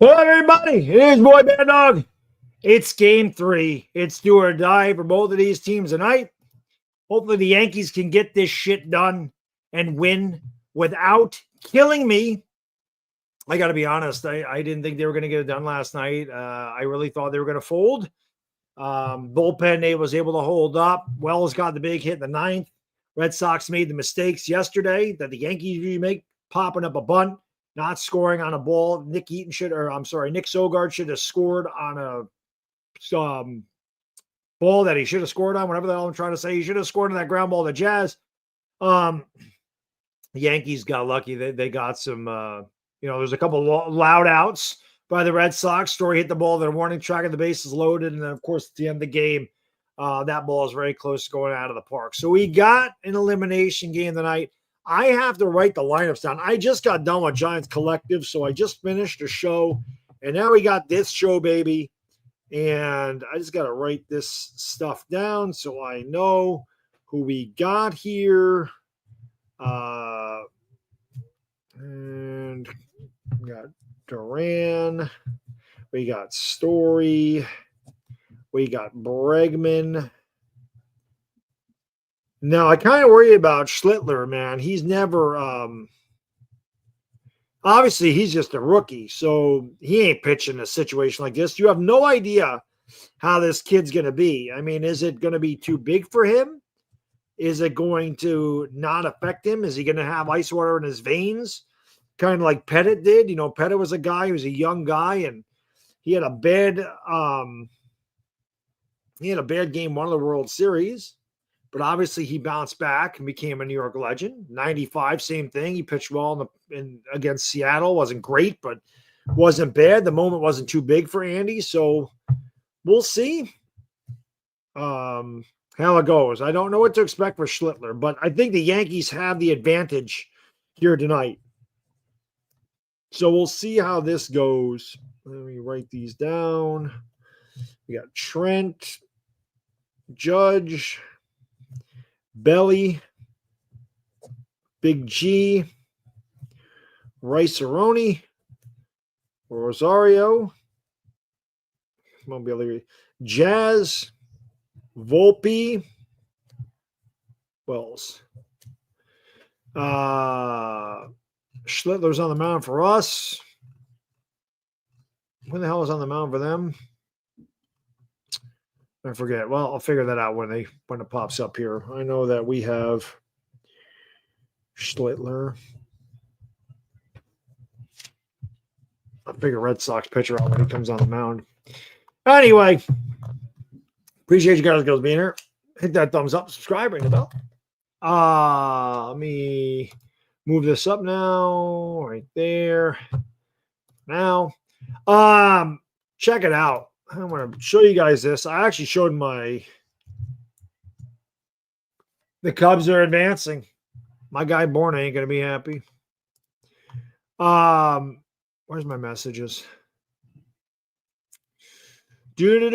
Hello, everybody. It is boy Baddog. It's game 3. It's do or die for both of these teams tonight. Hopefully, the Yankees can get this shit done and win without killing me. I got to be honest. I didn't think they were going to get it done last night. I really thought they were going to fold. Bullpen, they was able to hold up. Wells got the big hit in the ninth. Red Sox made the mistakes yesterday that the Yankees usually make, popping up a bunt, not scoring on a ball. Nick Sogard should have scored on a ball that he should have scored on, whatever the hell I'm trying to say. He should have scored on that ground ball to Jazz. The Yankees got lucky. They got some, there's a couple loud outs by the Red Sox. Story hit the ball. Their warning track of the bases loaded. And then, of course, at the end of the game, that ball is very close to going out of the park. So we got an elimination game tonight. I have to write the lineups down. I just got done with Giants Collective, so I just finished a show, and now we got this show, baby. And I just got to write this stuff down so I know who we got here. And we got Duran. We got Story. We got Bregman. Now, I kind of worry about Schlitler, man. He's never obviously, he's just a rookie, so he ain't pitching a situation like this. You have no idea how this kid's going to be. I mean, is it going to be too big for him? Is it going to not affect him? Is he going to have ice water in his veins? Kind of like Pettit did. You know, Pettit was a guy who was a young guy, and he had a bad game one of the World Series. But obviously, he bounced back and became a New York legend. 95, same thing. He pitched well against Seattle. Wasn't great, but wasn't bad. The moment wasn't too big for Andy. So we'll see how it goes. I don't know what to expect for Schlitler, but I think the Yankees have the advantage here tonight. So we'll see how this goes. Let me write these down. We got Trent, Judge, Belly, Big G, Rice-A-Roni, Rosario, Jazz, Volpe, Wells. Schlittler's on the mound for us. When the hell is on the mound for them? I forget. Well, I'll figure that out when it pops up here. I know that we have Schlitler. I'll figure Red Sox pitcher out when he comes on the mound. Anyway, appreciate you guys being here. Hit that thumbs up, subscribe, ring the bell. Let me move this up now, right there. Now, check it out. I'm going to show you guys this. I actually showed the Cubs are advancing. My guy Born ain't going to be happy. Where's my messages? I'm going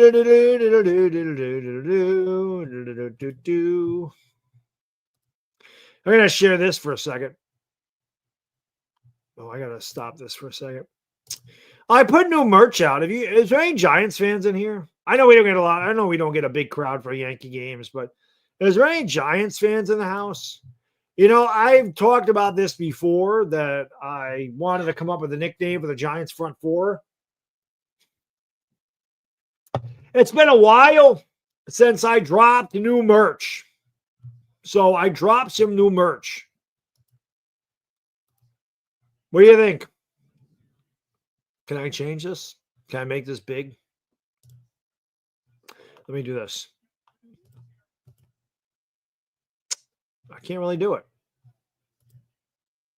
to share this for a second. Oh, I got to stop this for a second. I put new merch out. Is there any Giants fans in here? I know we don't get a lot. I know we don't get a big crowd for Yankee games, but is there any Giants fans in the house? You know, I've talked about this before that I wanted to come up with a nickname for the Giants front four. It's been a while since I dropped new merch. So I dropped some new merch. What do you think? Can I change this? Can I make this big? Let me do this. I can't really do it.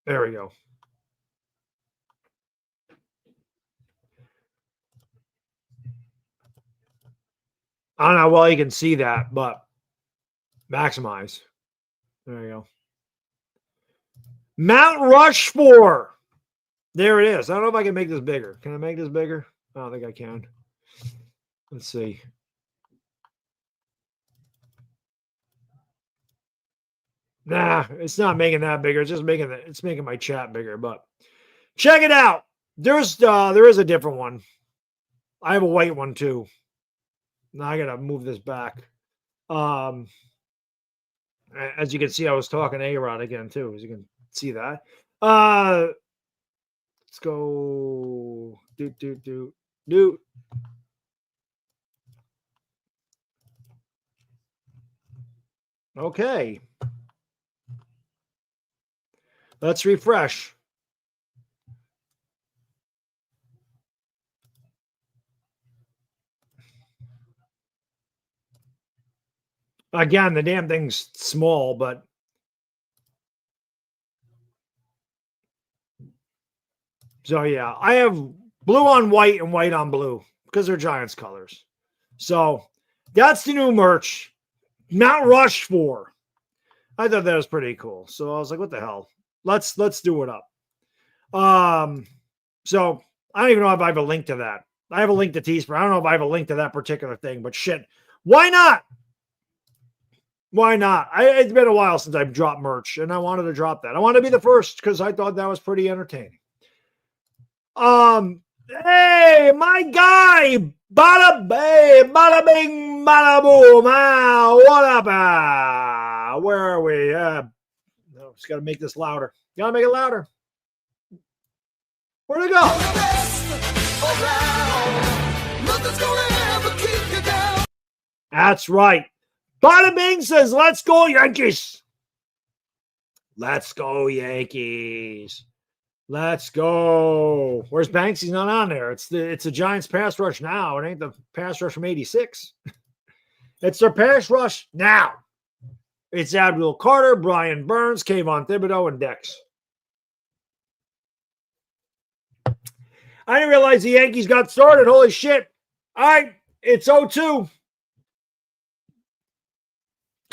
There we go. I don't know how well you can see that, but maximize. There you go. Mount Rushmore. There it is. I don't know if I can make this bigger. Can I make this bigger? I don't think I can. Let's see. Nah, it's not making that bigger. It's just making my chat bigger. But check it out. There is a different one. I have a white one too. Now I gotta move this back. As you can see, I was talking A-Rod again too. As you can see that. Let's go. Do. Okay. Let's refresh. Again, the damn thing's small, but so yeah, I have blue on white and white on blue because they're Giants colors. So that's the new merch. Mount Rushmore. I thought that was pretty cool. So I was like, what the hell? Let's do it up. So I don't even know if I have a link to that. I have a link to Teespring. I don't know if I have a link to that particular thing, but shit. Why not? Why not? It's been a while since I've dropped merch, and I wanted to drop that. I wanted to be the first because I thought that was pretty entertaining. Hey, my guy, bada bing, bada boom. What up? Where are we? No, just gotta make this louder. Gotta make it louder. Where'd it go? That's right. Bada Bing says, let's go Yankees. Let's go Yankees. Let's go. Where's Banks? He's not on there. It's a Giants pass rush now. It ain't the pass rush from 86. It's their pass rush now. It's Abdul Carter, Brian Burns, Kayvon Thibodeau, and Dex. I didn't realize the Yankees got started. Holy shit. All right, it's 0-2.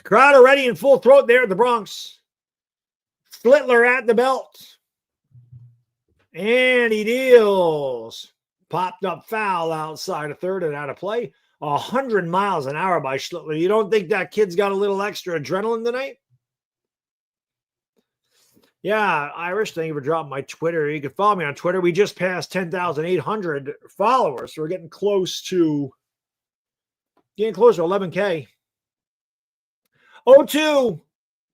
Crowd already in full throat there at the Bronx. Schlitler at the belt. And he deals. Popped up foul outside of third and out of play. 100 miles an hour by Schlitler. You don't think that kid's got a little extra adrenaline tonight? Yeah, Irish, thank you for dropping my Twitter. You can follow me on Twitter. We just passed 10,800 followers. So we're getting close to 11K. 0-2.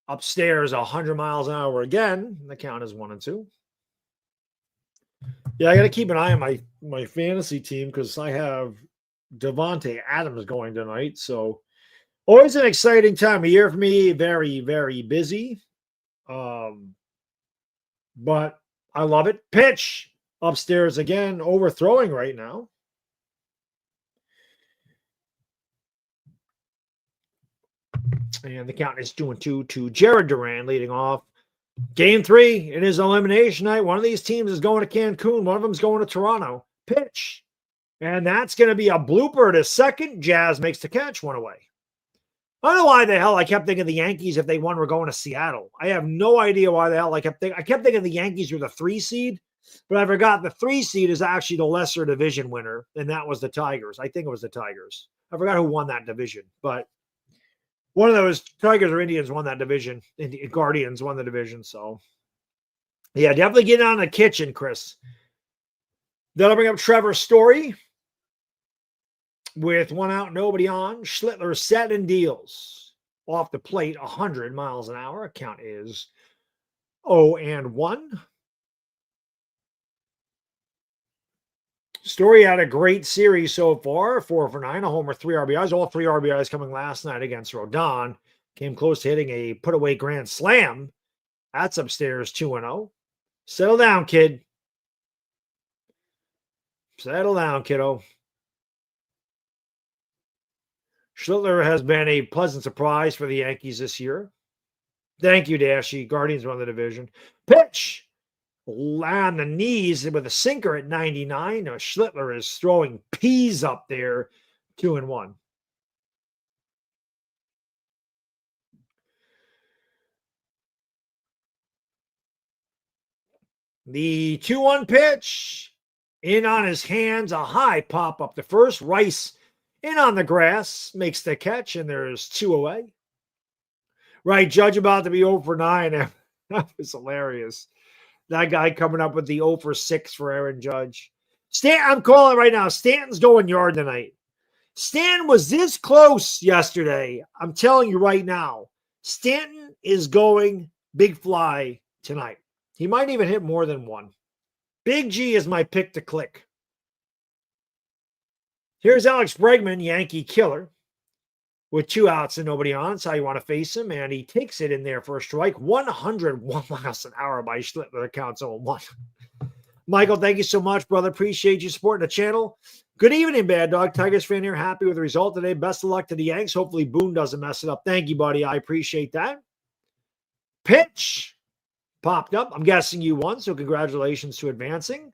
Upstairs, 100 miles an hour again. The count is 1-2. Yeah, I got to keep an eye on my fantasy team because I have Devontae Adams going tonight. So always an exciting time of year for me. Very, very busy. But I love it. Pitch upstairs again, overthrowing right now. And the count is 2-2 to Jared Duran leading off. Game 3, it is elimination night. One of these teams is going to Cancun. One of them is going to Toronto. Pitch. And that's going to be a blooper to second. Jazz makes the catch, one away. I don't know why the hell I kept thinking the Yankees, if they won, were going to Seattle. I have no idea why the hell I kept thinking the Yankees were the 3 seed, but I forgot the 3 seed is actually the lesser division winner, and that was the Tigers. I think it was the Tigers. I forgot who won that division, but one of those Tigers or Indians won that division. Guardians won the division, so yeah, definitely get on the kitchen, Chris. That'll bring up Trevor's story. With 1 out, nobody on. Schlitler set and deals. Off the plate, 100 miles an hour. Count is 0-1. Story had a great series so far. 4 for 9, a homer, 3 RBIs. All 3 RBIs coming last night against Rodon. Came close to hitting a put-away grand slam. That's upstairs 2-0. Settle down, kid. Settle down, kiddo. Schlitler has been a pleasant surprise for the Yankees this year. Thank you, Dashy. Guardians won the division. Pitch on the knees with a sinker at 99. Now, Schlitler is throwing peas up there, 2-1. The 2-1 pitch in on his hands, a high pop up the first. Rice in on the grass, makes the catch, and there's 2 away. Right, Judge about to be 0 for 9. That was hilarious. That guy coming up with the 0 for 6 for Aaron Judge. I'm calling it right now. Stanton's going yard tonight. Stanton was this close yesterday. I'm telling you right now. Stanton is going big fly tonight. He might even hit more than one. Big G is my pick to click. Here's Alex Bregman, Yankee killer, with 2 outs and nobody on. That's how you want to face him. And he takes it in there for a strike. 101 miles an hour by Schlitler. Counts 0-1. Michael, thank you so much, brother. Appreciate you supporting the channel. Good evening, Bad Dog. Tigers fan here. Happy with the result today. Best of luck to the Yanks. Hopefully Boone doesn't mess it up. Thank you, buddy. I appreciate that. Pitch popped up. I'm guessing you won, so congratulations to advancing.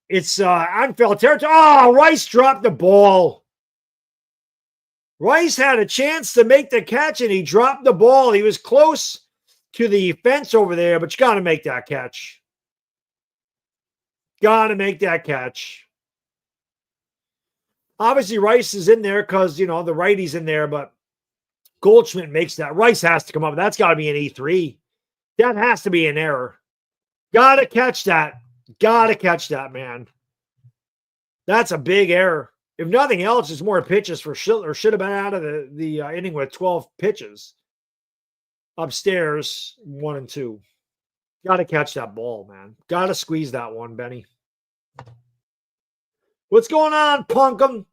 It's unfelt territory. Oh, Rice dropped the ball. Rice had a chance to make the catch, and he dropped the ball. He was close to the fence over there, but you got to make that catch. Got to make that catch. Obviously, Rice is in there because, the righty's in there, but Goldschmidt makes that. Rice has to come up. That's got to be an E3. That has to be an error. Got to catch that. Got to catch that, man. That's a big error. If nothing else, it's more pitches for Schlitler. Should have been out of the inning with 12 pitches. Upstairs, 1 and 2. Got to catch that ball, man. Got to squeeze that one, Benny. What's going on, Punkum?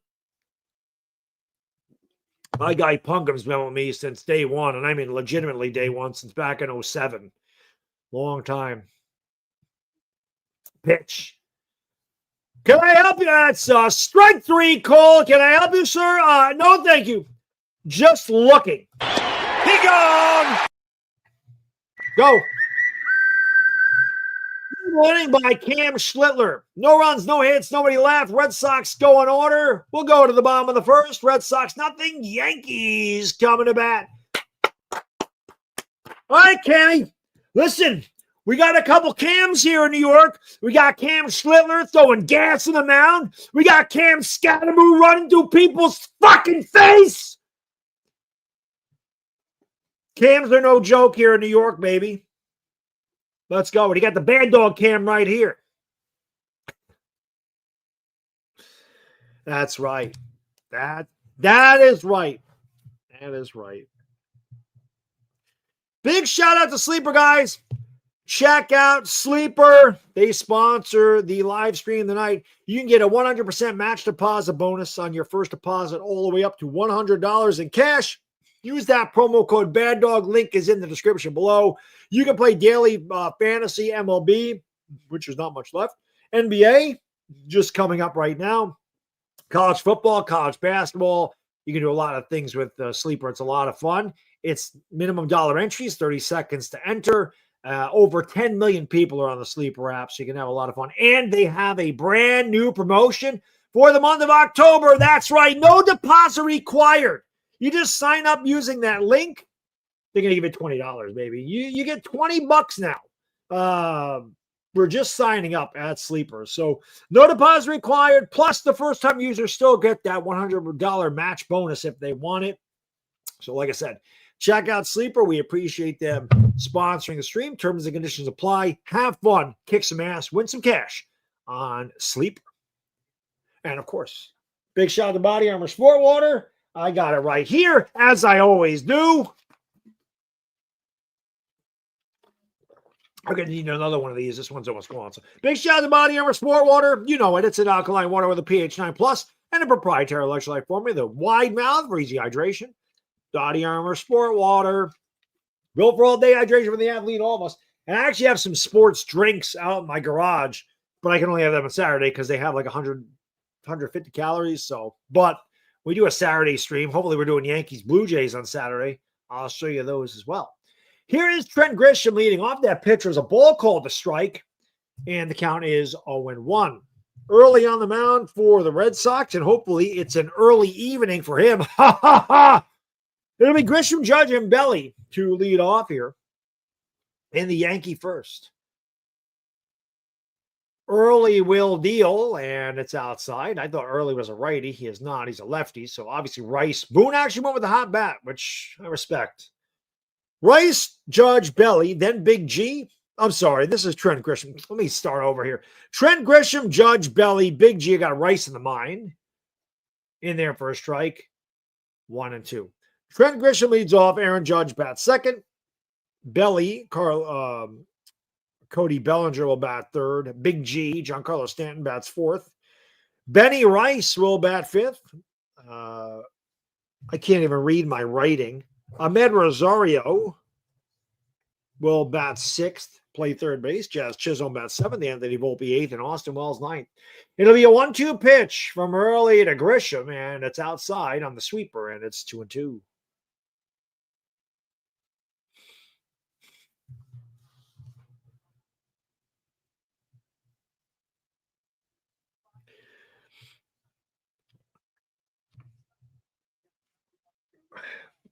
My guy Punkum's been with me since day one, and I mean legitimately day one, since back in 07. Long time. Pitch. Can I help you? That's strike 3, Cole. Can I help you, sir? No, thank you. Just looking. He gone. Go. Winning by Cam Schlitler. No runs, no hits, nobody left. Red Sox go in order. We'll go to the bottom of the first. Red Sox nothing. Yankees coming to bat. All right, Cammy. Listen, we got a couple Cams here in New York. We got Cam Schlitler throwing gas in the mound. We got Cam Scatamouche running through people's fucking face. Cams are no joke here in New York, baby. Let's go. You got the Bad Dog Cam right here. That's right. That is right. That is right. Big shout out to Sleeper, guys. Check out Sleeper. They sponsor the live stream tonight. You can get a 100% match deposit bonus on your first deposit all the way up to $100 in cash. Use that promo code Bad Dog. Link is in the description below. You can play daily fantasy MLB, which there's not much left. NBA, just coming up right now. College football, college basketball. You can do a lot of things with Sleeper. It's a lot of fun. It's minimum dollar entries, 30 seconds to enter. Over 10 million people are on the Sleeper app, so you can have a lot of fun. And they have a brand new promotion for the month of October. That's right. No deposit required. You just sign up using that link. They're going to give you $20, baby. You get $20 now. We're just signing up at Sleeper. So no deposit required. Plus, the first-time users still get that $100 match bonus if they want it. So like I said, check out Sleeper. We appreciate them sponsoring the stream. Terms and conditions apply. Have fun. Kick some ass. Win some cash on Sleeper. And, of course, big shout out to Body Armor Sport Water. I got it right here, as I always do. I'm going to need another one of these. This one's almost gone. So big shout out to Body Armor Sport Water. You know it. It's an alkaline water with a pH 9+ and a proprietary electrolyte formula. The wide mouth for easy hydration. Body Armor Sport Water. Built for all-day hydration for the athlete, all of us. And I actually have some sports drinks out in my garage, but I can only have them on Saturday because they have like 150 calories. So, but we do a Saturday stream. Hopefully we're doing Yankees Blue Jays on Saturday. I'll show you those as well. Here is Trent Grisham leading off. That pitch was a ball called to strike, and the count is 0-1. Early on the mound for the Red Sox, and hopefully it's an early evening for him. Ha, ha, ha. It'll be Grisham, Judge, and Belly to lead off here in the Yankee first. Early will deal, and it's outside. I thought Early was a righty. He is not. He's a lefty, so obviously Rice. Boone actually went with a hot bat, which I respect. Rice, Judge, Belly, then Big G. I'm sorry. This is Trent Grisham. Let me start over here. Trent Grisham, Judge, Belly, Big G got Rice in the mind. In there for a strike. 1 and 2. Trent Grisham leads off. Aaron Judge bats second. Belly, Cody Bellinger will bat third. Big G, Giancarlo Stanton bats fourth. Benny Rice will bat fifth. I can't even read my writing. Ahmed Rosario will bat sixth, play third base. Jazz Chisholm bats seventh. Anthony Volpe eighth, and Austin Wells ninth. It'll be a 1-2 pitch from early to Grisham, and it's outside on the sweeper, and it's 2-2.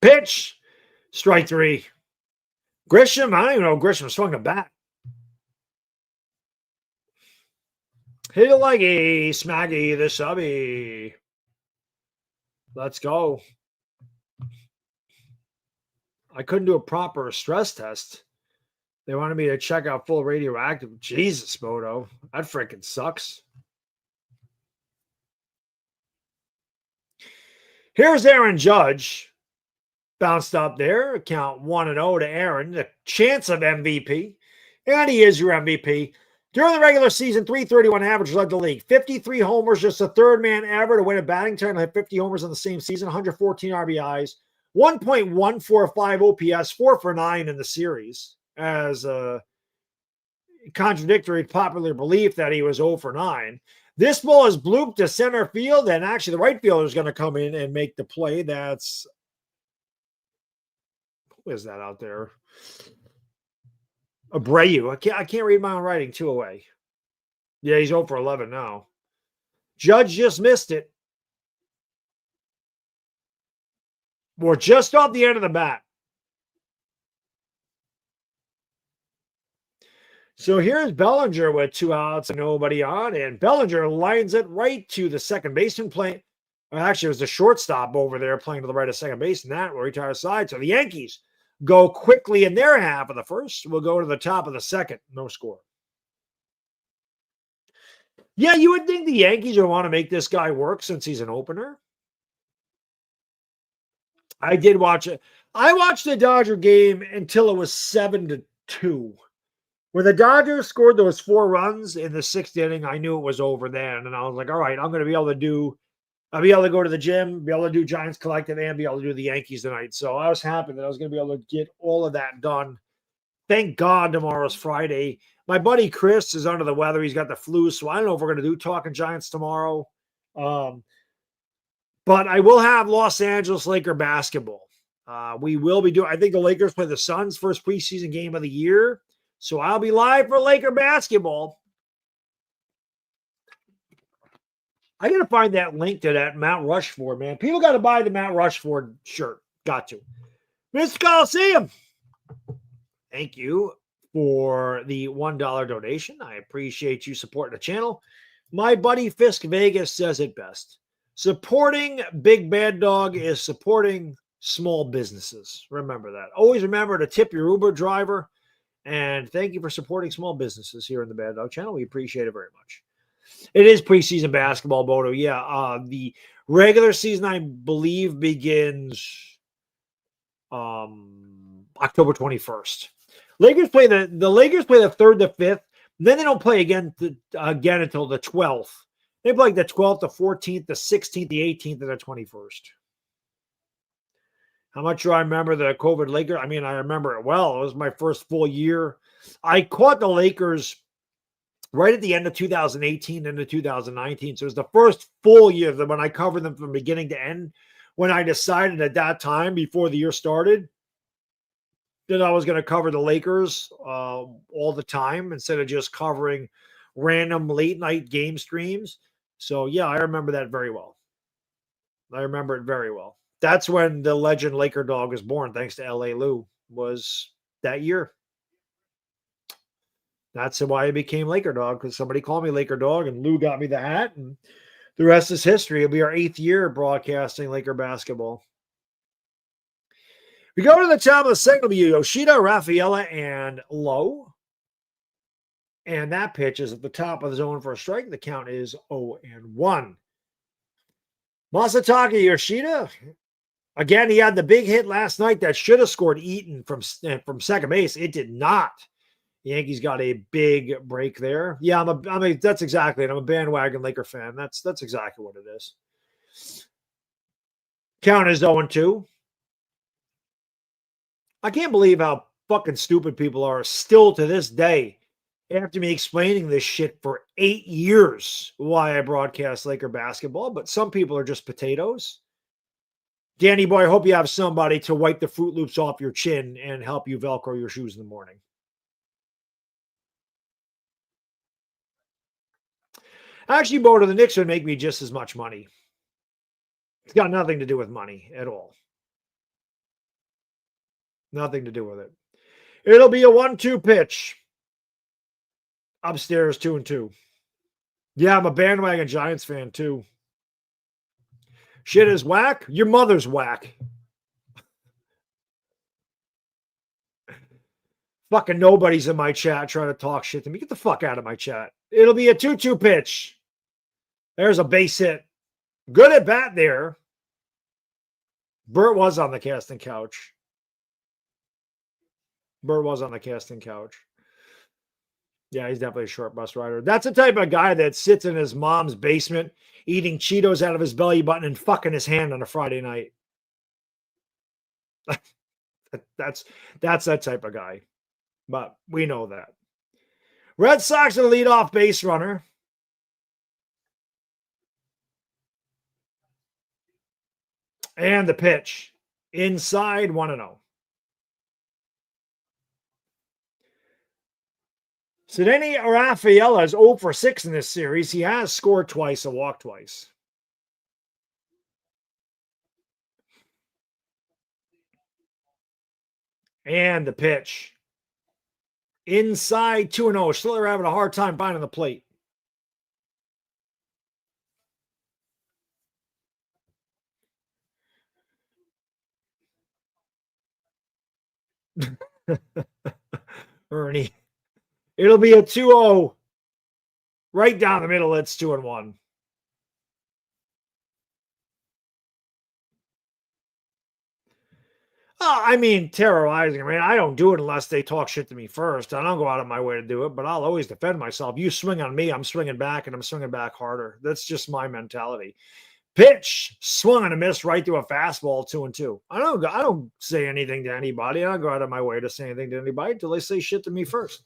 Pitch, strike three. Grisham, I don't even know Grisham swung a bat. Hit it like a smaggy the subby. Let's go. I couldn't do a proper stress test. They wanted me to check out full radioactive. Jesus, Moto. That freaking sucks. Here's Aaron Judge. Bounced up there. Count 1-0 to Aaron. The chance of MVP. And he is your MVP. During the regular season, 331 average led the league. 53 homers, just the third man ever to win a batting title. Hit 50 homers in the same season. 114 RBIs. 1.145 OPS. 4 for 9 in the series. As a contradictory popular belief that he was 0 for 9. This ball is blooped to center field, and actually the right fielder is going to come in and make the play. That's who is that out there? Abreu. I can't read my own writing. 2 away. Yeah, he's 0 for 11 now. Judge just missed it. We're just off the end of the bat. So here's Bellinger with 2 outs and nobody on, and Bellinger lines it right to the second baseman playing. Actually, it was the shortstop over there playing to the right of second base, and that will retire side. So the Yankees go quickly in their half of the first. We'll go to the top of the second. No score. Yeah, you would think the Yankees would want to make this guy work since he's an opener. I did watch it. I watched the Dodger game until it was 7-2. When the Dodgers scored those 4 runs in the 6th inning, I knew it was over then. And I was like, all right, I'm going to be able to go to the gym, be able to do Giants Collective, and be able to do the Yankees tonight. So I was happy that I was going to be able to get all of that done. Thank God tomorrow's Friday. My buddy Chris is under the weather. He's got the flu, so I don't know if we're going to do Talking Giants tomorrow. But I will have Los Angeles Laker basketball. We will be doing, I think the Lakers play the Suns first preseason game of the year. So I'll be live for Laker basketball. I got to find that link to that Mount Rushmore, man. People got to buy the Mount Rushmore shirt. Got to. Mr. Coliseum, thank you for the $1 donation. I appreciate you supporting the channel. My buddy Fisk Vegas says it best. Supporting Big Bad Dog is supporting small businesses. Remember that. Always remember to tip your Uber driver. And thank you for supporting small businesses here in the Bad Dog channel. We appreciate it very much. It is preseason basketball, Bodo. Yeah, the regular season, I believe, begins October 21st. Lakers play the Lakers play the 3rd to 5th. Then they don't play again until the 12th. They play like the 12th, the 14th, the 16th, the 18th, and the 21st. How much do I remember the COVID Lakers? I mean, I remember it well. It was my first full year. I caught the Lakers right at the end of 2018 into 2019. So it was the first full year that when I covered them from beginning to end, when I decided at that time before the year started that I was going to cover the Lakers all the time instead of just covering random late night game streams. So yeah, I remember that very well. I remember it very well. That's when the legend LakerDog was born, thanks to L.A. Lou, was that year. That's why I became LakerDog, because somebody called me LakerDog, and Lou got me the hat, and the rest is history. It'll be our 8th year broadcasting Laker basketball. We go to the top of the second. It'll be Yoshida, Rafaela, and Lowe. And that pitch is at the top of the zone for a strike. The count is 0-1. Masataka Yoshida, again, he had the big hit last night that should have scored Eaton from second base. It did not. The Yankees got a big break there. Yeah, that's exactly it. I'm a bandwagon Laker fan. That's exactly what it is. Count is 0-2. I can't believe how fucking stupid people are still to this day after me explaining this shit for 8 years why I broadcast Laker basketball, but some people are just potatoes. Danny boy, I hope you have somebody to wipe the Fruit Loops off your chin and help you Velcro your shoes in the morning. Actually, Bo, to the Knicks would make me just as much money. It's got nothing to do with money at all. Nothing to do with it. It'll be a 1-2 pitch. Upstairs, 2-2. Yeah, I'm a bandwagon Giants fan too. Shit is whack. Your mother's whack. Fucking nobody's in my chat trying to talk shit to me. Get the fuck out of my chat. It'll be a 2-2 pitch. There's a base hit. Good at bat there. Bert was on the casting couch. Yeah, he's definitely a short bus rider. That's the type of guy that sits in his mom's basement eating Cheetos out of his belly button and fucking his hand on a Friday night. That's that type of guy. But we know that. Red Sox are the leadoff base runner. And the pitch. Inside 1-0. Cedeni Rafaela is 0 for 6 in this series. He has scored twice and walked twice. And the pitch. Inside 2-0. Schlitler having a hard time finding the plate. Ernie. It'll be a 2-0. Right down the middle, it's 2-1. I mean, terrorizing. I mean, I don't do it unless they talk shit to me first. I don't go out of my way to do it, but I'll always defend myself. You swing on me, I'm swinging back, and I'm swinging back harder. That's just my mentality. Pitch, swung and a miss right through a fastball, 2-2. I don't say anything to anybody. I don't go out of my way to say anything to anybody until they say shit to me first.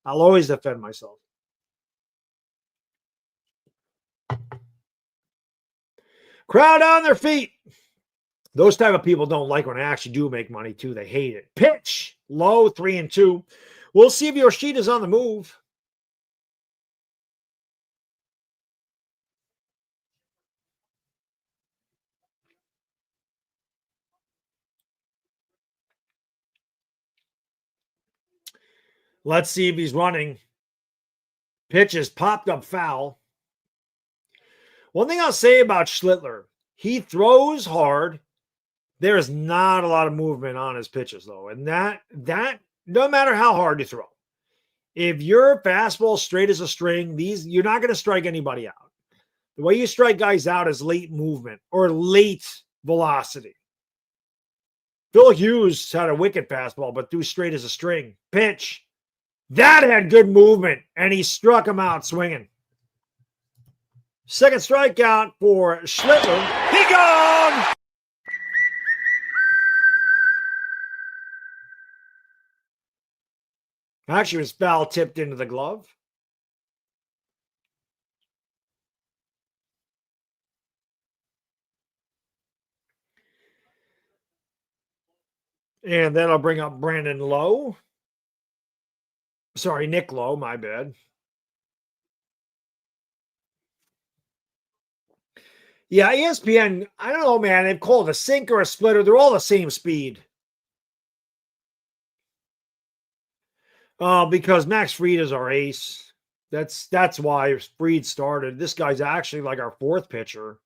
I'll always defend myself. Crowd on their feet. Those type of people don't like when I actually do make money too. They hate it. Pitch, low, 3-2. We'll see if Yoshida's on the move. Let's see if he's running. Pitch is popped up foul. One thing I'll say about Schlitler, he throws hard. There's not a lot of movement on his pitches, though. And that no matter how hard you throw, if your fastball straight as a string, you're not going to strike anybody out. The way you strike guys out is late movement or late velocity. Phil Hughes had a wicked fastball, but threw straight as a string. Pitch. That had good movement, and he struck him out swinging. Second strikeout for Schlitler. He gone! Actually, was foul tipped into the glove. And that'll bring up Brandon Lowe. Sorry, Nick Lowe, my bad. Yeah, ESPN, I don't know, man. They've called a sink or a splitter. They're all the same speed. Because Max Fried is our ace. That's why Fried started. This guy's actually like our fourth pitcher.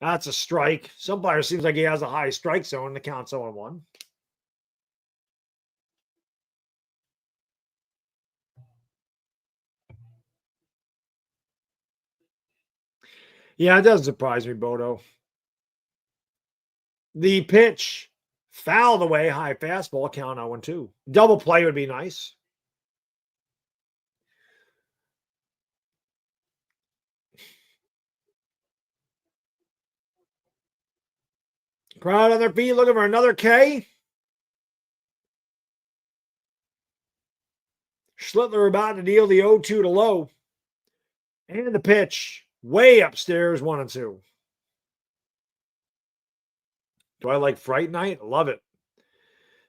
That's a strike. Some player seems like he has a high strike zone. The count's 0-1. Yeah, it doesn't surprise me, Bodo. The pitch fouled away, high fastball, count 0-2. Double play would be nice. Crowd on their feet looking for another K. Schlitler about to deal the 0-2 to low. And the pitch way upstairs, 1-2. Do I like Fright Night? Love it.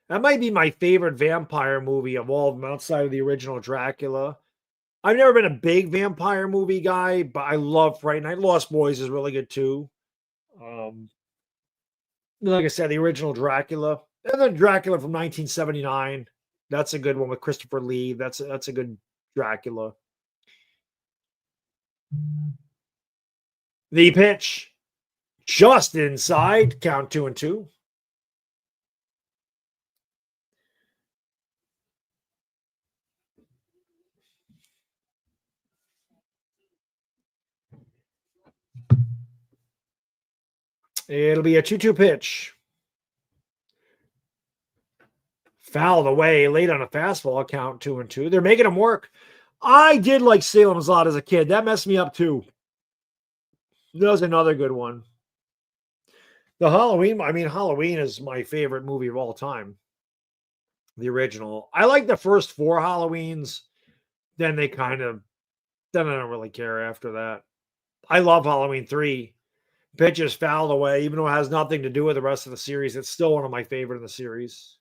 That might be my favorite vampire movie of all of them outside of the original Dracula. I've never been a big vampire movie guy, but I love Fright Night. Lost Boys is really good too. Um, like I said, the original Dracula. And then Dracula from 1979. That's a good one with Christopher Lee. That's a good Dracula. The pitch just inside, count 2-2. It'll be a 2-2 pitch. Fouled away late on a fastball, count 2-2. They're making him work. I did like Salem's Lot as a kid. That messed me up too. That was another good one. The Halloween is my favorite movie of all time. The original. I like the first 4 Halloweens. Then I don't really care after that. I love Halloween 3. Pitches fouled away, even though it has nothing to do with the rest of the series. It's still one of my favorite in the series.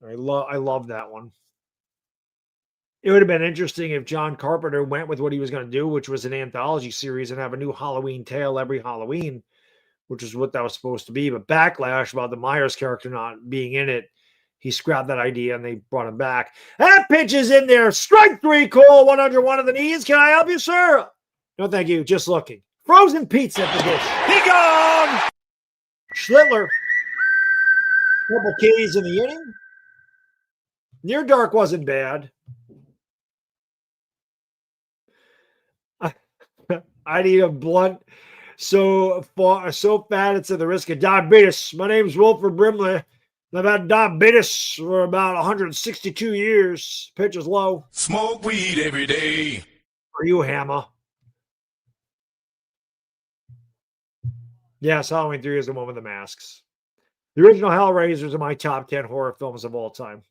I love that one. It would have been interesting if John Carpenter went with what he was going to do, which was an anthology series and have a new Halloween tale every Halloween, which is what that was supposed to be. But backlash about the Myers character not being in it, he scrapped that idea and they brought him back. That pitch is in there. Strike 3, Cole. 101 of the knees. Can I help you, sir? No, thank you. Just looking. Frozen pizza at the dish. He gone. Schlitler. Couple Ks in the inning. Near dark wasn't bad. I'd eat a blunt so fat it's at the risk of diabetes. My name's Wilford Brimley. I've had diabetes for about 162 years. Pitch is low. Smoke weed every day. For you, Hammer. Yes, Halloween 3 is the one with the masks. The original Hellraisers are my top 10 horror films of all time.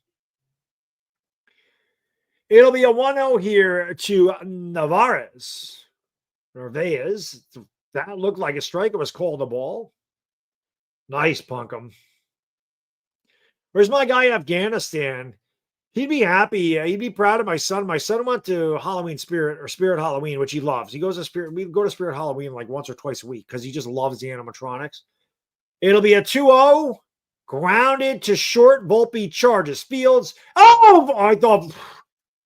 It'll be a 1-0 here to Narvaez. That looked like a strike. It was called a ball. Nice, Punkum. Where's my guy in Afghanistan? He'd be happy. He'd be proud of my son. My son went to Spirit Halloween, which he loves. He goes to Spirit. We go to Spirit Halloween like once or twice a week because he just loves the animatronics. It'll be a 2-0. Grounded to short. Volpe charges Fields. Oh, I thought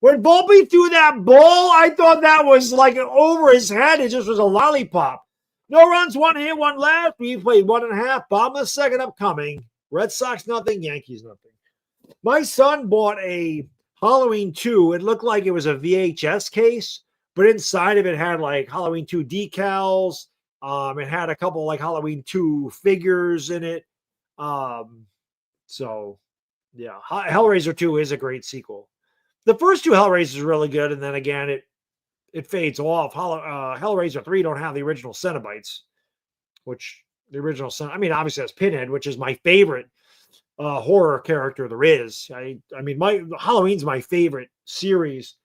when Volpe threw that ball, I thought that was like over his head. It just was a lollipop. No runs, 1 hit, 1 left. We played 1.5. Bottom of the second upcoming. Red Sox nothing, Yankees nothing. My son bought a Halloween 2. It looked like it was a VHS case, but inside of it had like Halloween 2 decals. It had a couple like Halloween 2 figures in it. So yeah, Hellraiser 2 is a great sequel. The first 2 Hellraisers are really good, and then again it fades off. Hellraiser 3 don't have the original Cenobites, which the original obviously that's Pinhead, which is my favorite horror character there is. My Halloween's my favorite series,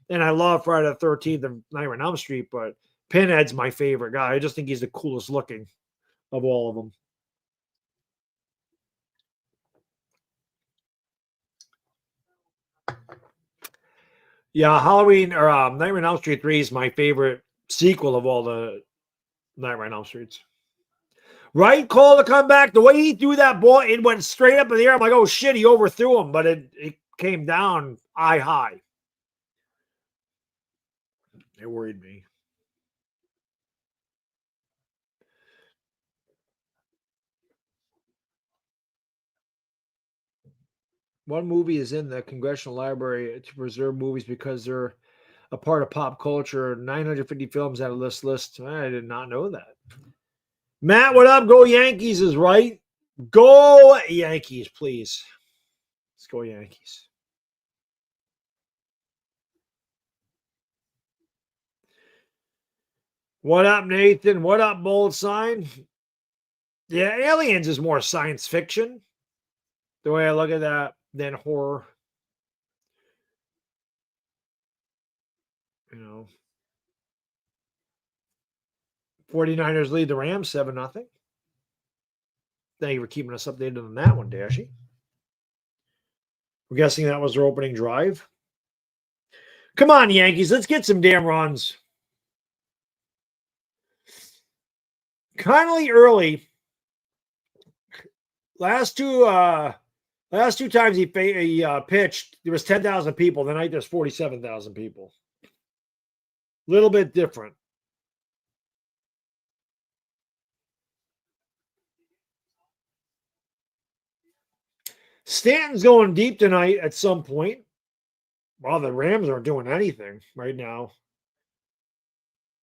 and I love Friday the 13th and Nightmare on Elm Street, but Pinhead's my favorite guy. I just think he's the coolest looking of all of them. Yeah, Halloween or Nightmare on Elm Street 3 is my favorite sequel of all the Nightmare on Elm Streets. Right call to come back. The way he threw that ball, it went straight up in the air. I'm like, oh shit, he overthrew him, but it came down eye high. It worried me. One movie is in the Congressional Library to preserve movies because they're a part of pop culture. 950 films out of this list. I did not know that. Matt, what up? Go Yankees is right. Go Yankees, please. Let's go Yankees. What up, Nathan? What up, Bold Sign? Yeah, Aliens is more science fiction. The way I look at that than horror. You know. 49ers lead the Rams 7-0. Thank you for keeping us updated on that one, Dashy. We're guessing that was their opening drive. Come on, Yankees. Let's get some damn runs. Connolly early. Last two times he pitched, there was 10,000 people. Tonight there's 47,000 people. Little bit different. Stanton's going deep tonight at some point. Well, the Rams aren't doing anything right now.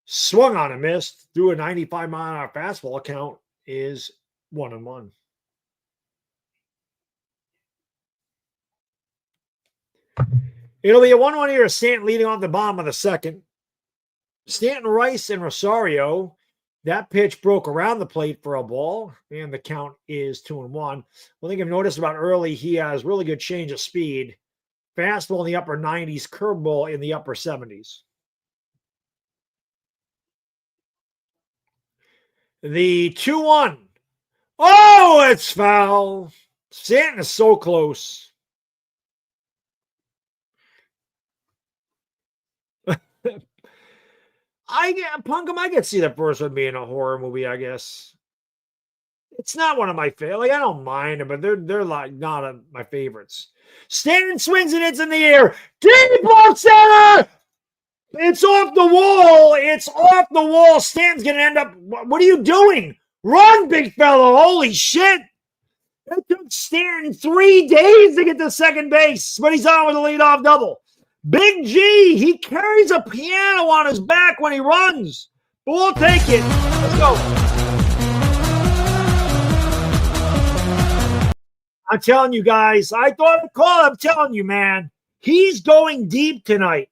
Swung on a miss. Threw a 95-mile-an-hour fastball. Count is 1-1. It'll be a 1-1 here. Stanton leading off the bottom of the second. Stanton, Rice, and Rosario. That pitch broke around the plate for a ball, and the count is 2-1. One thing I've noticed about early, he has really good change of speed. Fastball in the upper 90s, curveball in the upper 70s. The 2-1. Oh, it's foul. Stanton is so close. I could see the first one being a horror movie, I guess. It's not one of my favorites. Like, I don't mind them, but they're like not my favorites. Stanton swings and it's in the air. Deep left center. It's off the wall. It's off the wall. Stanton's gonna end up. What are you doing? Run, big fellow. Holy shit. It took Stanton 3 days to get to second base, but he's on with a leadoff double. Big G, he carries a piano on his back when he runs. But we'll take it. Let's go. I'm telling you guys, I thought I'd call. I'm telling you, man. He's going deep tonight.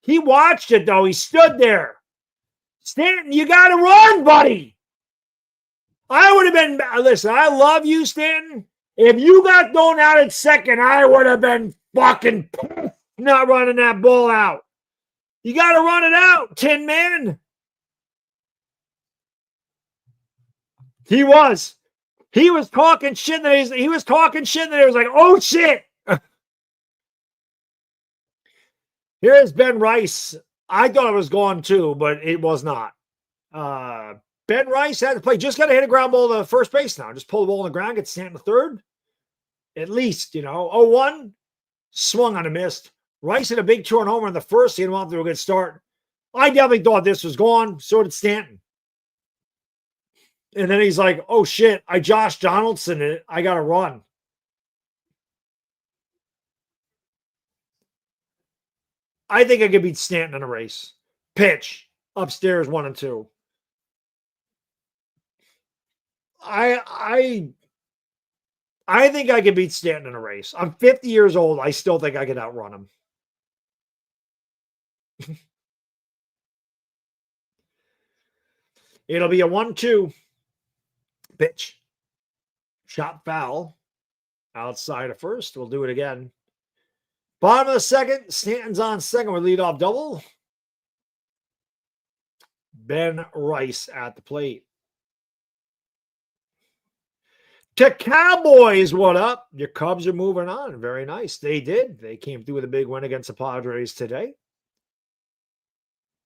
He watched it, though. He stood there. Stanton, you got to run, buddy. I would have been, listen, I love you, Stanton. If you got thrown out at second, I would have been fucking pissed not running that ball out. You got to run it out, Tin Man. He was talking shit that he was talking shit that it was like, oh shit. Here's Ben Rice. I thought it was gone too, but it was not. Ben Rice had to play. Just got to hit a ground ball to first base now. Just pull the ball on the ground, get Stanton to third. At least, 0-1. Swung on a missed. Rice hit a big two-run homer in the first. He didn't want to do a good start. I definitely thought this was gone. So did Stanton. And then he's like, oh shit, I Josh Donaldson it. I got to run. I think I could beat Stanton in a race. Pitch. Upstairs 1-2. I think I could beat Stanton in a race. I'm 50 years old. I still think I could outrun him. It'll be a 1-2. Pitch. Shot foul. Outside of first. We'll do it again. Bottom of the second. Stanton's on second with leadoff double. Ben Rice at the plate. To Cowboys, what up? Your Cubs are moving on. Very nice. They did. They came through with a big win against the Padres today.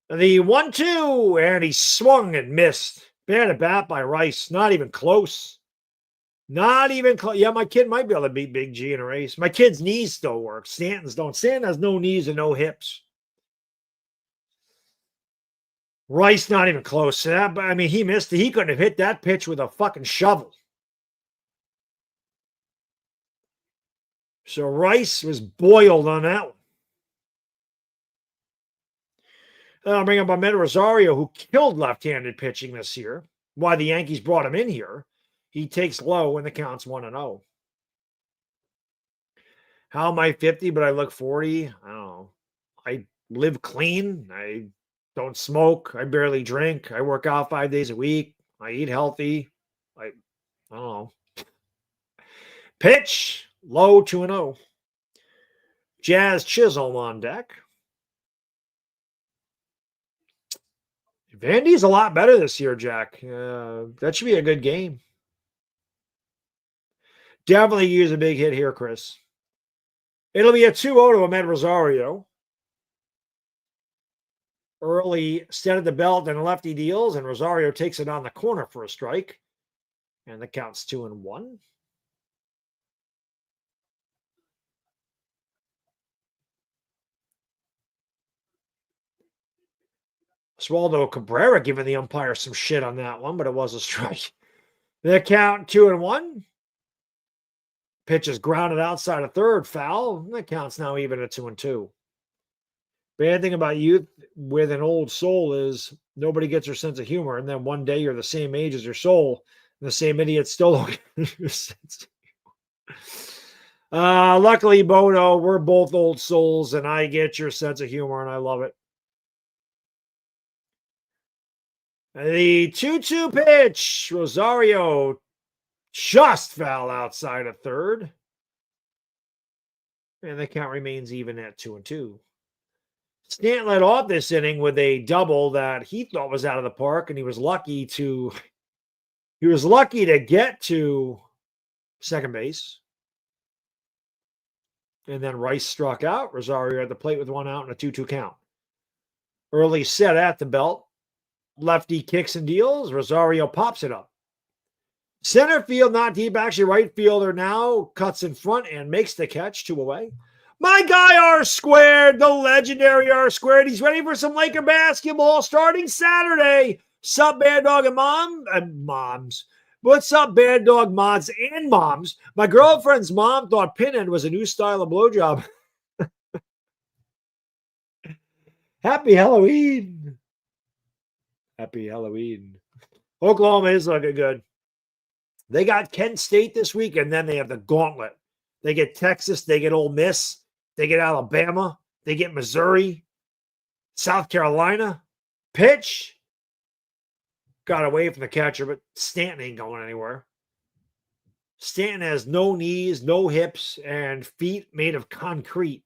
The 1-2, and he swung and missed. Bad at bat by Rice. Not even close. Not even close. Yeah, my kid might be able to beat Big G in a race. My kid's knees still work. Stanton's don't. Stanton has no knees and no hips. Rice not even close to that. But I mean, he missed it. He couldn't have hit that pitch with a fucking shovel. So Rice was boiled on that one. I'll bring up Ahmed Rosario, who killed left-handed pitching this year. Why the Yankees brought him in here. He takes low when the count's 1-0. How am I 50, but I look 40? I don't know. I live clean. I don't smoke. I barely drink. I work out 5 days a week. I eat healthy. I don't know. Pitch, low 2-0. Jazz Chisholm on deck. Vandy's a lot better this year, Jack. That should be a good game. Definitely use a big hit here, Chris. It'll be a 2-0 to Ahmed Rosario. Early set of the belt and lefty deals, and Rosario takes it on the corner for a strike. And the count's 2-1. Oswaldo Cabrera giving the umpire some shit on that one, but it was a strike. The count 2-1. Pitch is grounded outside of third, foul. The count's now even at 2-2. Bad thing about youth with an old soul is nobody gets your sense of humor, and then one day you're the same age as your soul, and the same idiot still don't get your sense of humor. Luckily, Bodo, we're both old souls, and I get your sense of humor, and I love it. The 2-2 pitch. Rosario just foul outside of third. And the count remains even at 2-2. Stanton led off this inning with a double that he thought was out of the park, and he was lucky to get to second base. And then Rice struck out. Rosario at the plate with 1 out and a 2-2 count. Early set at the belt. Lefty kicks and deals. Rosario pops it up. Center field, not deep. Actually, right fielder now cuts in front and makes the catch. 2 away. My guy R squared, the legendary R squared. He's ready for some Laker basketball starting Saturday. Sup, Baddog and moms. What's up, Baddog mods and moms? My girlfriend's mom thought pinhead was a new style of blowjob. Happy Halloween. Happy Halloween. Oklahoma is looking good. They got Kent State this week, and then they have the gauntlet. They get Texas, they get Ole Miss, they get Alabama, they get Missouri, South Carolina. Pitch. Got away from the catcher, but Stanton ain't going anywhere. Stanton has no knees, no hips, and feet made of concrete.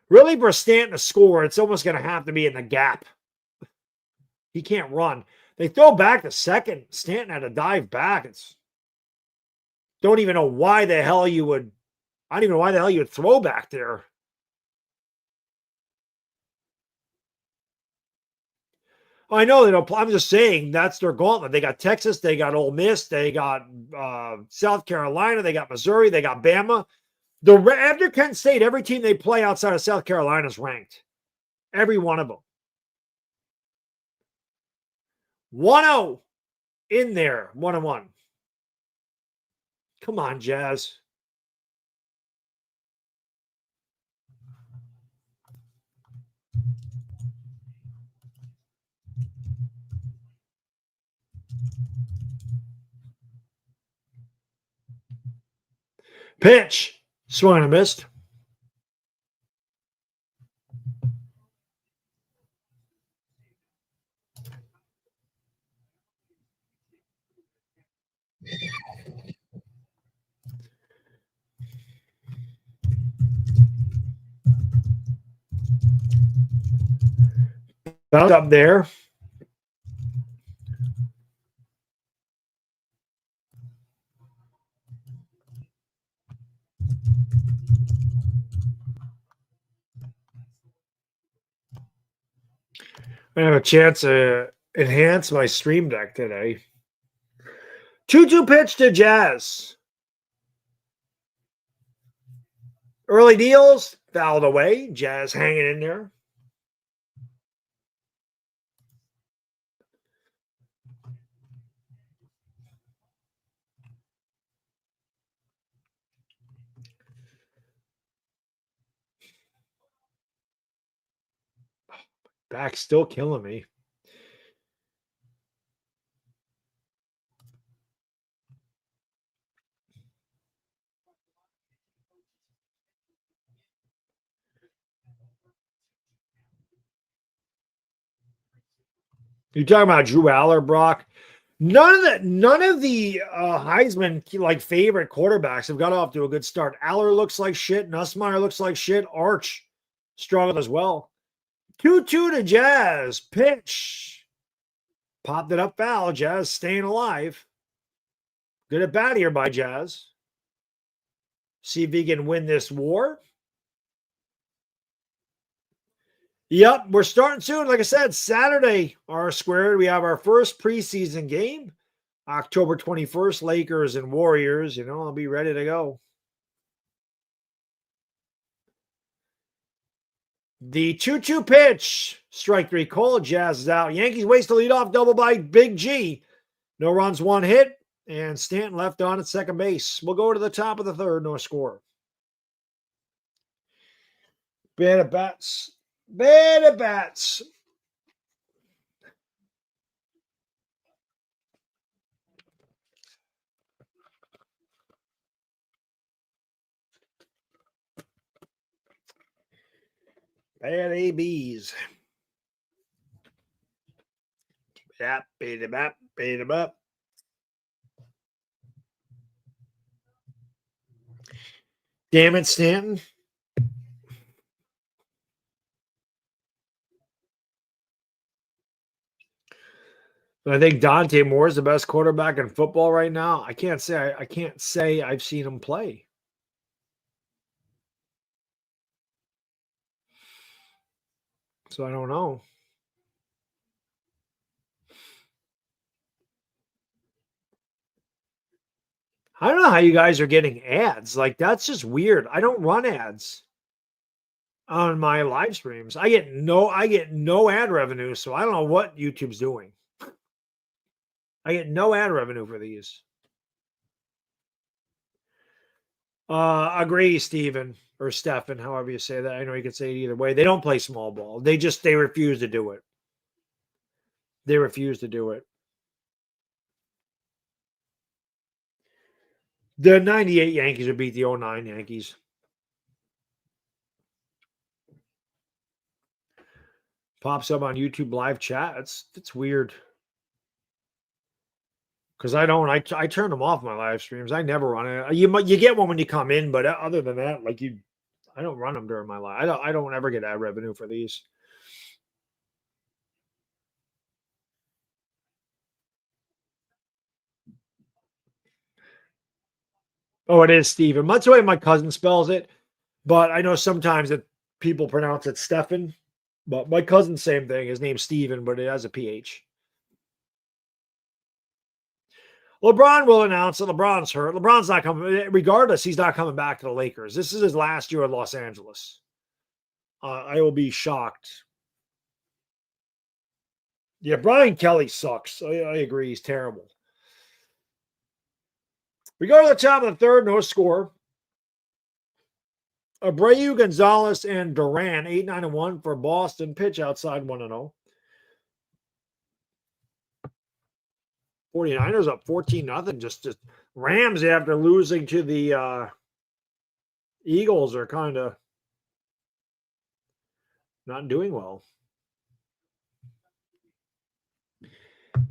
Really, for Stanton to score, it's almost going to have to be in the gap. He can't run. They throw back to second. Stanton had to dive back. Don't even know why the hell you would. I don't even know why the hell you would throw back there. I know they don't. I'm just saying that's their gauntlet. They got Texas, they got Ole Miss, they got South Carolina, they got Missouri, they got Bama. After Kent State, every team they play outside of South Carolina is ranked. Every one of them. 1-0 in there. 1-1. Come on, Jazz. Pitch. Swung and missed. Up there. I have a chance to enhance my stream deck today. 2-2 pitch to Jazz. Early deals, fouled away. Jazz hanging in there. Back's still killing me. You talking about Drew Aller, Brock? None of the Heisman like favorite quarterbacks have got off to a good start. Aller looks like shit. Nussmeier looks like shit. Arch struggled as well. 2-2 to Jazz. Pitch. Popped it up foul. Jazz staying alive. Good at bat here by Jazz. See if he can win this war. Yep, we're starting soon. Like I said, Saturday, R squared. We have our first preseason game. October 21st, Lakers and Warriors. You know, I'll be ready to go. The 2-2 pitch. Strike three call. Jazz is out. Yankees waste the leadoff double by Big G. No runs, one hit. And Stanton left on at second base. We'll go to the top of the third. No score. Bad at bats. Bad at bats. Bad ABs. Yep, beat him up, beat him up. Damn it, Stanton. I think Dante Moore is the best quarterback in football right now. I can't say I've seen him play. So I don't know. I don't know how you guys are getting ads. Like, that's just weird. I don't run ads on my live streams. I get no ad revenue, so I don't know what YouTube's doing. I get no ad revenue for these. Agree, Steven or Stefan, however you say that. I know you can say it either way. They don't play small ball. They refuse to do it. They refuse to do it. The 98 Yankees would beat the 09 Yankees. Pops up on YouTube live chat. It's weird. Because I turn them off my live streams. I never run it. You get one when you come in, but other than that, like I don't run them during my live. I don't ever get ad revenue for these. Oh, it is Steven. That's the way my cousin spells it. But I know sometimes that people pronounce it Stefan. But my cousin, same thing. His name's Steven, but it has a PH. LeBron will announce that LeBron's hurt. LeBron's not coming. Regardless, he's not coming back to the Lakers. This is his last year in Los Angeles. I will be shocked. Yeah, Brian Kelly sucks. I agree. He's terrible. We go to the top of the third, no score. Abreu, Gonzalez, and Duran, 8-9-1 for Boston. Pitch outside 1-0. 49ers up 14-0. Just Rams after losing to the Eagles are kind of not doing well.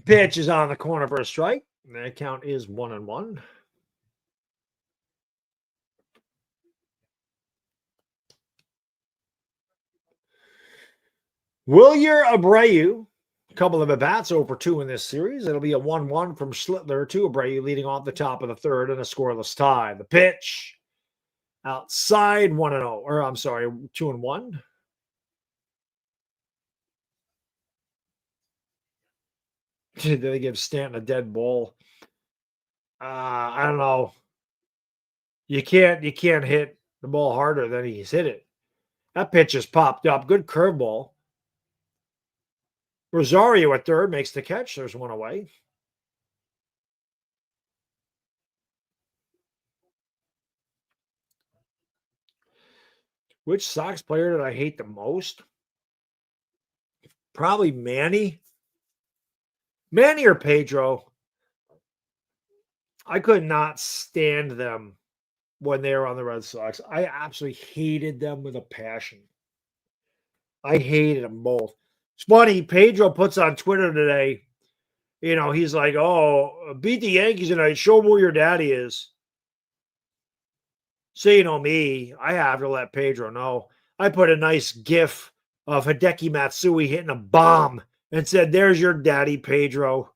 Pitch is on the corner for a strike. That count is 1-1. Wilyer Abreu, a couple of at-bats over 2 in this series. It'll be a 1-1 from Schlitler to Abreu, leading off the top of the third and a scoreless tie. The pitch outside 1-0, or I'm sorry, 2-1. They give Stanton a dead ball. I don't know. You can't hit the ball harder than he's hit it. That pitch just popped up. Good curveball. Rosario at third makes the catch. There's one away. Which Sox player did I hate the most? Probably Manny. Manny or Pedro. I could not stand them when they were on the Red Sox. I absolutely hated them with a passion. I hated them both. It's funny, Pedro puts on Twitter today, he's like, oh, beat the Yankees tonight. Show them who your daddy is. So, me, I have to let Pedro know. I put a nice gif of Hideki Matsui hitting a bomb and said, there's your daddy, Pedro.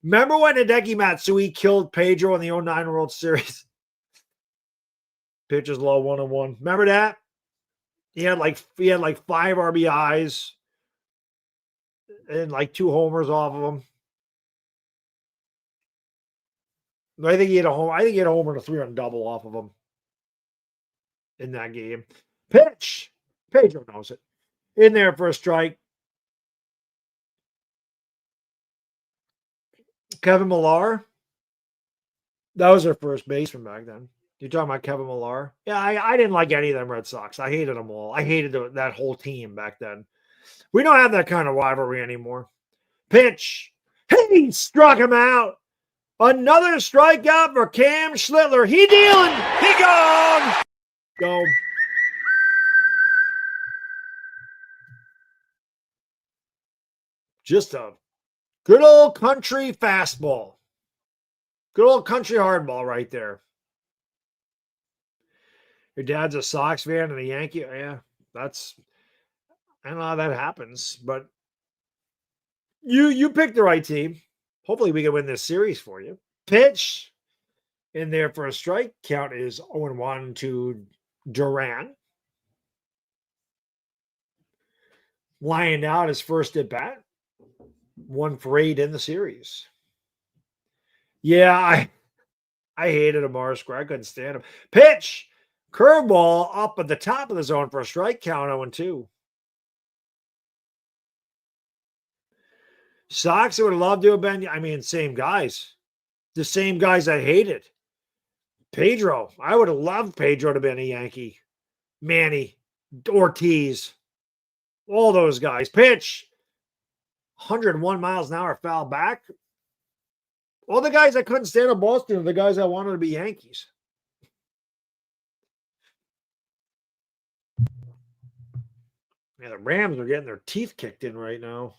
Remember when Hideki Matsui killed Pedro in the 09 World Series? Pitches low 1-1. Remember that? He had like 5 RBIs and like 2 homers off of him. I think he had a home. I think he had a homer and a 3-run double off of him in that game. Pitch. Pedro knows it. In there for a strike. Kevin Millar. That was their first baseman back then. You're talking about Kevin Millar? Yeah, I didn't like any of them Red Sox. I hated them all. I hated that whole team back then. We don't have that kind of rivalry anymore. Pitch. He struck him out. Another strikeout for Cam Schlitler. He dealing. He gone. Go. Just a good old country fastball. Good old country hardball right there. Your dad's a Sox fan and a Yankee. Yeah, I don't know how that happens, but you picked the right team. Hopefully we can win this series for you. Pitch in there for a strike. Count is 0-1 to Duran. Lying out his first at bat. 1 for 8 in the series. Yeah, I hated Amar Square. I couldn't stand him. Pitch. Curveball up at the top of the zone for a strike. Count 0-2. Sox would have loved to have been, same guys. The same guys I hated. Pedro. I would have loved Pedro to be a Yankee. Manny. Ortiz. All those guys. Pitch. 101 miles an hour foul back. All the guys I couldn't stand in Boston are the guys I wanted to be Yankees. Yeah, the Rams are getting their teeth kicked in right now.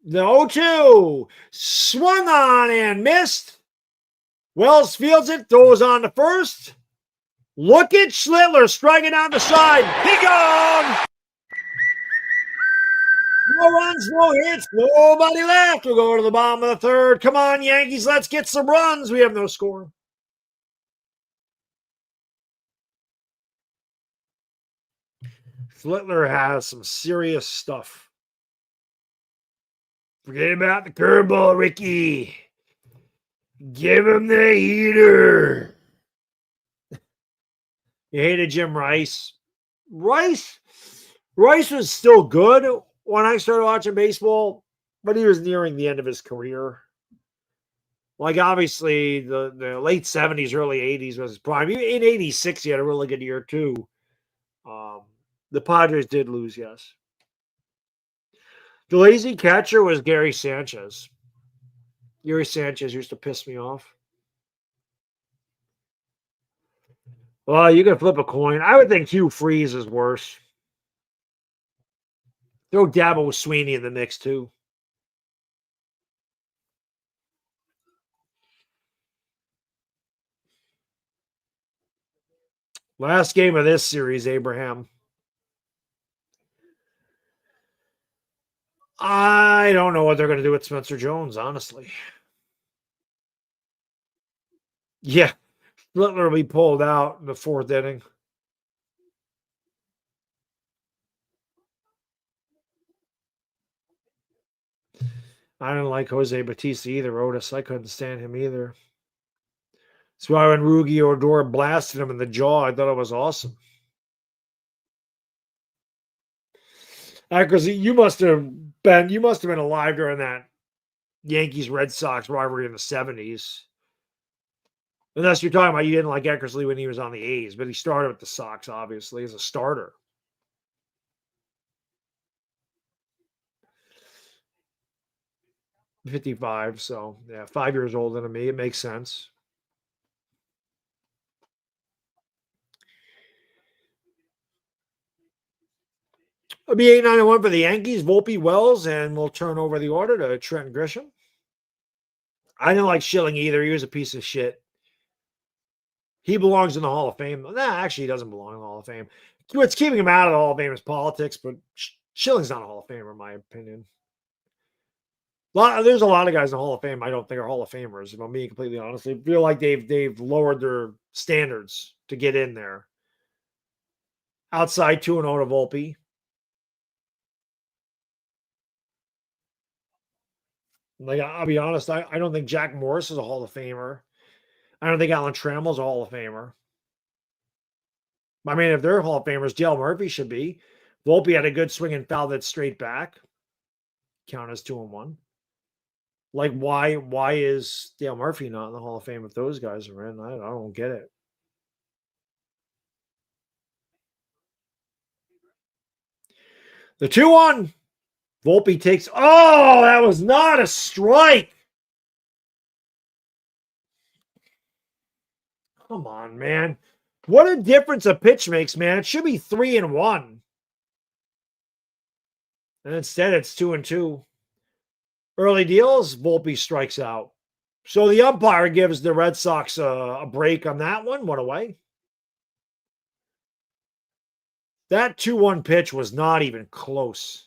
The 0-2. Swung on and missed. Wells fields it. Throws on the first. Look at Schlitler striking down the side. He gone. No runs, no hits, nobody left. We'll go to the bottom of the third. Come on, Yankees, let's get some runs. We have no score. Schlitler has some serious stuff. Forget about the curveball, Ricky. Give him the heater. You hated Jim Rice. Rice was still good when I started watching baseball, but he was nearing the end of his career. Like, obviously, the late 70s, early 80s was his prime. In 86, he had a really good year, too. The Padres did lose, yes. The lazy catcher was Gary Sanchez. Gary Sanchez used to piss me off. Well, you can flip a coin. I would think Hugh Freeze is worse. Throw Dabo Sweeney in the mix, too. Last game of this series, Abraham. I don't know what they're going to do with Spencer Jones, honestly. Yeah. Schlitler will be pulled out in the 4th inning. I didn't like Jose Bautista either, Otis. I couldn't stand him either. That's why when Rugi Odor blasted him in the jaw, I thought it was awesome. Because you must have been alive during that Yankees Red Sox rivalry in the 70s. Unless you're talking about you didn't like Eckersley when he was on the A's, but he started with the Sox, obviously, as a starter. '55, so yeah, 5 years older than me. It makes sense. It'll be 8-9-1 for the Yankees. Volpe, Wells, and we'll turn over the order to Trent Grisham. I didn't like Schilling either. He was a piece of shit. He belongs in the Hall of Fame. Nah, actually, he doesn't belong in the Hall of Fame. What's keeping him out of the Hall of Fame is politics, but Schilling's not a Hall of Famer, in my opinion. There's a lot of guys in the Hall of Fame I don't think are Hall of Famers, if I'm being completely honest. I feel like they've lowered their standards to get in there. Outside 2-0 to Volpe. Like, I'll be honest, I don't think Jack Morris is a Hall of Famer. I don't think Alan Trammell's a Hall of Famer. I mean, if they're Hall of Famers, Dale Murphy should be. Volpe had a good swing and foul that straight back. Count as 2-1. Like, why is Dale Murphy not in the Hall of Fame if those guys are in? I don't get it. The 2-1. Volpe takes. Oh, that was not a strike. Come on, man. What a difference a pitch makes, man. It should be 3-1. And instead, it's 2-2. Early deals, Volpe strikes out. So the umpire gives the Red Sox a break on that one. What a way. That 2-1 pitch was not even close.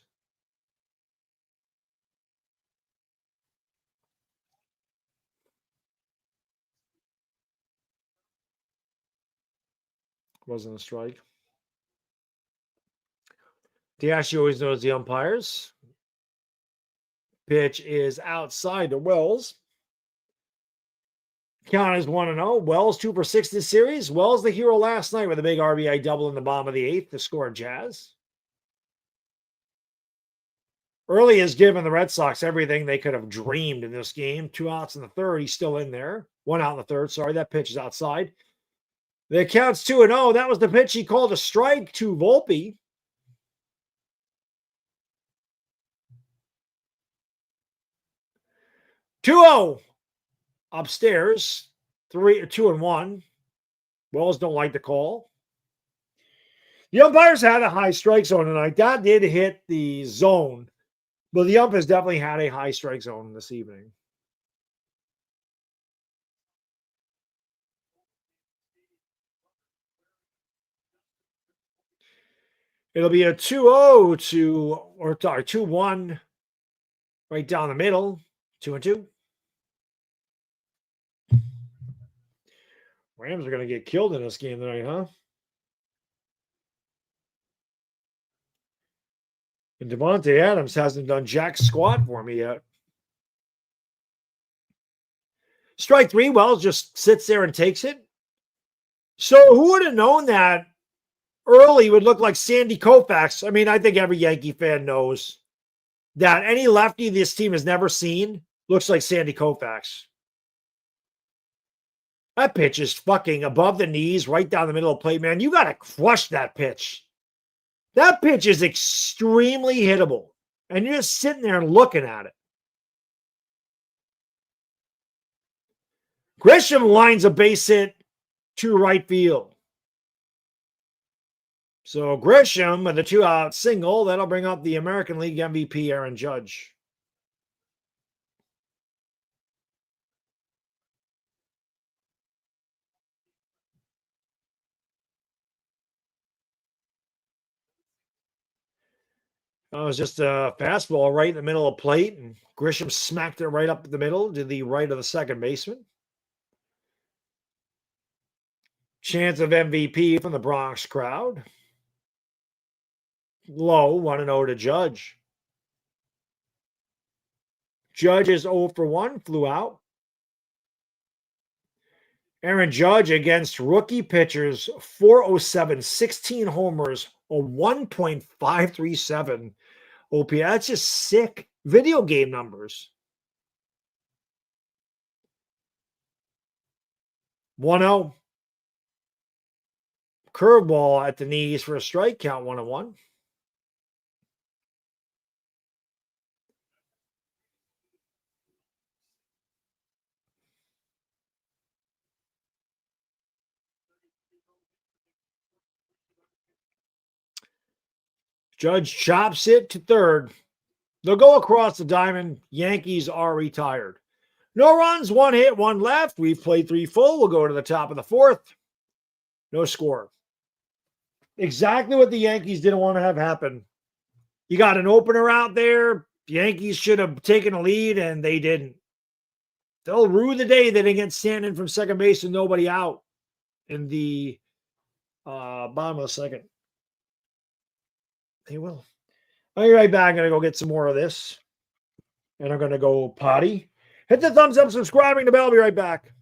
Wasn't a strike. Diashi always knows the umpires. Pitch is outside to Wells. Count is 1-0. Wells 2 for 6 this series. Wells the hero last night with a big RBI double in the bottom of the 8th to score Jazz. Early has given the Red Sox everything they could have dreamed in this game. 2 outs in the third. He's still in there. 1 out in the third. Sorry, that pitch is outside. The count's 2-0. That was the pitch he called a strike to Volpe. Two-0 upstairs. 2-1. Wells don't like the call. The umpires had a high strike zone tonight. That did hit the zone, but the umpires definitely had a high strike zone this evening. It'll be a 2-0 or 2-1 right down the middle. 2-2. Rams are going to get killed in this game tonight, huh? And Devontae Adams hasn't done jack squat for me yet. Strike 3, Wells just sits there and takes it. So who would have known that early would look like Sandy Koufax? I mean, I think every Yankee fan knows that any lefty this team has never seen looks like Sandy Koufax. That pitch is fucking above the knees, right down the middle of the plate, man. You got to crush that pitch. That pitch is extremely hittable. And you're just sitting there and looking at it. Grisham lines a base hit to right field. So Grisham with a 2-out single, that'll bring up the American League MVP, Aaron Judge. It was just a fastball right in the middle of the plate, and Grisham smacked it right up the middle to the right of the second baseman. Chance of MVP from the Bronx crowd. Low, 1-0 to Judge. Judge is 0 for 1, flew out. Aaron Judge against rookie pitchers, 407, 16 homers, a 1.537 OP. That's just sick video game numbers. 1-0. Curveball at the knees for a strike, count 1-1. Judge chops it to third. They'll go across the diamond. Yankees are retired. No runs, 1 hit, 1 left. We've played 3 full. We'll go to the top of the 4th. No score. Exactly what the Yankees didn't want to have happen. You got an opener out there. The Yankees should have taken a lead, and they didn't. They'll rue the day they didn't get Stanton from second base and nobody out in the bottom of the second. They will. I'll be right back. I'm going to go get some more of this. And I'm going to go potty. Hit the thumbs up, subscribing the bell. I'll be right back.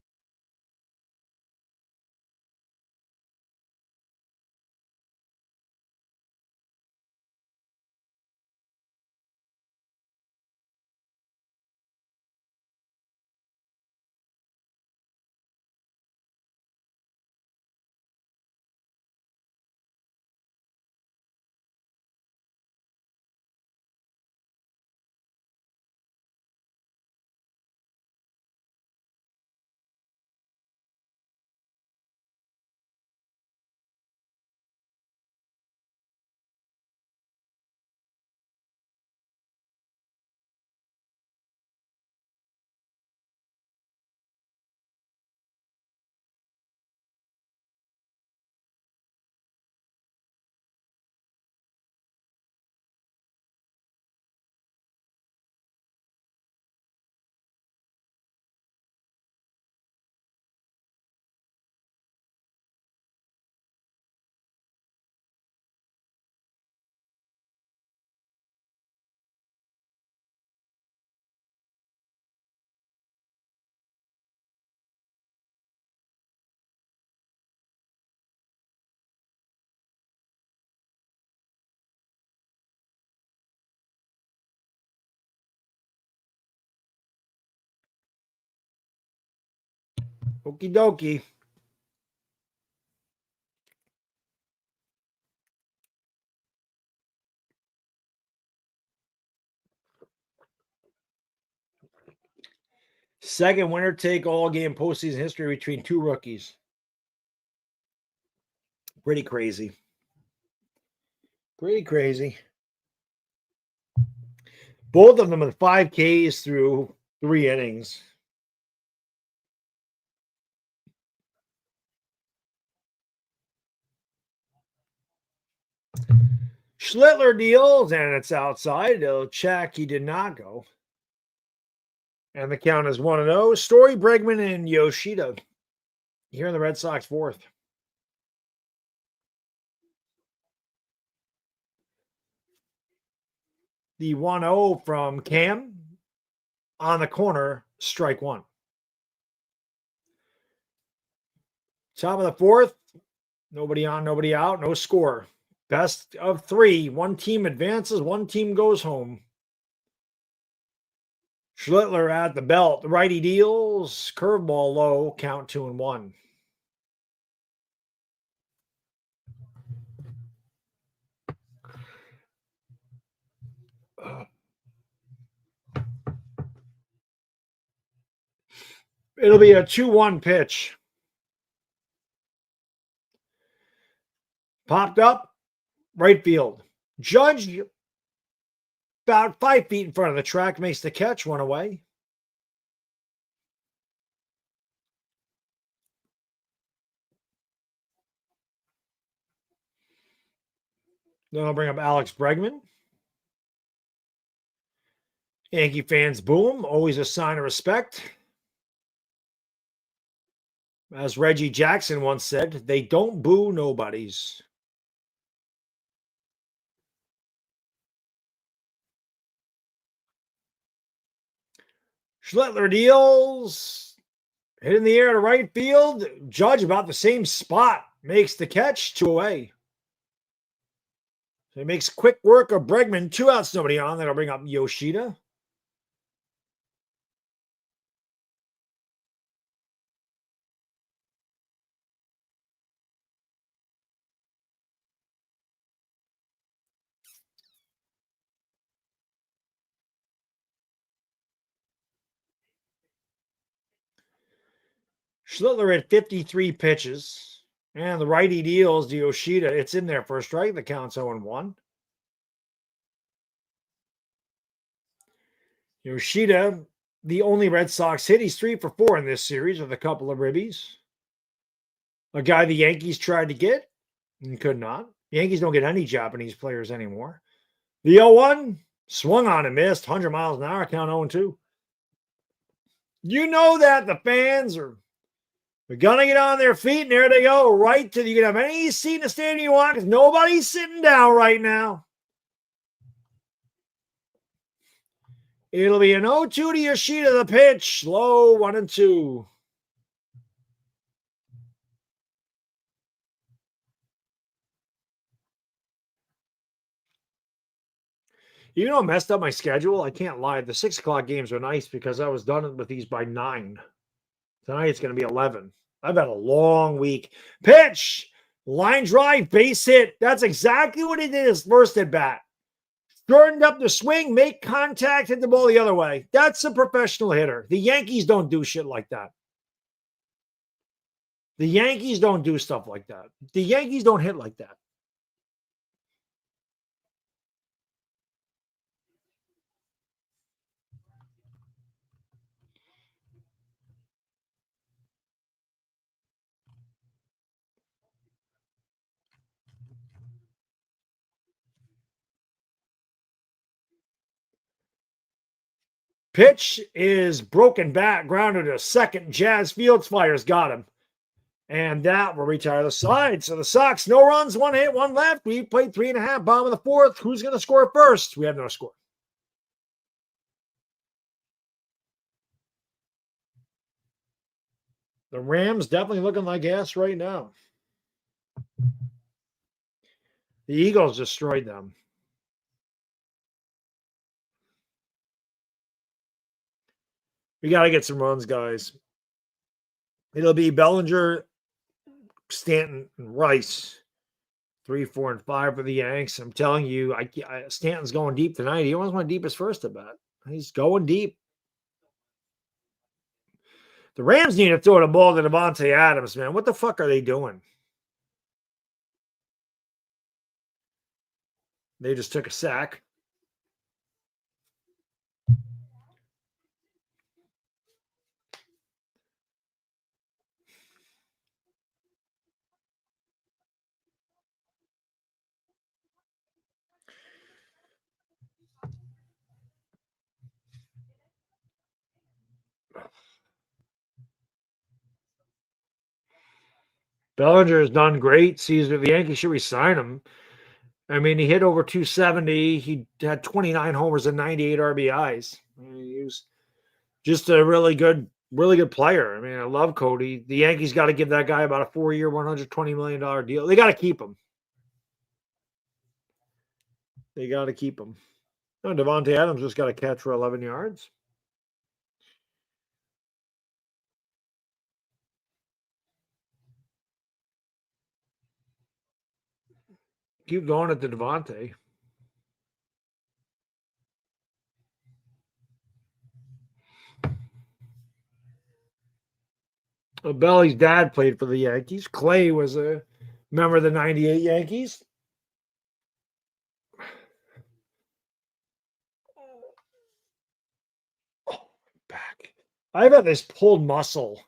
Okie dokie. Second winner take all game postseason history between 2 rookies. Pretty crazy. Pretty crazy. Both of them with 5 Ks through 3 innings. Schlitler deals, and it's outside. They'll check. He did not go. And the count is 1-0. Story, Bregman, and Yoshida here in the Red Sox 4th. The 1-0 from Cam on the corner, strike 1. Top of the 4th, nobody on, nobody out, no score. Best of 3. One team advances, one team goes home. Schlitler at the belt. The righty deals. Curveball low. Count 2-1. It'll be a 2-1 pitch. Popped up. Right field. Judge about 5 feet in front of the track makes the catch. 1 away. Then I'll bring up Alex Bregman. Yankee fans boo him. Always a sign of respect. As Reggie Jackson once said, they don't boo nobodies. Schlitler deals. Hit in the air to right field. Judge about the same spot. Makes the catch. 2 away. So he makes quick work of Bregman. 2 outs, nobody on. That'll bring up Yoshida. Schlitler had 53 pitches. And the righty deals to Yoshida. It's in there for a strike. The count's 0-1. Yoshida, the only Red Sox hit. He's 3 for 4 in this series with a couple of ribbies. A guy the Yankees tried to get and could not. The Yankees don't get any Japanese players anymore. The 0-1 swung on and missed. 100 miles an hour. Count 0-2. You know that the fans are going to get on their feet, and there they go. Right to, you can have any seat in the stadium you want because nobody's sitting down right now. It'll be an 0-2 to Yoshida, the pitch. Low 1-2. You know, messed up my schedule. I can't lie. The 6 o'clock games are nice because I was done with these by 9. Tonight it's going to be 11. I've had a long week. Pitch, line drive, base hit. That's exactly what he did his first at bat. Shortened up the swing, make contact, hit the ball the other way. That's a professional hitter. The Yankees don't do shit like that. The Yankees don't do stuff like that. The Yankees don't hit like that. Pitch is broken back, grounded to second. Jazz Fields fires, got him. And that will retire the side. So the Sox, no runs, 1 hit, 1 left. We played 3.5, bottom of the 4th. Who's going to score first? We have no score. The Rams definitely looking like ass right now. The Eagles destroyed them. We got to get some runs, guys. It'll be Bellinger, Stanton, and Rice. 3, 4, and 5 for the Yanks. I'm telling you, Stanton's going deep tonight. He almost went deep his first at bat. He's going deep. The Rams need to throw the ball to Devontae Adams, man. What the fuck are they doing? They just took a sack. Bellinger has done great. Sees the Yankees should resign him. I mean, he hit over 270. He had 29 homers and 98 RBIs. He was just a really good player. I mean, I love Cody. The Yankees got to give that guy about a 4-year, $120 million deal. They got to keep him. They got to keep him. No, Devontae Adams just got a catch for 11 yards. Keep going at the Devontae. Belly's dad played for the Yankees. Clay was a member of the 98 Yankees. Back. I've had this pulled muscle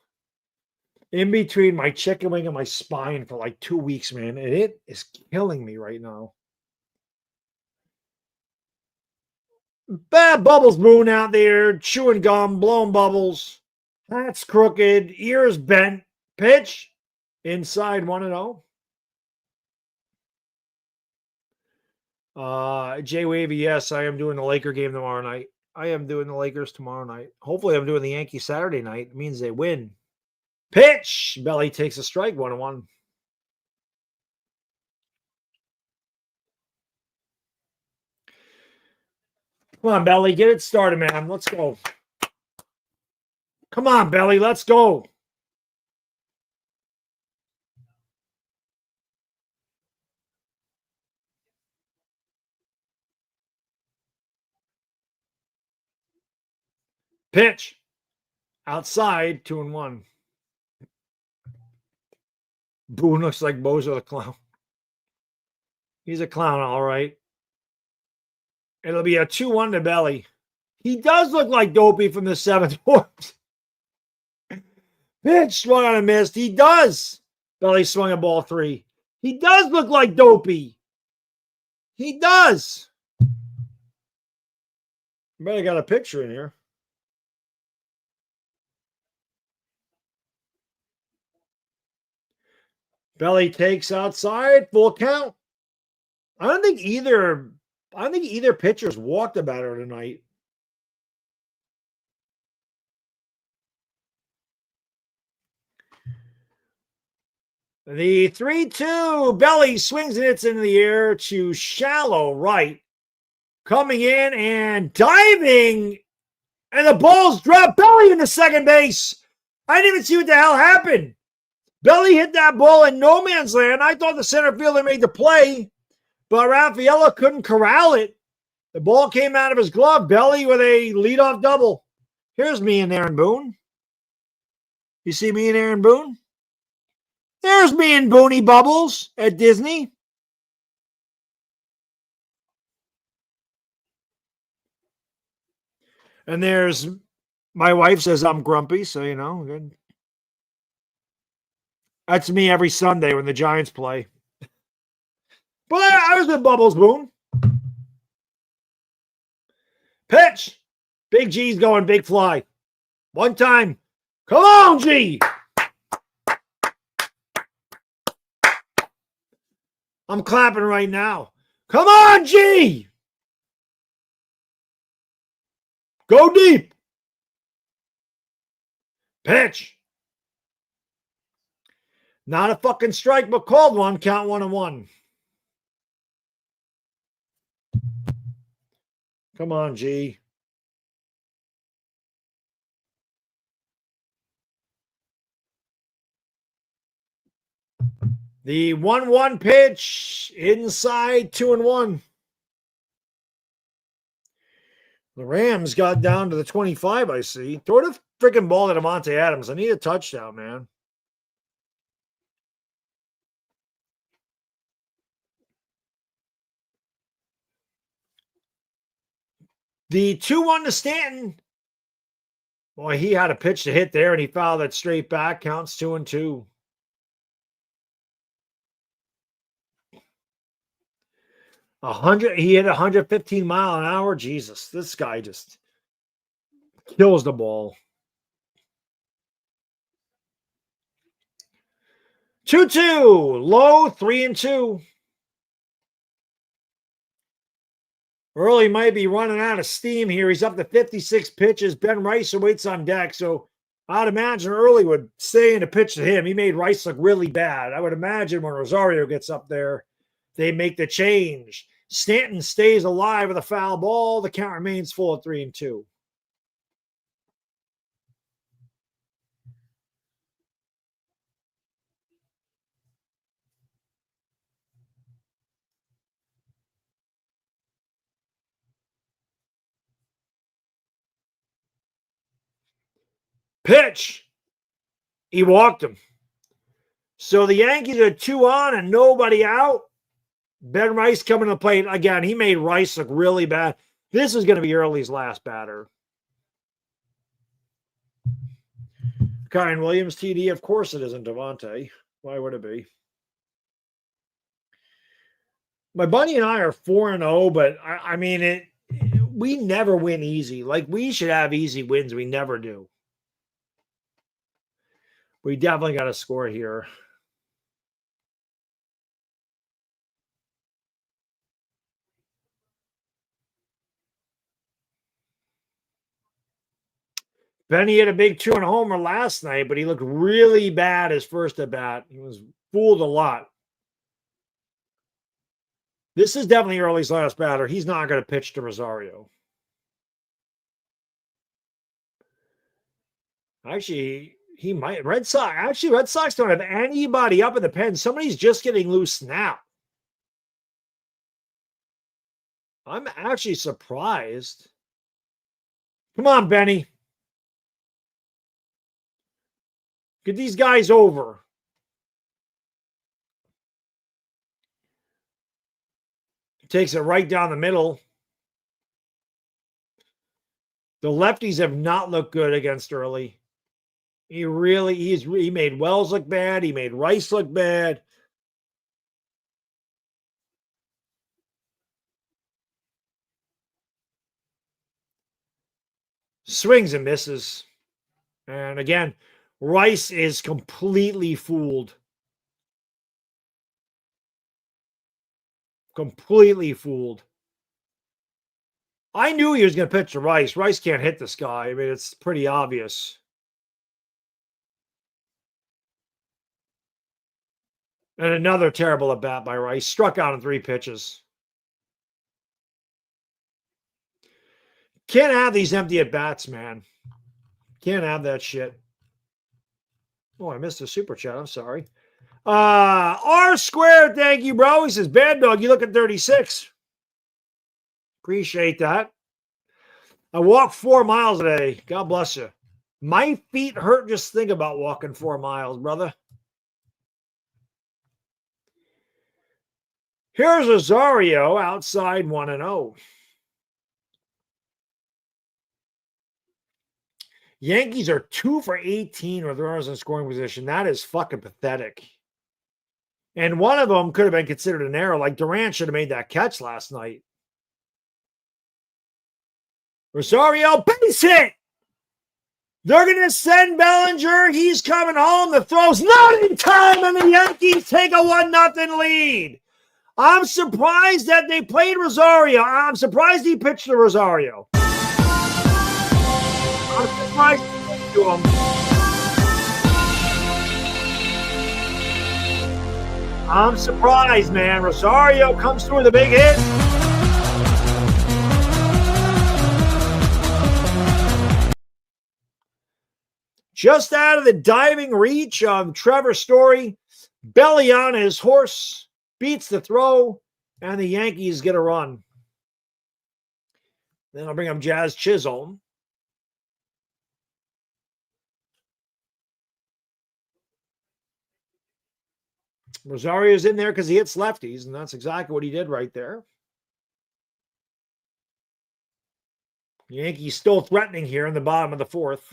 in between my chicken wing and my spine for like 2 weeks, man. And it is killing me right now. Bad Bubbles Moon out there, chewing gum, blowing bubbles. Hat's crooked, ears bent. Pitch inside 1-0. Jay Wavy, yes, I am doing the Laker game tomorrow night. I am doing the Lakers tomorrow night. Hopefully, I'm doing the Yankees Saturday night. It means they win. Pitch. Belly takes a strike, 1-1. Come on, Belly, get it started, man. Let's go. Come on, Belly, let's go. Pitch. Outside, 2-1. Boone looks like Bozo the Clown. He's a clown, all right. It'll be a 2-1 to Belly. He does look like Dopey from the 7th horse. Pitch swung on a missed. He does. Belly swung a ball 3. He does look like Dopey. He does. I bet I got a picture in here. Belly takes outside, full count. I don't think either pitcher's walked a batter tonight. The 3-2. Belly swings and hits into the air to shallow right. Coming in and diving. And the ball's dropped. Belly into second base. I didn't even see what the hell happened. Belly hit that ball in no man's land. I thought the center fielder made the play, but Raffaella couldn't corral it. The ball came out of his glove. Belly with a leadoff double. Here's me and Aaron Boone. You see me and Aaron Boone? There's me and Booney Bubbles at Disney. And there's my wife says I'm grumpy, so you know. Good. That's me every Sunday when the Giants play. But I was with Bubbles, Boone. Pitch. Big G's going, big fly. One time. Come on, G. I'm clapping right now. Come on, G. Go deep. Pitch. Not a fucking strike, but called one. Count 1-1. Come on, G. The 1-1 pitch inside 2-1. The Rams got down to the 25, I see. Throw the freaking ball to Devontae Adams. I need a touchdown, man. The 2-1 to Stanton. Boy, he had a pitch to hit there, and he fouled it straight back. Counts 2-2. He hit 115 mile an hour. Jesus, this guy just kills the ball. 2-2. Low, 3-2. Early might be running out of steam here. He's up to 56 pitches. Ben Rice waits on deck. So I'd imagine Early would stay in a pitch to him. He made Rice look really bad. I would imagine when Rosario gets up there, they make the change. Stanton stays alive with a foul ball. The count remains full at 3-2. Pitch. He walked him. So the Yankees are 2 on and nobody out. Ben Rice coming to the plate. Again, he made Rice look really bad. This is going to be Early's last batter. Kyle Williams, TD. Of course it isn't Devontae. Why would it be? My buddy and I are 4-0, but I mean, we never win easy. Like, we should have easy wins. We never do. We definitely got to score here. Benny hit a big 2-run homer last night, but he looked really bad his first at bat. He was fooled a lot. This is definitely Early's last batter. He's not going to pitch to Rosario. Actually, he might. Red Sox don't have anybody up in the pen. Somebody's just getting loose now. I'm actually surprised. Come on, Benny. Get these guys over. Takes it right down the middle. The lefties have not looked good against Early. He made Wells look bad. He made Rice look bad. Swings and misses. And again, Rice is completely fooled. Completely fooled. I knew he was going to pitch to Rice. Rice can't hit this guy. I mean, it's pretty obvious. And another terrible at bat by Rice. Struck out in 3 pitches. Can't have these empty at bats, man. Can't have that shit. Oh, I missed a super chat. I'm sorry. R squared, thank you, bro. He says, Bad Dog, you look at 36. Appreciate that. I walked 4 miles today. God bless you. My feet hurt just think about walking 4 miles, brother. Here's Rosario outside 1-0. Yankees are 2 for 18 with runners in scoring position. That is fucking pathetic. And one of them could have been considered an error. Like Durant should have made that catch last night. Rosario, base hit. They're going to send Bellinger. He's coming home. The throw's not in time, and the Yankees take a 1-0 lead. I'm surprised that they played Rosario. I'm surprised he pitched to Rosario. I'm surprised he pitched to him. I'm surprised, man. Rosario comes through with a big hit. Just out of the diving reach of Trevor Story, belly on his horse, beats the throw, and the Yankees get a run. Then I'll bring up Jazz Chisholm. Rosario's in there because he hits lefties, and that's exactly what he did right there. Yankees still threatening here in the bottom of the 4th.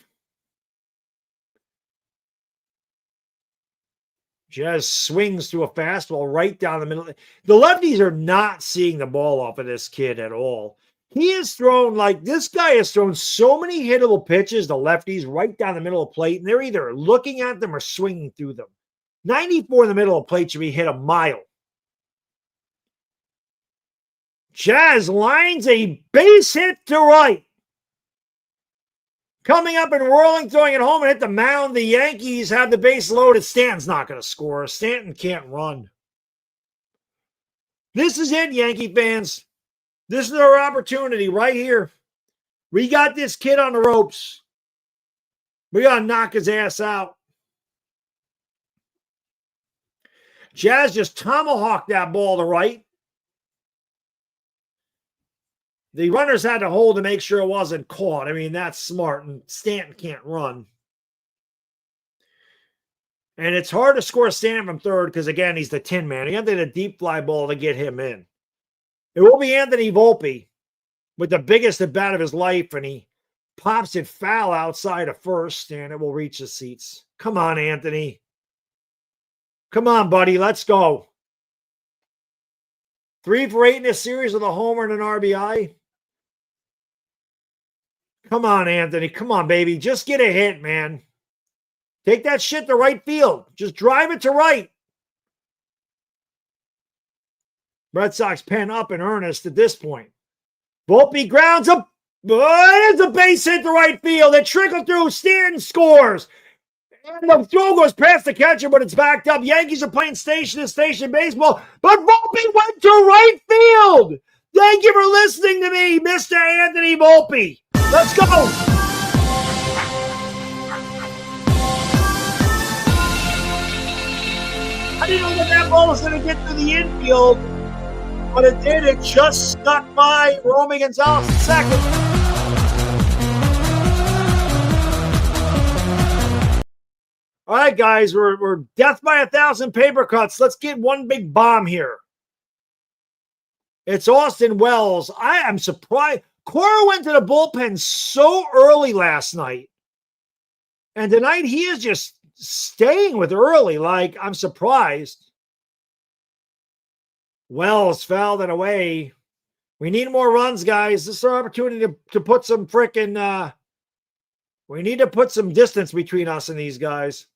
Jazz swings to a fastball right down the middle. The lefties are not seeing the ball off of this kid at all. He has thrown, like, this guy has thrown so many hittable pitches, the lefties, right down the middle of the plate, and they're either looking at them or swinging through them. 94 in the middle of the plate should be hit a mile. Jazz lines a base hit to right. Coming up and whirling, throwing it home and hit the mound. The Yankees have the base loaded. Stanton's not going to score. Stanton can't run. This is it, Yankee fans. This is our opportunity right here. We got this kid on the ropes. We got to knock his ass out. Jazz just tomahawked that ball to right. The runners had to hold to make sure it wasn't caught. I mean, that's smart, and Stanton can't run. And it's hard to score Stanton from third because, again, he's the tin man. You have to hit a deep fly ball to get him in. It will be Anthony Volpe with the biggest at bat of his life, and he pops it foul outside of first, and it will reach the seats. Come on, Anthony. Come on, buddy. Let's go. 3 for 8 in this series with a homer and an RBI. Come on, Anthony. Come on, baby. Just get a hit, man. Take that shit to right field. Just drive it to right. Red Sox pen up in earnest at this point. Volpe grounds up. It's a base hit to right field. It trickled through. Stanton scores. And the throw goes past the catcher, but it's backed up. Yankees are playing station baseball, but Volpe went to right field. Thank you for listening to me, Mr. Anthony Volpe. Let's go. I didn't know that ball was going to get to the infield, but it did. It just stuck by Romy Gonzalez in second. All right, guys, we're death by 1,000 paper cuts. Let's get one big bomb here. It's Austin Wells. I am surprised. Cora went to the bullpen so early last night. And tonight he is just staying with early. Like, I'm surprised. Wells fouled it away. We need more runs, guys. This is our opportunity to put some frickin' we need to put some distance between us and these guys.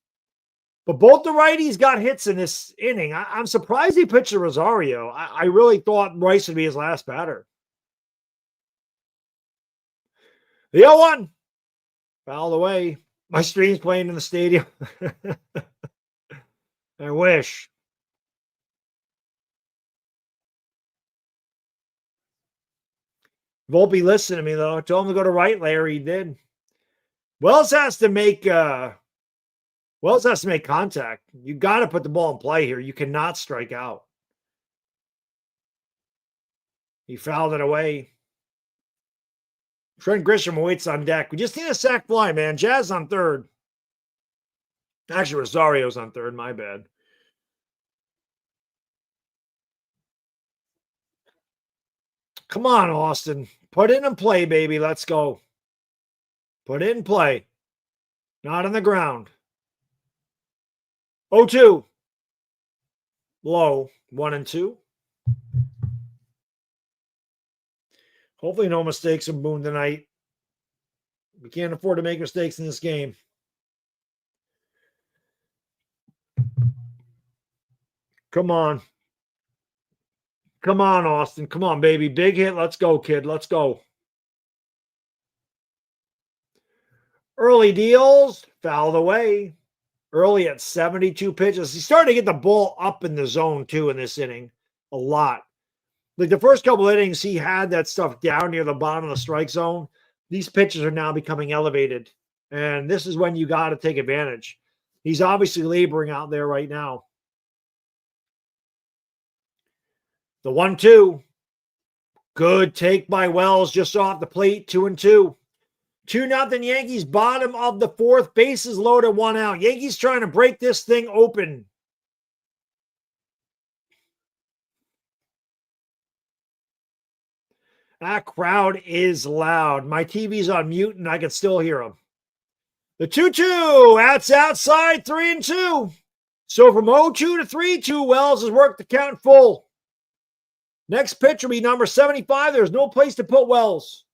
But both the righties got hits in this inning. I'm surprised he pitched to Rosario. I really thought Rice would be his last batter. The 0-1. Fouled away. My stream's playing in the stadium. I wish. Volpe listened to me, though. I told him to go to right, Larry. He did. Wells has to make contact. You got to put the ball in play here. You cannot strike out. He fouled it away. Trent Grisham waits on deck. We just need a sac fly, man. Jazz on third. Actually, Rosario's on third. My bad. Come on, Austin. Put it in play, baby. Let's go. Put it in play. Not on the ground. 0-2. Low. 1-2. Hopefully no mistakes from Boone tonight. We can't afford to make mistakes in this game. Come on. Come on, Austin. Come on, baby. Big hit. Let's go, kid. Let's go. Early deals. Fouled away. Early at 72 pitches. He's starting to get the ball up in the zone, too, in this inning. A lot. Like the first couple innings, he had that stuff down near the bottom of the strike zone. These pitches are now becoming elevated. And this is when you got to take advantage. He's obviously laboring out there right now. The 1-2. Good take by Wells just off the plate. 2-2. 2-0 Yankees, bottom of the fourth. Bases loaded, 1 out. Yankees trying to break this thing open. That crowd is loud. My TV's on mute and I can still hear them. The 2-2. That's outside, 3-2. So from 0-2 to 3-2, Wells has worked the count full. Next pitch will be number 75. There's no place to put Wells.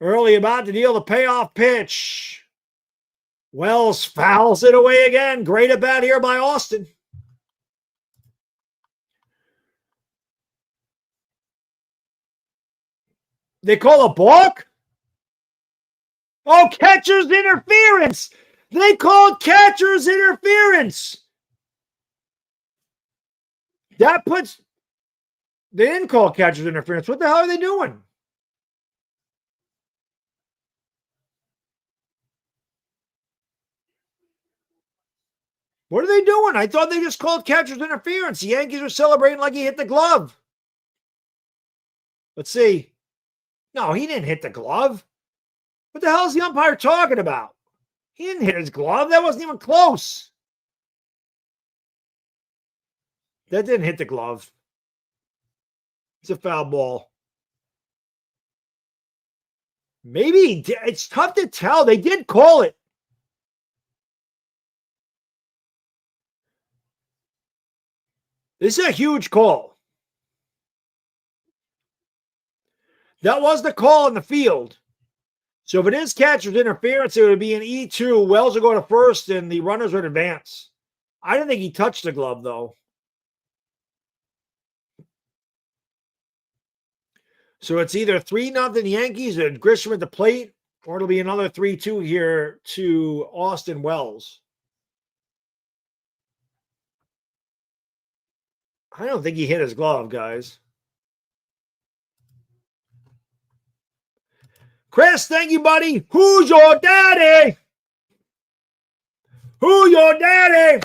Early about to deal the payoff pitch. Wells fouls it away again. Great at bat here by Austin. They call a balk? Oh, catcher's interference. They called catcher's interference. That puts... They didn't call catcher's interference. What the hell are they doing? What are they doing? I thought they just called catcher's interference. The Yankees were celebrating like he hit the glove. Let's see. No, he didn't hit the glove. What the hell is the umpire talking about? He didn't hit his glove. That wasn't even close. That didn't hit the glove. It's a foul ball. Maybe it's tough to tell. They did call it. This is a huge call. That was the call in the field. So if it is catcher's interference, it would be an E2. Wells will go to first, and the runners would advance. I didn't think he touched the glove, though. So it's either 3-0 Yankees and Grisham at the plate, or it'll be another 3-2 here to Austin Wells. I don't think he hit his glove, guys. Chris, thank you, buddy. Who's your daddy? Who your daddy?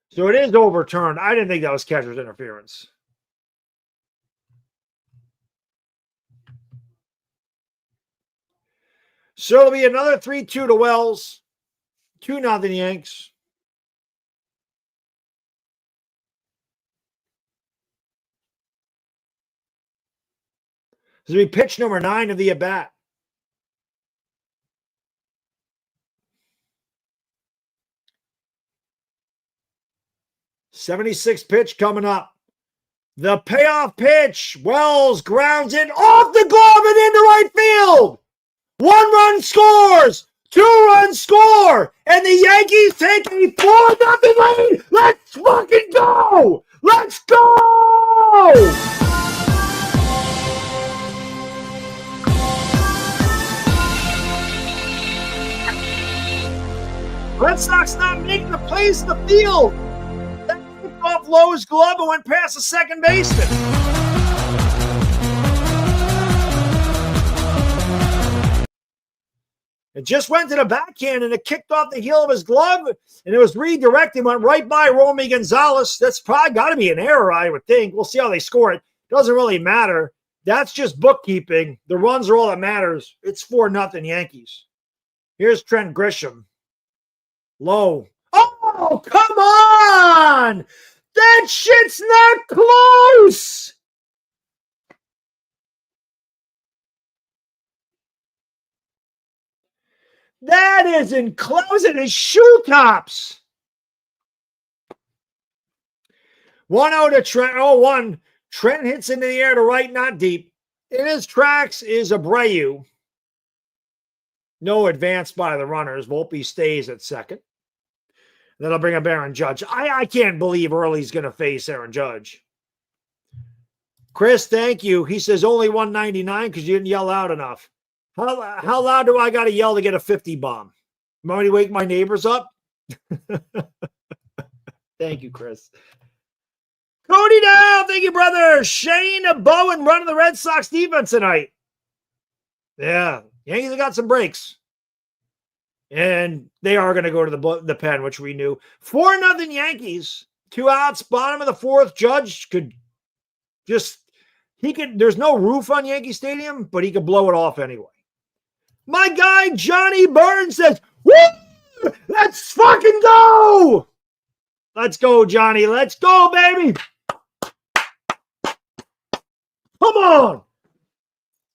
So it is overturned. I didn't think that was catcher's interference. So it'll be another 3-2 to Wells. 2-0 Yanks. This will be pitch number 9 of the at-bat. '76 pitch coming up. The payoff pitch. Wells grounds it off the glove and into right field. 1 run scores. 2 runs score. And the Yankees take a 4-0 lead. Let's fucking go. Let's go. Red Sox not making the plays in the field. That kicked off Lowe's glove and went past the second baseman. It just went to the backhand and it kicked off the heel of his glove and it was redirected, went right by Romy Gonzalez. That's probably got to be an error, I would think. We'll see how they score it. Doesn't really matter. That's just bookkeeping. The runs are all that matters. It's 4-0 Yankees. Here's Trent Grisham. Low. Oh, come on! That shit's not close! That isn't close. It is shoe tops. 1-0 to Trent. 0-1. Trent hits into the air to right, not deep. In his tracks is Abreu. No advance by the runners. Volpe stays at second. Then I'll bring up Aaron Judge. I can't believe Early's going to face Aaron Judge. Chris, thank you. He says only 199 because you didn't yell out enough. How loud do I got to yell to get a 50 bomb? You want me to wake my neighbors up? Thank you, Chris. Cody Dow, thank you, brother. Shane Bowen running the Red Sox defense tonight. Yeah, Yankees have got some breaks. And they are going to go to the pen, which we knew. 4-0 Yankees. 2 outs, bottom of the 4th. Judge could there's no roof on Yankee Stadium, but he could blow it off anyway. My guy, Johnny Burns says, woo! Let's fucking go! Let's go, Johnny. Let's go, baby. Come on.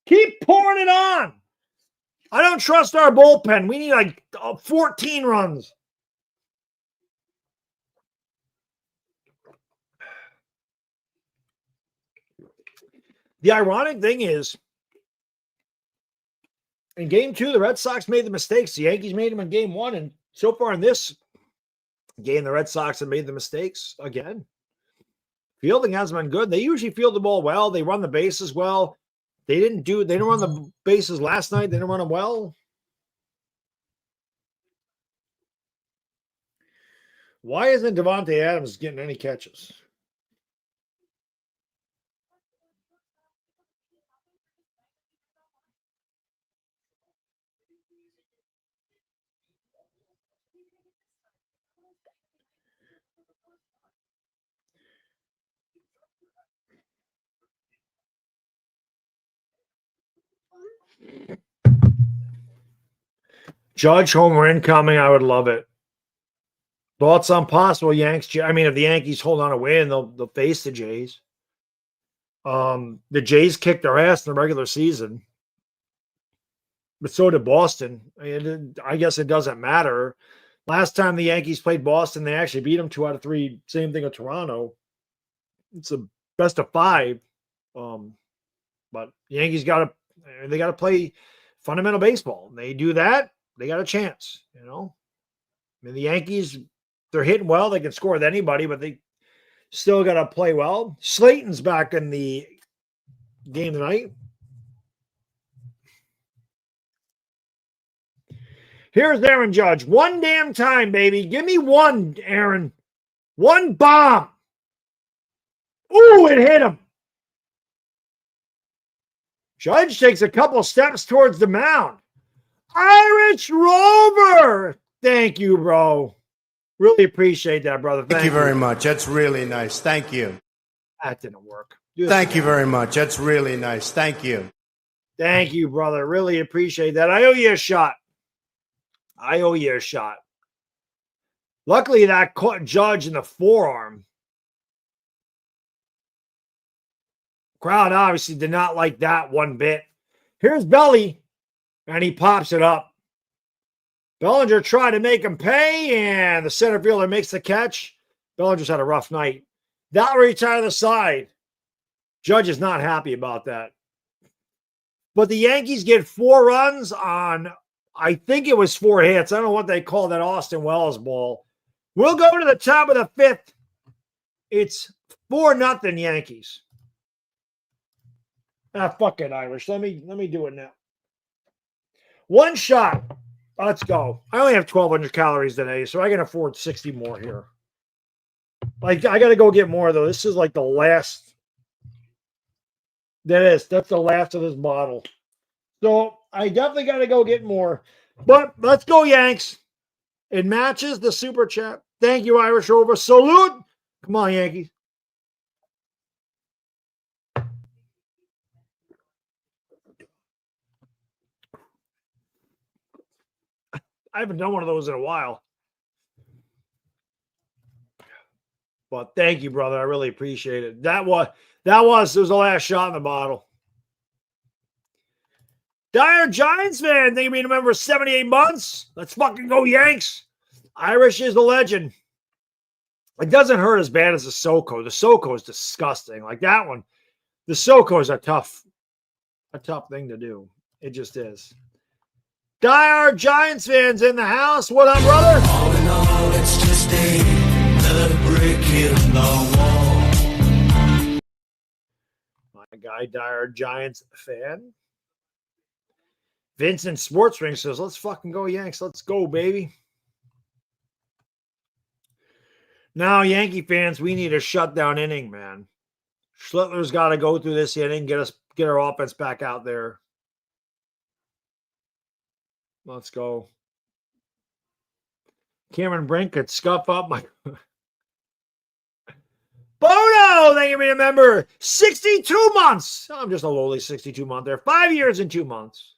Keep pouring it on. I don't trust our bullpen. We need like 14 runs. The ironic thing is, in game 2, the Red Sox made the mistakes. The Yankees made them in game 1. And so far in this game, the Red Sox have made the mistakes again. Fielding hasn't been good. They usually field the ball well. They run the bases well. They didn't run the bases last night. They didn't run them well. Why isn't Devontae Adams getting any catches? Judge homer incoming. I would love it. Thoughts on possible Yanks? I mean, if the Yankees hold on a win, they'll face the Jays. The Jays kicked their ass in the regular season, but so did Boston. I guess it doesn't matter. Last time the Yankees played Boston, they actually beat them 2 out of 3. Same thing with Toronto. It's a best of 5. But the Yankees got to play fundamental baseball. And they do that, they got a chance. I mean, the Yankees, they're hitting well. They can score with anybody, but they still got to play well. Slayton's back in the game tonight. Here's Aaron Judge. One damn time, baby. Give me one, Aaron. One bomb. Ooh, it hit him. Judge takes a couple steps towards the mound. Irish Rover. Thank you, bro. Really appreciate that, brother. Thank you very much. That's really nice. Thank you. That didn't work. Thank you very much. That's really nice. Thank you. Thank you, brother. Really appreciate that. I owe you a shot. Luckily, that caught Judge in the forearm. Crowd obviously did not like that one bit. Here's Belly, and he pops it up. Bellinger tried to make him pay, and the center fielder makes the catch. Bellinger's had a rough night. That'll retire the side. Judge is not happy about that. But the Yankees get 4 runs on, I think it was 4 hits. I don't know what they call that Austin Wells ball. We'll go to the top of the 5th. It's 4-0 Yankees. Fuck it, Irish. Let me do it now. 1 shot. Let's go. I only have 1,200 calories today, so I can afford 60 more here. Like, I got to go get more, though. This is like the last. That's the last of this bottle. So I definitely got to go get more. But let's go, Yanks. It matches the super chat. Thank you, Irish Rover. Salute. Come on, Yankees. I haven't done one of those in a while. But thank you, brother. I really appreciate it. It was the last shot in the bottle. Dire Giants fan, thank you for being a member 78 months. Let's fucking go, Yanks. Irish is the legend. It doesn't hurt as bad as the SoCo. The SoCo is disgusting. Like that one. The SoCo is a tough thing to do. It just is. Dire Giants fans in the house. What up, brother? All in all, it's just another brick in the wall. My guy, Dire Giants fan. Vincent Sports Ring says, let's fucking go, Yanks. Let's go, baby. Now, Yankee fans, we need a shutdown inning, man. Schlitler's got to go through this inning, get our offense back out there. Let's go. Cameron Brink could scuff up my... Bono, thank you for being a member. 62 months. I'm just a lowly 62 month there. 5 years and 2 months.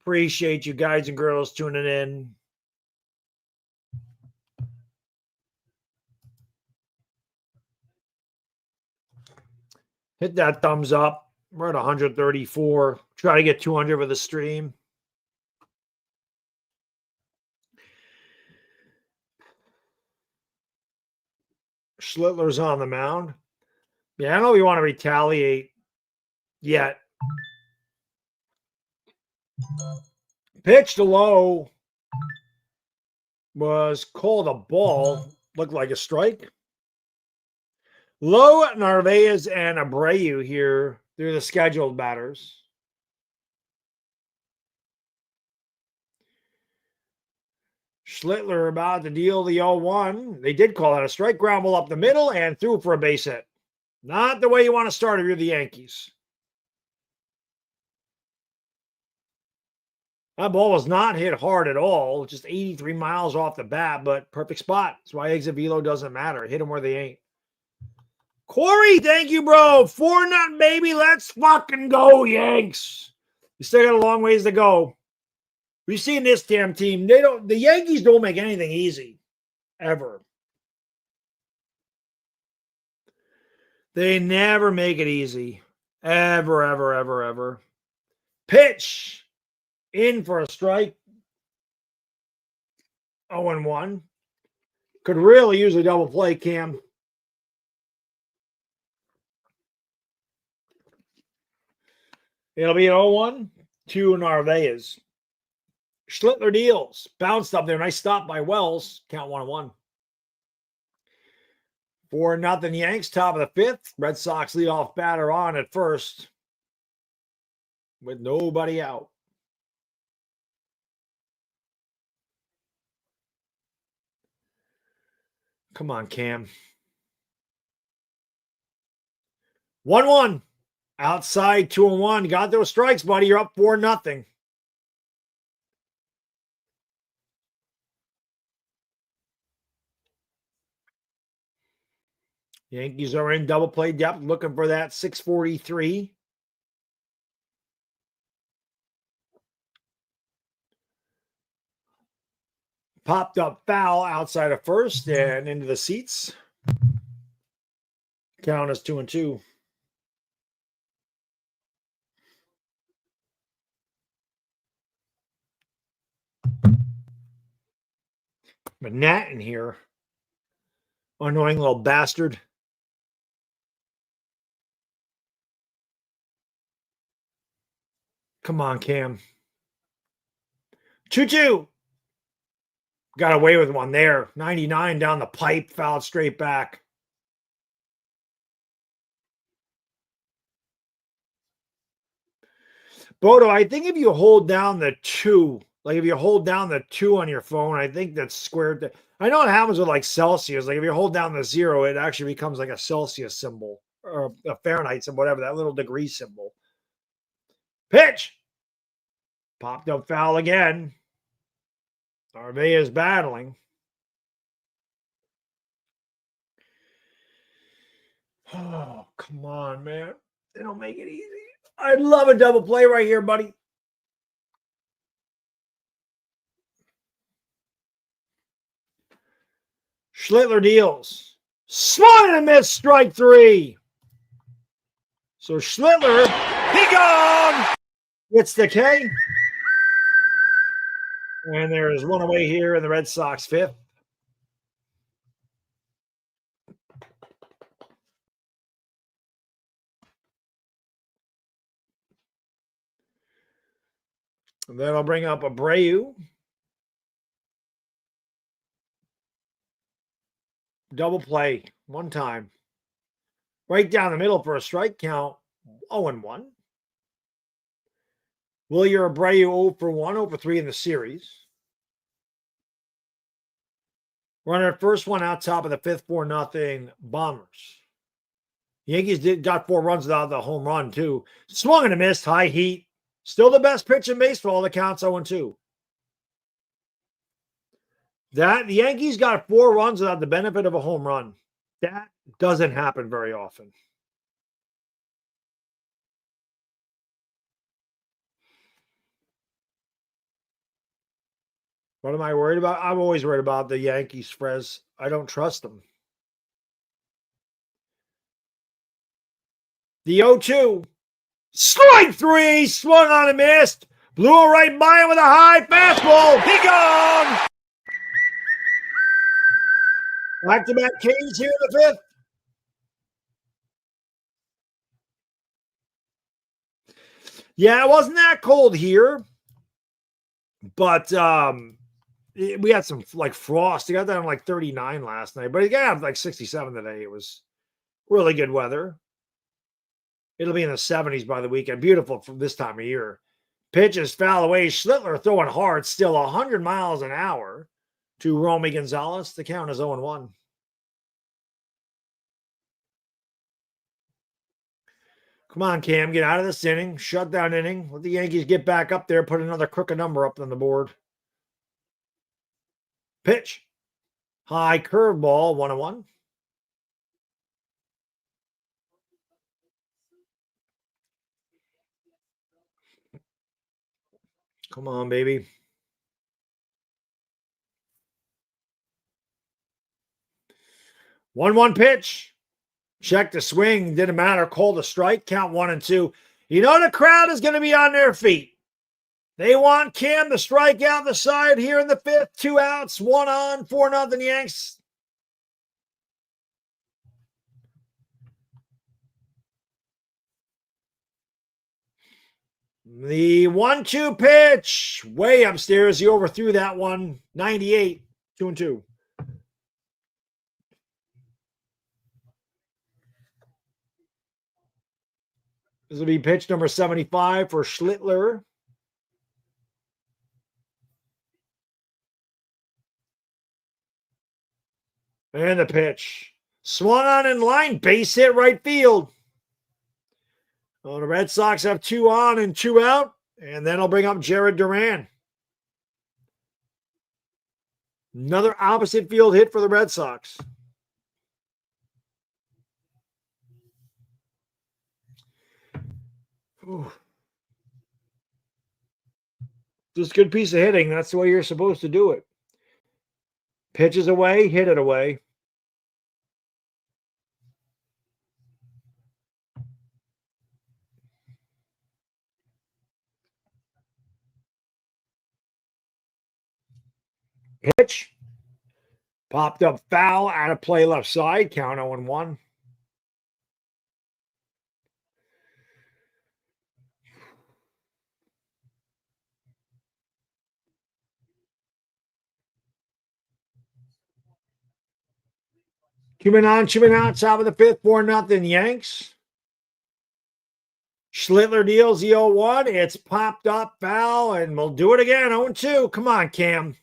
Appreciate you guys and girls tuning in. Hit that thumbs up. We're at 134. Try to get 200 for the stream. Schlitler's on the mound. Yeah, I don't know if you want to retaliate yet. Pitch to low was called a ball. Looked like a strike. Low, Narvaez, and Abreu here. They're the scheduled batters. Schlitler about to deal the 0-1. They did call it a strike. Ground ball up the middle and threw for a base hit. Not the way you want to start if you're the Yankees. That ball was not hit hard at all. Just 83 miles off the bat, but perfect spot. That's why exit velo doesn't matter. Hit them where they ain't. Corey, thank you, bro. 4-0, baby. Let's fucking go, Yanks. You still got a long ways to go. We've seen this damn team. The Yankees don't make anything easy. Ever. They never make it easy. Ever, ever, ever, ever. Pitch. In for a strike. 0-1. Could really use a double play, Cam. It'll be an 0-1 to Narvaez. Schlitler deals. Bounced up there. Nice stop by Wells. Count 1-1. 4-0 Yanks. Top of the 5th. Red Sox leadoff batter on at first. With nobody out. Come on, Cam. 1-1. Outside 2-1. Got those strikes, buddy. You're up 4-0. Yankees are in double play depth, looking for that 643. Popped up foul outside of first and into the seats. Count is 2-2. But Nat in here. Annoying little bastard. Come on, Cam. 2-2. Got away with one there. 99 down the pipe, fouled straight back. Bodo, I think if you hold down the 2, like if you hold down the 2 on your phone, I think that's squared. I know it happens with like Celsius. Like if you hold down the 0, it actually becomes like a Celsius symbol or a Fahrenheit symbol, whatever, that little degree symbol. Pitch. Popped up foul again. Arvea is battling. Oh, come on, man. They don't make it easy. I'd love a double play right here, buddy. Schlitler deals. Swung and missed, strike 3. So Schlitler, he gone. Gets the K. And there is one away here in the Red Sox 5th. And then I'll bring up Abreu. Double play one time. Right down the middle for a strike count. 0-1. Wilyer Abreu 0 for 1, 0 for 3 in the series. Runner first one out top of the 5th, 4-0 Bombers. Yankees got 4 runs without the home run, too. Swung and a missed, high heat. Still the best pitch in baseball. The count's 0-2. The Yankees got 4 runs without the benefit of a home run. That doesn't happen very often. What am I worried about? I'm always worried about the Yankees, Frez. I don't trust them. The 0-2. Strike 3. Swung on and missed. Blew it right by him with a high fastball. He gone. Back-to-back K's here in the 5th. Yeah, it wasn't that cold here. But we had some like frost. It got down to like 39 last night, but it got like 67 today. It was really good weather. It'll be in the 70s by the weekend. Beautiful for this time of year. Pitches foul away. Schlitler throwing hard, still 100 miles an hour to Romy Gonzalez. The count is 0-1. Come on, Cam, get out of this inning. Shutdown inning. Let the Yankees get back up there, put another crooked number up on the board. Pitch. High curveball, 1-1. Come on, baby. 1-1 pitch. Check the swing. Didn't matter. Called a strike. Count 1-2. You know the crowd is going to be on their feet. They want Cam to strike out the side here in the 5th. 2 outs. 1 on. 4-0 Yanks. The 1-2 pitch. Way upstairs. He overthrew that one. 98. 2-2. This will be pitch number 75 for Schlitler. And the pitch. Swung on in line. Base hit right field. Well, the Red Sox have 2 on and 2 out. And then I'll bring up Jared Duran. Another opposite field hit for the Red Sox. Ooh. Just a good piece of hitting. That's the way you're supposed to do it. Pitches away, hit it away. Pitch. Popped up foul, out of play left side. Count 0-1. Coming on, top of the fifth, 4-0 Yanks. Schlitler deals the 0-1. It's popped up, foul, and we'll do it again. 0-2. Come on, Cam.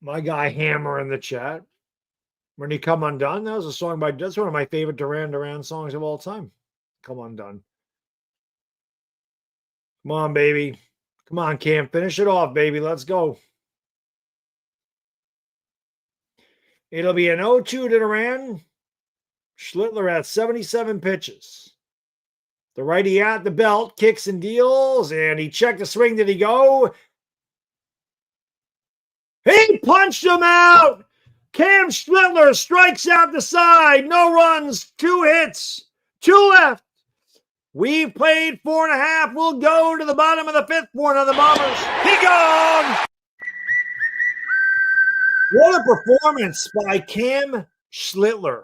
My guy Hammer in the chat. When he come undone, that was a song that's one of my favorite Duran Duran songs of all time. Come undone. Come on, baby. Come on, Cam. Finish it off, baby. Let's go. It'll be an 0-2 to Duran. Schlitler at 77 pitches. The righty at the belt, kicks and deals, and he checked the swing. Did he go? He punched him out. Cam Schlitler strikes out the side. No runs, 2 hits, 2 left. We've played 4.5. We'll go to the bottom of the fifth for another Bombers. He gone. What a performance by Cam Schlitler.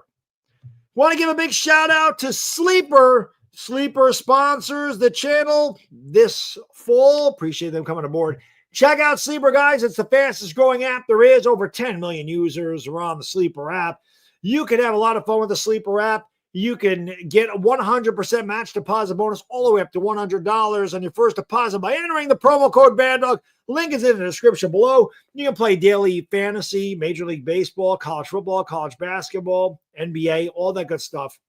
Want to give a big shout out to Sleeper. Sleeper sponsors the channel this fall. Appreciate them coming aboard. Check out Sleeper, guys. It's the fastest growing app there is. Over 10 million users are on the Sleeper app. You can have a lot of fun with the Sleeper app. You can get a 100% match deposit bonus all the way up to $100 on your first deposit by entering the promo code Baddog. Link is in the description below. You can play daily fantasy, Major League Baseball, college football, college basketball, NBA, all that good stuff.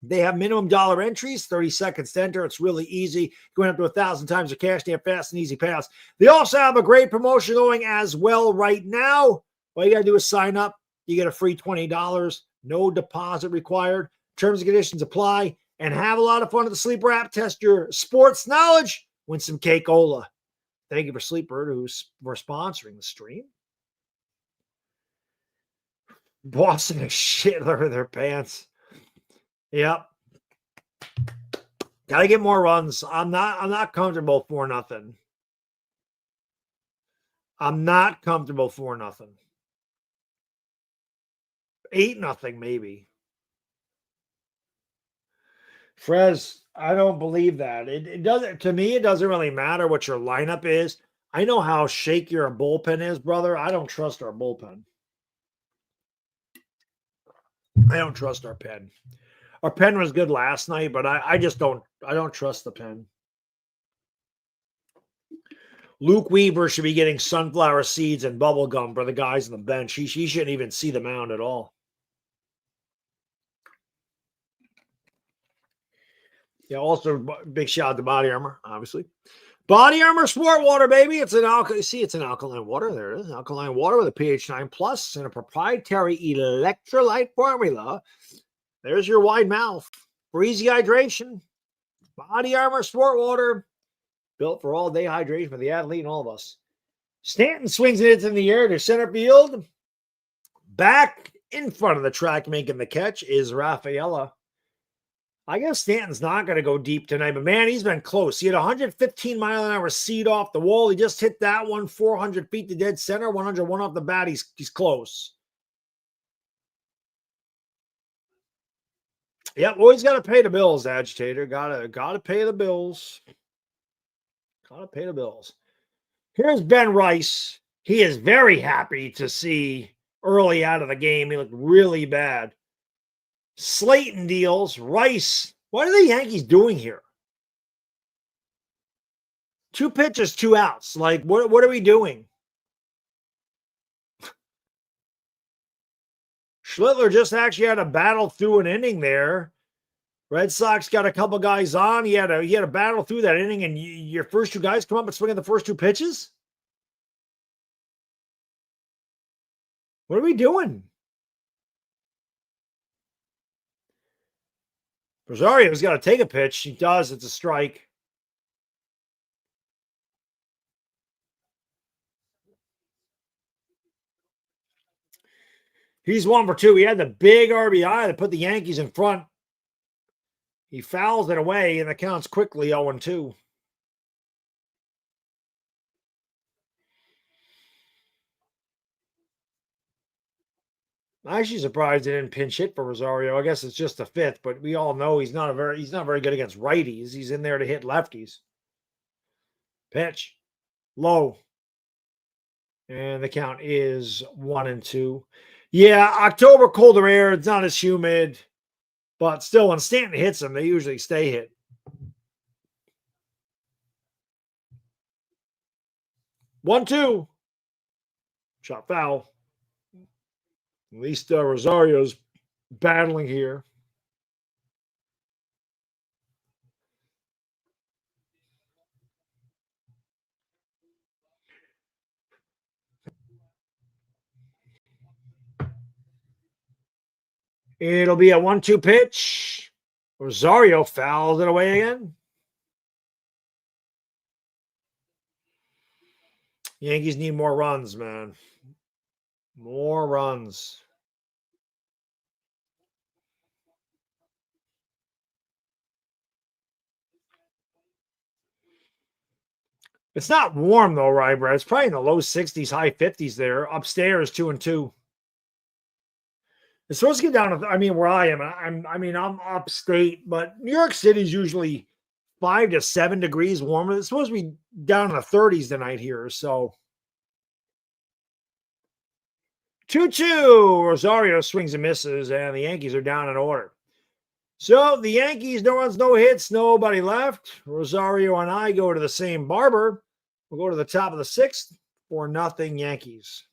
They have minimum dollar entries, 30 seconds to enter. It's really easy. Going up to 1,000 times your cash, they have fast and easy pass. They also have a great promotion going as well right now. All you got to do is sign up. You get a free $20. No deposit required. Terms and conditions apply. And have a lot of fun at the Sleeper app. Test your sports knowledge. Win some Cake-Ola. Thank you for Sleeper for sponsoring the stream. Boston is Schlitler in their pants. Yep. Gotta get more runs. I'm not comfortable 4-0. I'm not comfortable 4-0. 8-0 maybe. Frez, I don't believe that. It doesn't, to me, it doesn't really matter what your lineup is. I know how shaky our bullpen is, brother. I don't trust our bullpen. I don't trust our pen. Our pen was good last night, but I just don't trust the pen. Luke Weaver should be getting sunflower seeds and bubble gum for the guys on the bench. He shouldn't even see the mound at all. Yeah, also big shout out to Body Armor, obviously. Body Armor Sport Water, baby. It's an alkaline water. There it is. Alkaline water with a pH 9+ and a proprietary electrolyte formula. There's your wide mouth for easy hydration. Body Armor Sport Water, built for all day hydration for the athlete and all of us. Stanton swings it in the air to center field. Back in front of the track making the catch is Rafaela. I guess Stanton's not going to go deep tonight, but man, he's been close. He had 115-mile-an-hour seed off the wall. He just hit that one 400 feet to dead center, 101 off the bat. He's close. Yep, always got to pay the bills, Agitator. Gotta pay the bills. Gotta pay the bills. Here's Ben Rice. He is very happy to see early out of the game. He looked really bad. Slayton deals. Rice. What are the Yankees doing here? 2 pitches, 2 outs. Like, what are we doing? Schlitler just actually had a battle through an inning there. Red Sox got a couple guys on. He had a battle through that inning, and your first 2 guys come up and swing at the first 2 pitches? What are we doing? Rosario's got to take a pitch. He does. It's a strike. He's 1 for 2. He had the big RBI that put the Yankees in front. He fouls it away, and the count's quickly 0-2. I'm actually surprised they didn't pinch hit for Rosario. I guess it's just the 5th, but we all know he's not very good against righties. He's in there to hit lefties. Pitch. Low. And the count is 1-2. Yeah, October colder air. It's not as humid. But still, when Stanton hits them, they usually stay hit. One, two. Shot foul. At least Rosario's battling here. It'll be a 1-2 pitch. Rosario fouls it away again. Yankees need more runs, man. More runs. It's not warm though, right, Brad? It's probably in the low 60s, high 50s there. Upstairs, 2-2. It's supposed to get down to, where I am. I'm upstate, but New York City is usually 5 to 7 degrees warmer. It's supposed to be down in the 30s tonight here. So 2-2. Rosario swings and misses, and the Yankees are down in order. So the Yankees, no runs, no hits, nobody left. Rosario and I go to the same barber. We'll go to the top of the 6th, 4-0 Yankees.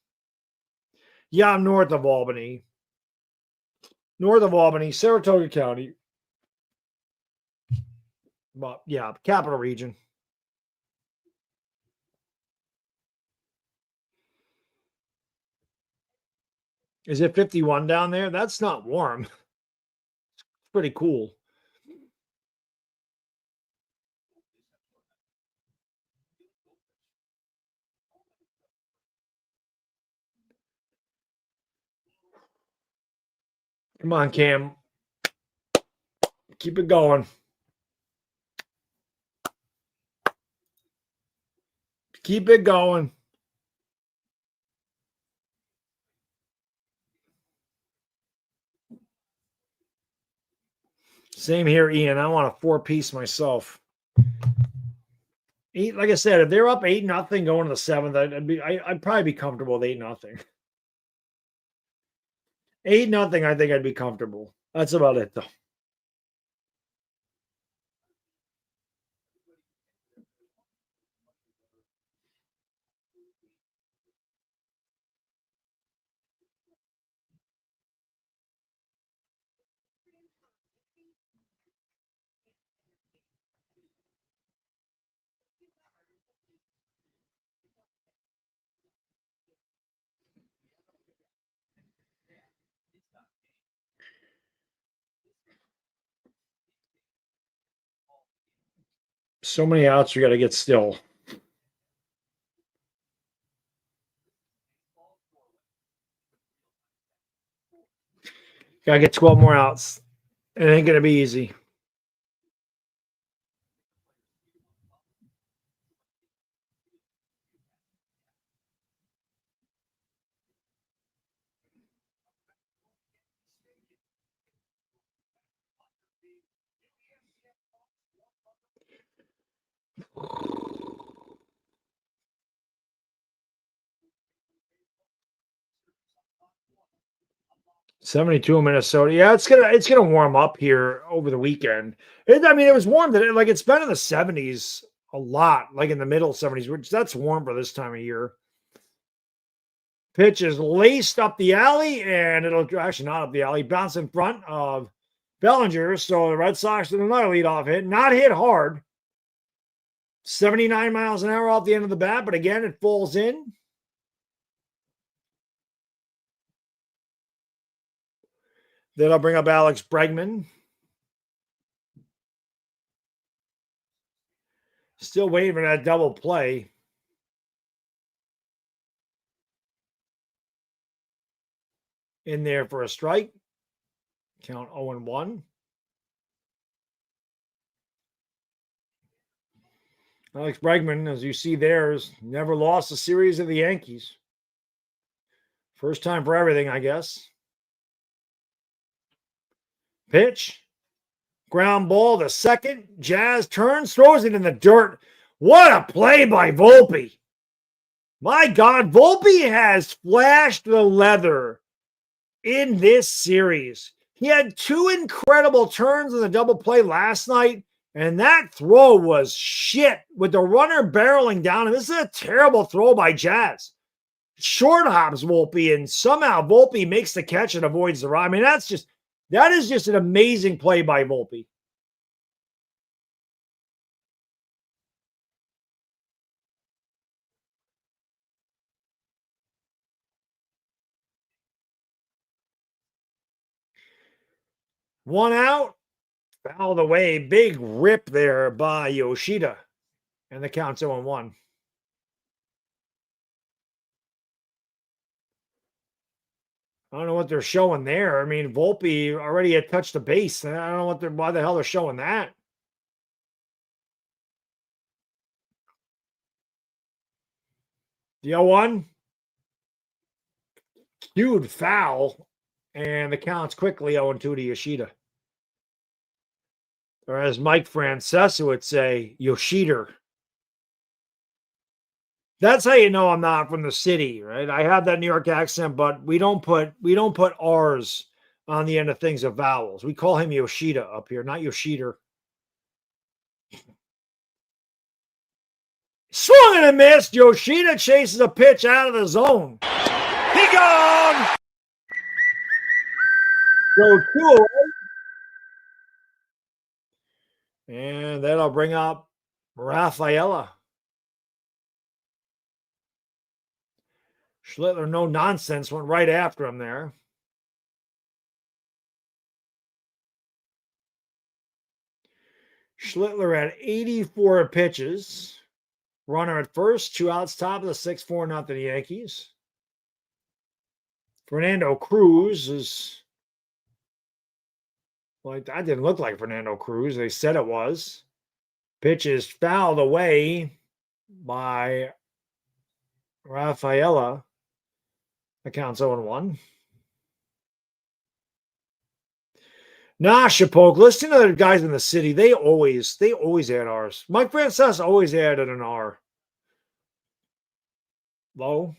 Yeah, I'm north of Albany. North of Albany, Saratoga County. But yeah, capital region. Is it 51 down there? That's not warm. It's pretty cool. Come on, Cam. Keep it going. Keep it going. Same here, Ian. I want a 4-piece myself. Like I said, if they're up 8-0 going to the 7th, I'd probably be comfortable with 8-0. 8-0, I think I'd be comfortable. That's about it, though. So many outs, you got to get still. Got to get 12 more outs. It ain't going to be easy. $72 in Minnesota. Yeah, it's gonna warm up here over the weekend. It was warm that it's been in the 70s a lot, like in the middle 70s, which that's warm for this time of year. Pitch is laced up the alley, and it'll actually not up the alley, bounce in front of Bellinger. So the Red Sox did another leadoff hit, not hit hard. 79 miles an hour off the end of the bat, but again, it falls in. Then I'll bring up Alex Bregman. Still waiting for that double play. In there for a strike. Count 0-1. Alex Bregman, as you see there, has never lost a series of the Yankees. First time for everything, I guess. Pitch. Ground ball to second. Jazz turns, throws it in the dirt. What a play by Volpe. My God, Volpe has flashed the leather in this series. He had two incredible turns in the double play last night, and that throw was shit with the runner barreling down. And this is a terrible throw by Jazz. Short hops Volpe, and somehow Volpe makes the catch and avoids the run. I mean, that is just an amazing play by Volpe. One out. Fouled away. Big rip there by Yoshida. And the count's 0-1. I don't know what they're showing there. I mean, Volpe already had touched the base. I don't know why the hell they're showing that. The 0-1. Huge foul. And the count's quickly 0-2 to Yoshida. Or as Mike Francesa would say, Yoshida. That's how you know I'm not from the city, right? I have that New York accent, but we don't put R's on the end of things of vowels. We call him Yoshida up here, not Yoshida. Swung and a miss. Yoshida chases a pitch out of the zone. He gone. So 2 away. And that'll bring up Rafaela. Schlitler, no nonsense, went right after him there. Schlitler had 84 pitches. Runner at first, 2 outs, top of the 6-4-0 Yankees. Fernando Cruz is like, that didn't look like Fernando Cruz. They said it was. Pitch is fouled away by Rafaela. Accounts 0-1. Nah, Shapoke. Listen to the guys in the city. They always add R's. Mike Francesa always added an R. Low.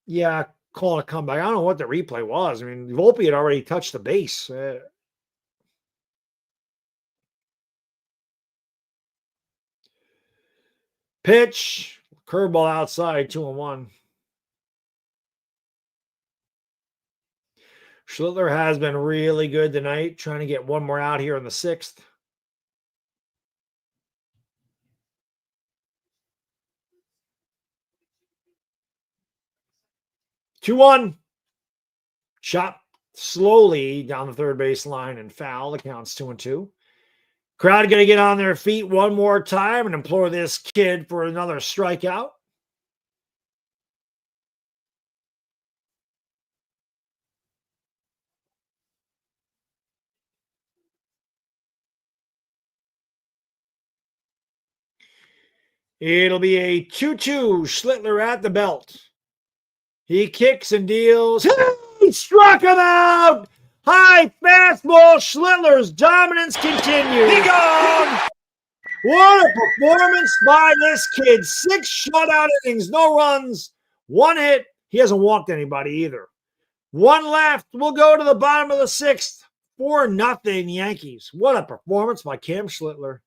Yeah, call it a comeback. I don't know what the replay was. I mean, Volpe had already touched the base. Pitch. Curveball outside, 2-1. Schlitler has been really good tonight, trying to get one more out here in the 6th. Two-one. Shot slowly down the third base line and foul. The count's 2-2. Crowd going to get on their feet one more time and implore this kid for another strikeout. It'll be a 2-2. Schlitler at the belt. He kicks and deals. He struck him out. High fastball. Schlitler's dominance continues. He gone. What a performance by this kid. 6 shutout innings, no runs, 1 hit. He hasn't walked anybody either. 1 left. We'll go to the bottom of the 6th. 4-0 Yankees. What a performance by Cam Schlitler.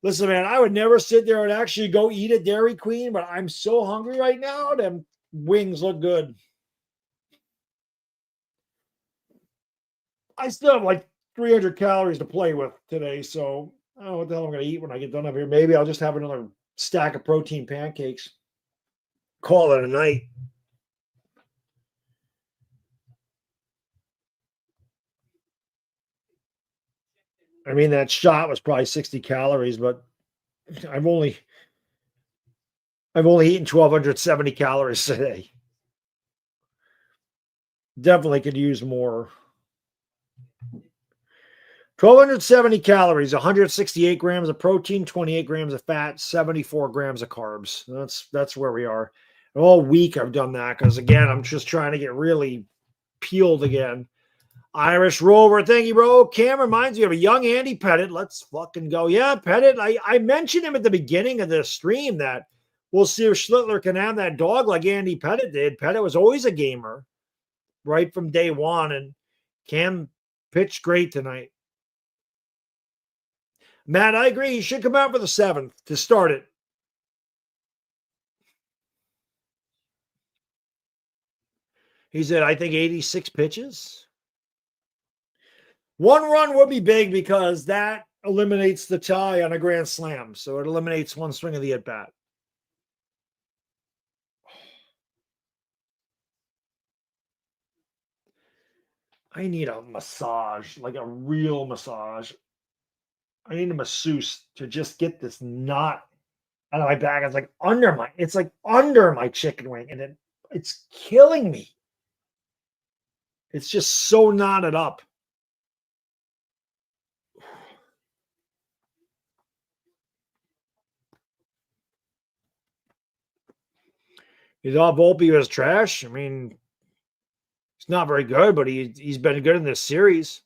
Listen, man, I would never sit there and actually go eat at Dairy Queen, but I'm so hungry right now. Them wings look good. I still have like 300 calories to play with today, so I don't know what the hell I'm going to eat when I get done up here. Maybe I'll just have another stack of protein pancakes. Call it a night. I mean, that shot was probably 60 calories, but I've only eaten 1,270 calories today. Definitely could use more. 1,270 calories, 168 grams of protein, 28 grams of fat, 74 grams of carbs. That's where we are. All week I've done that because, again, I'm just trying to get really peeled again. Irish Rover, thank you, bro. Cam reminds me of a young Andy Pettit. Let's fucking go. Yeah, Pettit. I mentioned him at the beginning of the stream that we'll see if Schlitler can have that dog like Andy Pettit did. Pettit was always a gamer right from day one, and Cam pitched great tonight. Matt, I agree. He should come out for the 7th to start it. He said, I think 86 pitches. 1 run would be big because that eliminates the tie on a grand slam. So it eliminates 1 swing of the at-bat. I need a massage, like a real massage. I need a masseuse to just get this knot out of my back. It's like under my chicken wing, and it's killing me. It's just so knotted up. He thought Volpe was trash. I mean, he's not very good, but he's been good in this series.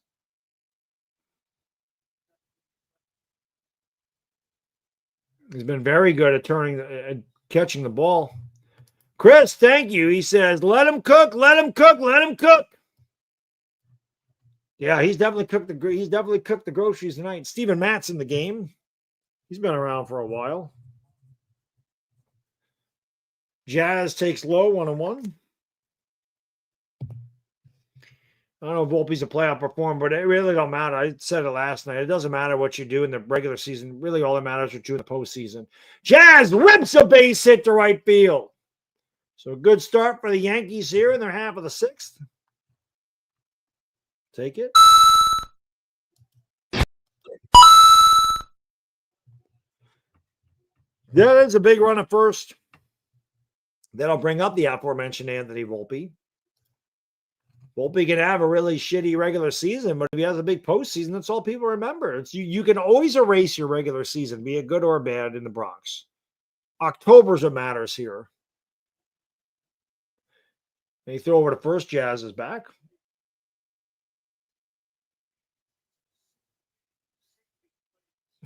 He's been very good at catching the ball. Chris, thank you. He says, let him cook, let him cook, let him cook. Yeah, he's definitely cooked the groceries tonight. Steven Matt's in the game. He's been around for a while. Jazz takes low 1-1. I don't know if Volpe's a playoff performer, but it really don't matter. I said it last night. It doesn't matter what you do in the regular season. Really, all that matters is what you do in the postseason. Jazz whips a base hit to right field. So a good start for the Yankees here in their half of the 6th. Take it. Yeah, that's a big run at first. That'll bring up the aforementioned Anthony Volpe. Volpe can have a really shitty regular season, but if he has a big postseason, that's all people remember. It's you can always erase your regular season, be it good or bad in the Bronx. October's what matters here. And you throw over to first, Jazz is back.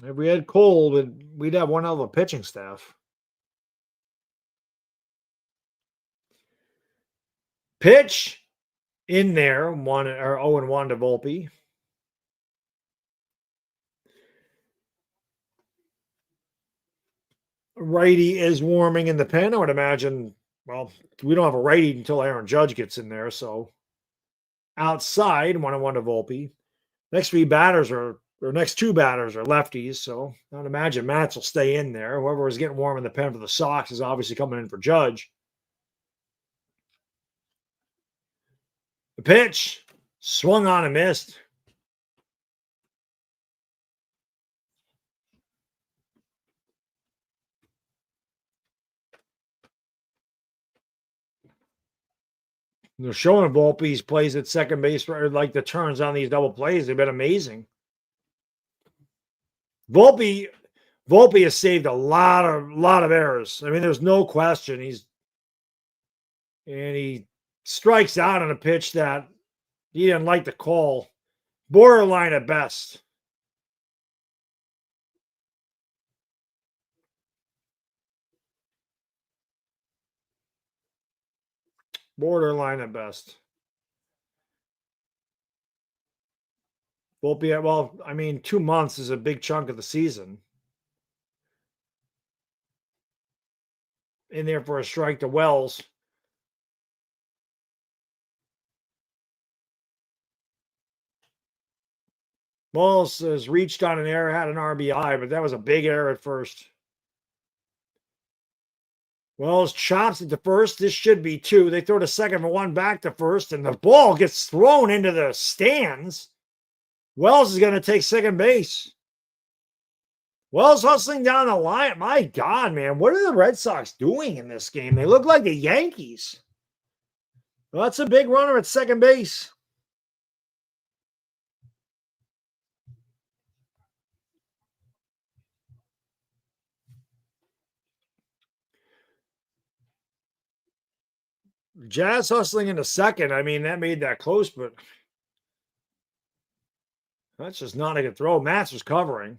If we had Cole, we'd have one hell of a pitching staff. Pitch in there, 0-1 to Volpe. Righty is warming in the pen. I would imagine, well, we don't have a righty until Aaron Judge gets in there. So outside, 1-1 to Volpe. Next 2 batters are lefties. So I would imagine Matz will stay in there. Whoever is getting warm in the pen for the Sox is obviously coming in for Judge. The pitch swung on and missed. They're showing Volpe's plays at second base, like the turns on these double plays. They've been amazing. Volpe has saved a lot of errors. I mean, there's no question. He strikes out on a pitch that he didn't like the call. Borderline at best. Borderline at best. Volpe, well, I mean, 2 months is a big chunk of the season. In there for a strike to Wells. Wells has reached on an error, had an RBI, but that was a big error at first. Wells chops it to first. This should be 2. They throw to second for 1 back to first, and the ball gets thrown into the stands. Wells is going to take second base. Wells hustling down the line. My God, man. What are the Red Sox doing in this game? They look like the Yankees. Well, that's a big runner at second base. Jazz hustling into second. I mean, that made that close, but that's just not a good throw. Matz was covering.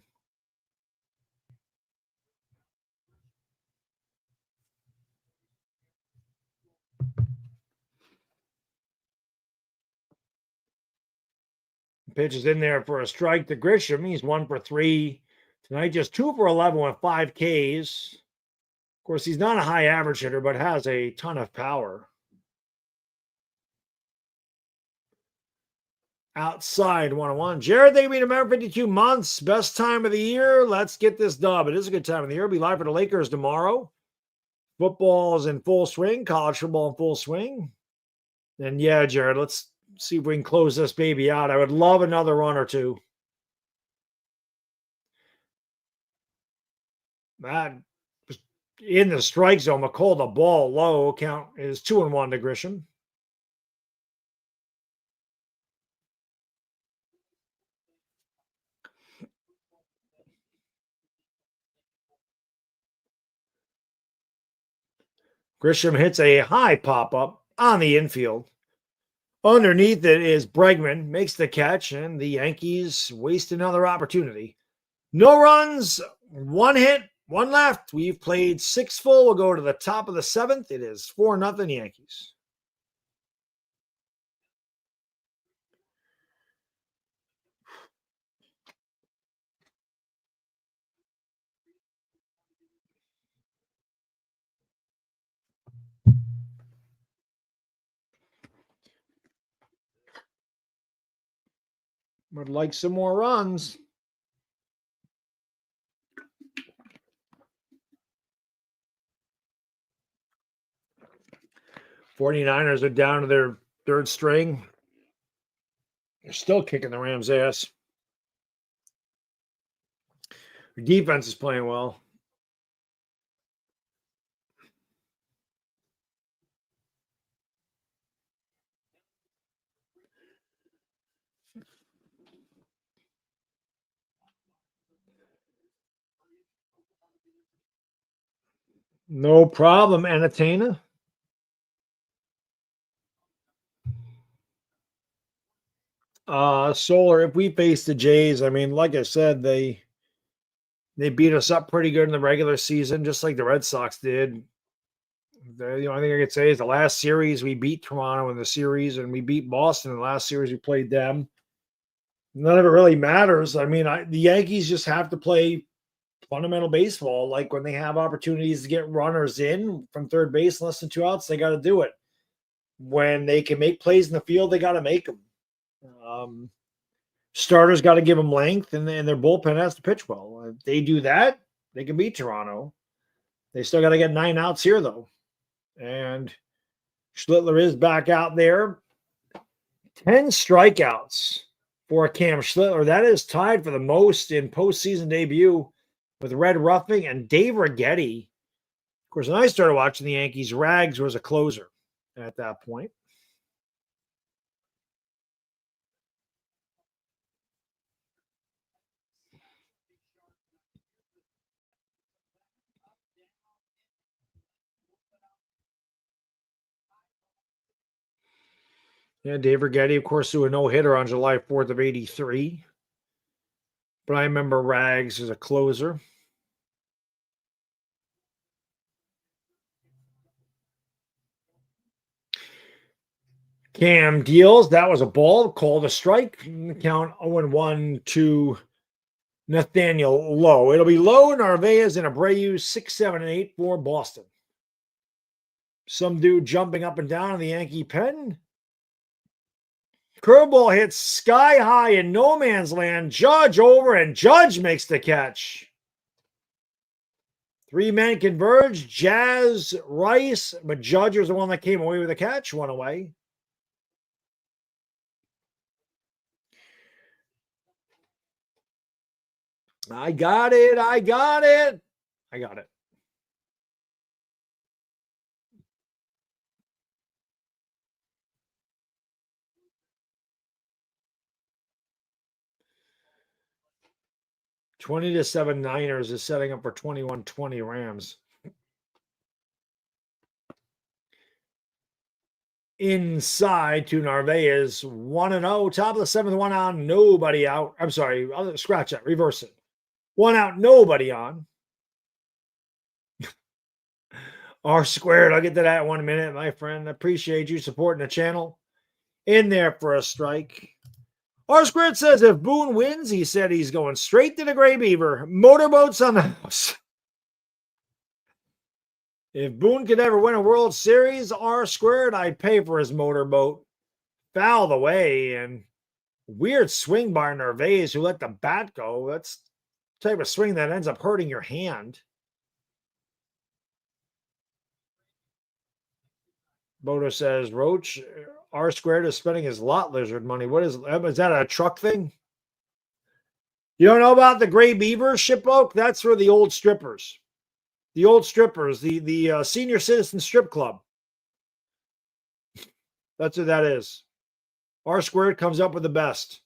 Pitch is in there for a strike to Grisham. He's 1 for 3 tonight, just 2 for 11 with 5 Ks. Of course, he's not a high average hitter, but has a ton of power. Outside 101. Jared, they've been about 52 months. Best time of the year. Let's get this dub. It is a good time of the year. We'll be live for the Lakers tomorrow. Football is in full swing. College football in full swing. And yeah, Jared, let's see if we can close this baby out. I would love another run or two. That in the strike zone. McCall the ball low. Count is 2-1 to Grisham. Grisham hits a high pop-up on the infield. Underneath it is Bregman, makes the catch, and the Yankees waste another opportunity. No runs, 1 hit, 1 left. We've played 6 full. We'll go to the top of the 7th. It is 4-0 Yankees. Would like some more runs. '49ers are down to their 3rd string. They're still kicking the Rams' ass. Their defense is playing well. No problem, Anatana. Solar, if we face the Jays, I mean, like I said, they beat us up pretty good in the regular season, just like the Red Sox did. The only thing I could say is the last series we beat Toronto in the series, and we beat Boston in the last series we played them. None of it really matters. I mean, the Yankees just have to play fundamental baseball. Like when they have opportunities to get runners in from third base, less than 2 outs, they got to do it. When they can make plays in the field, they got to make them. Starters got to give them length, and their bullpen has to pitch well. If they do that, they can beat Toronto. They still got to get 9 outs here, though. And Schlitler is back out there. 10 strikeouts for Cam Schlitler. That is tied for the most in postseason debut with Red Ruffing and Dave Righetti. Of course, when I started watching the Yankees, Rags was a closer at that point. Yeah, Dave Righetti, of course, threw a no-hitter on July 4th of '83. But I remember Rags as a closer. Cam deals. That was a ball. Called a strike. Count 0-1 to Nathaniel Lowe. It'll be Lowe, Narvaez, and Abreu, 6, 7, and 8 for Boston. Some dude jumping up and down in the Yankee pen. Curveball hits sky high in no man's land. Judge over, and Judge makes the catch. 3 men converge. Jazz, Rice, but Judge was the one that came away with the catch, 1 away. I got it. I got it. I got it. $20-7 Niners is setting up for 21-20 Rams. Inside to Narvaez, 1-0. Top of the seventh, one out, nobody out. I'm sorry, I'll scratch that, reverse it. One out, nobody on. R squared, I'll get to that in 1 minute, my friend. Appreciate you supporting the channel. In there for a strike. R squared says if Boone wins, he said he's going straight to the Gray Beaver. Motorboats on the house. If Boone could ever win a World Series, R squared, I'd pay for his motorboat. Foul the way, and weird swing by Narvaez, who let the bat go. That's the type of swing that ends up hurting your hand. Bodo says, Roach, R squared is spending his lot lizard money. What is that a truck thing? You don't know about the Gray Beaver, Shipboak? That's for the old strippers. The old strippers, the senior citizen strip club. That's what that is. R squared comes up with the best.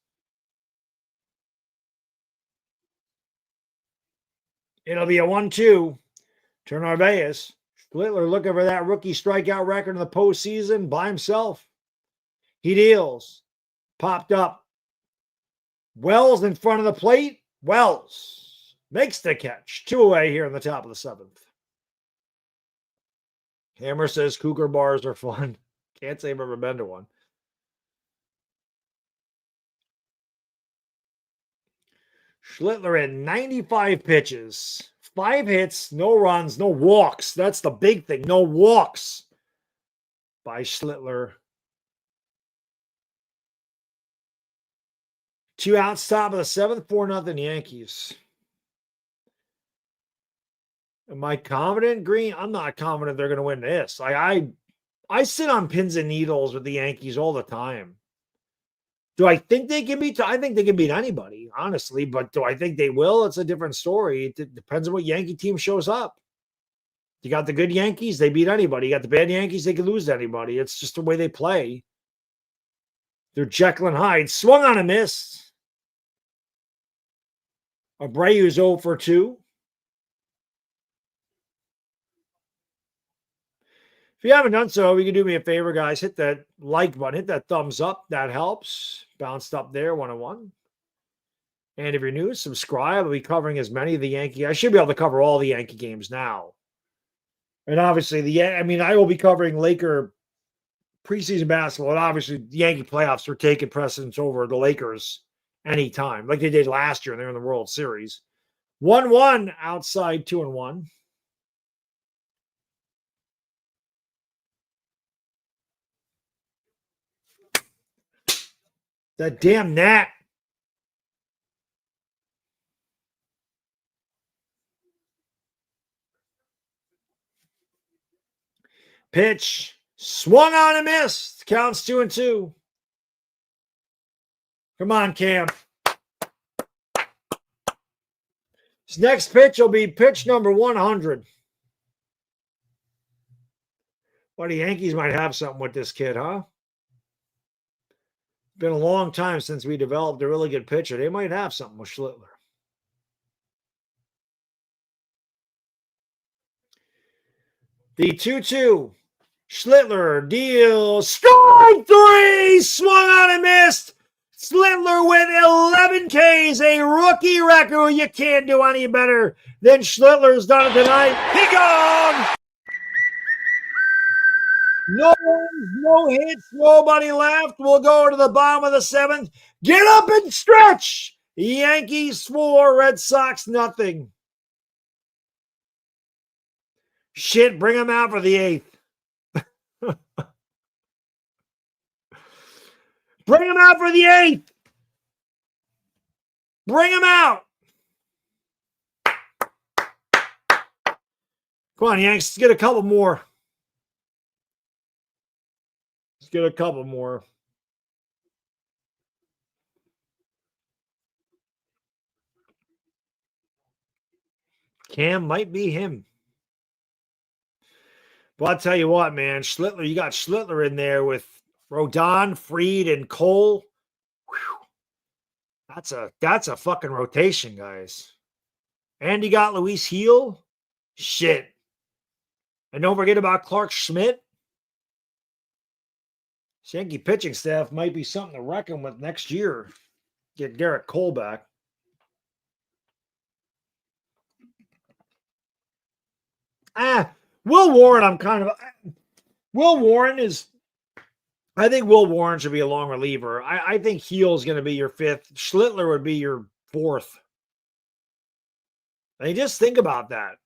It'll be a 1-2. Turn Narvaez. Schlitler looking for that rookie strikeout record in the postseason by himself. He deals. Popped up. Wells in front of the plate. Wells makes the catch. 2 away here in the top of the seventh. Hammer says Cougar bars are fun. Can't say I've ever been to one. Schlitler had 95 pitches. 5 hits, no runs, no walks. That's the big thing. No walks by Schlitler. 2 outs, top of the seventh, 4-0 Yankees. Am I confident, Green? I'm not confident they're going to win this. I sit on pins and needles with the Yankees all the time. Do I think they can beat? I think they can beat anybody, honestly. But do I think they will? It's a different story. It depends on what Yankee team shows up. You got the good Yankees, they beat anybody. You got the bad Yankees, they can lose to anybody. It's just the way they play. They're Jekyll and Hyde. Swung on a miss. Abreu's 0 for 2. If you haven't done so, you can do me a favor, guys. Hit that like button. Hit that thumbs up. That helps. Bounced up there, 101. And if you're new, subscribe. I'll be covering as many of the Yankee. I should be able to cover all the Yankee games now. And obviously, I will be covering Laker preseason basketball. And obviously, the Yankee playoffs are taking precedence over the Lakers anytime, like they did last year. They're in the World Series. 1-1 outside, 2-1. That damn gnat. Pitch. Swung on and missed. Counts 2-2. Come on, Cam. His next pitch will be pitch number 100. Well, the Yankees might have something with this kid, huh? Been a long time since we developed a really good pitcher. They might have something with Schlitler. The 2-2. Schlitler deals. Strike 3. Swung on and missed. Schlitler with 11 Ks, a rookie record. You can't do any better than Schlittler's done it tonight. He gone. No runs, no hits, nobody left. We'll go to the bottom of the seventh. Get up and stretch. Yankees 4, Red Sox nothing. Shit, bring him out for the 8th. Bring him out for the 8th. Bring him out. Come on, Yanks. Let's get a couple more. Let's get a couple more. Cam might be him. But I'll tell you what, man, Schlitler, you got Schlitler in there with Rodon, Fried, and Cole. Whew. That's a fucking rotation, guys. And you got Luis Heel. Shit. And don't forget about Clark Schmidt. Yankee pitching staff might be something to reckon with next year. Get Garrett Cole back. Will Warren, Will Warren is, I think Will Warren should be a long reliever. I think Heel is going to be your fifth. Schlitler would be your fourth. I mean, just think about that.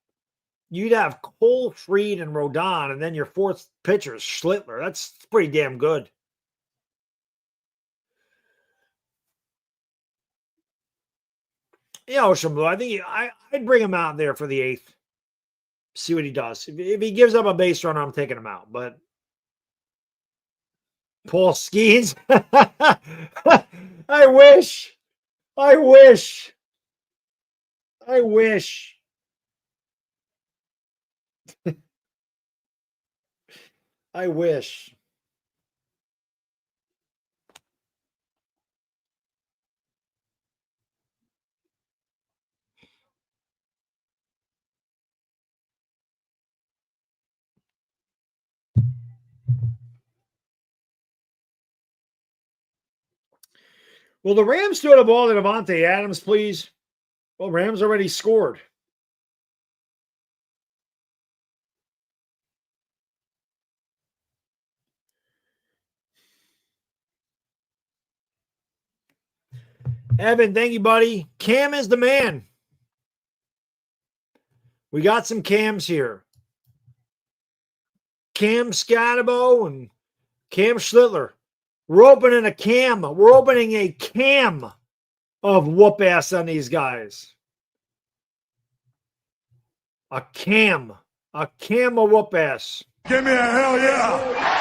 You'd have Cole, Fried, and Rodon, and then your fourth pitcher is Schlitler. That's pretty damn good. Yeah, Ocean Blue, I think I'd bring him out there for the eighth. See what he does. If he gives up a base runner, I'm taking him out. But Paul Skeens, I wish. I wish. Will the Rams throw the ball to Devontae Adams, please? Well, Rams already scored. Evan, thank you, buddy. Cam is the man. We got some Cams here. Cam Scatabo and Cam Schlitler. We're opening a cam. We're opening a cam of whoop ass on these guys. A cam of whoop ass. Give me a hell yeah.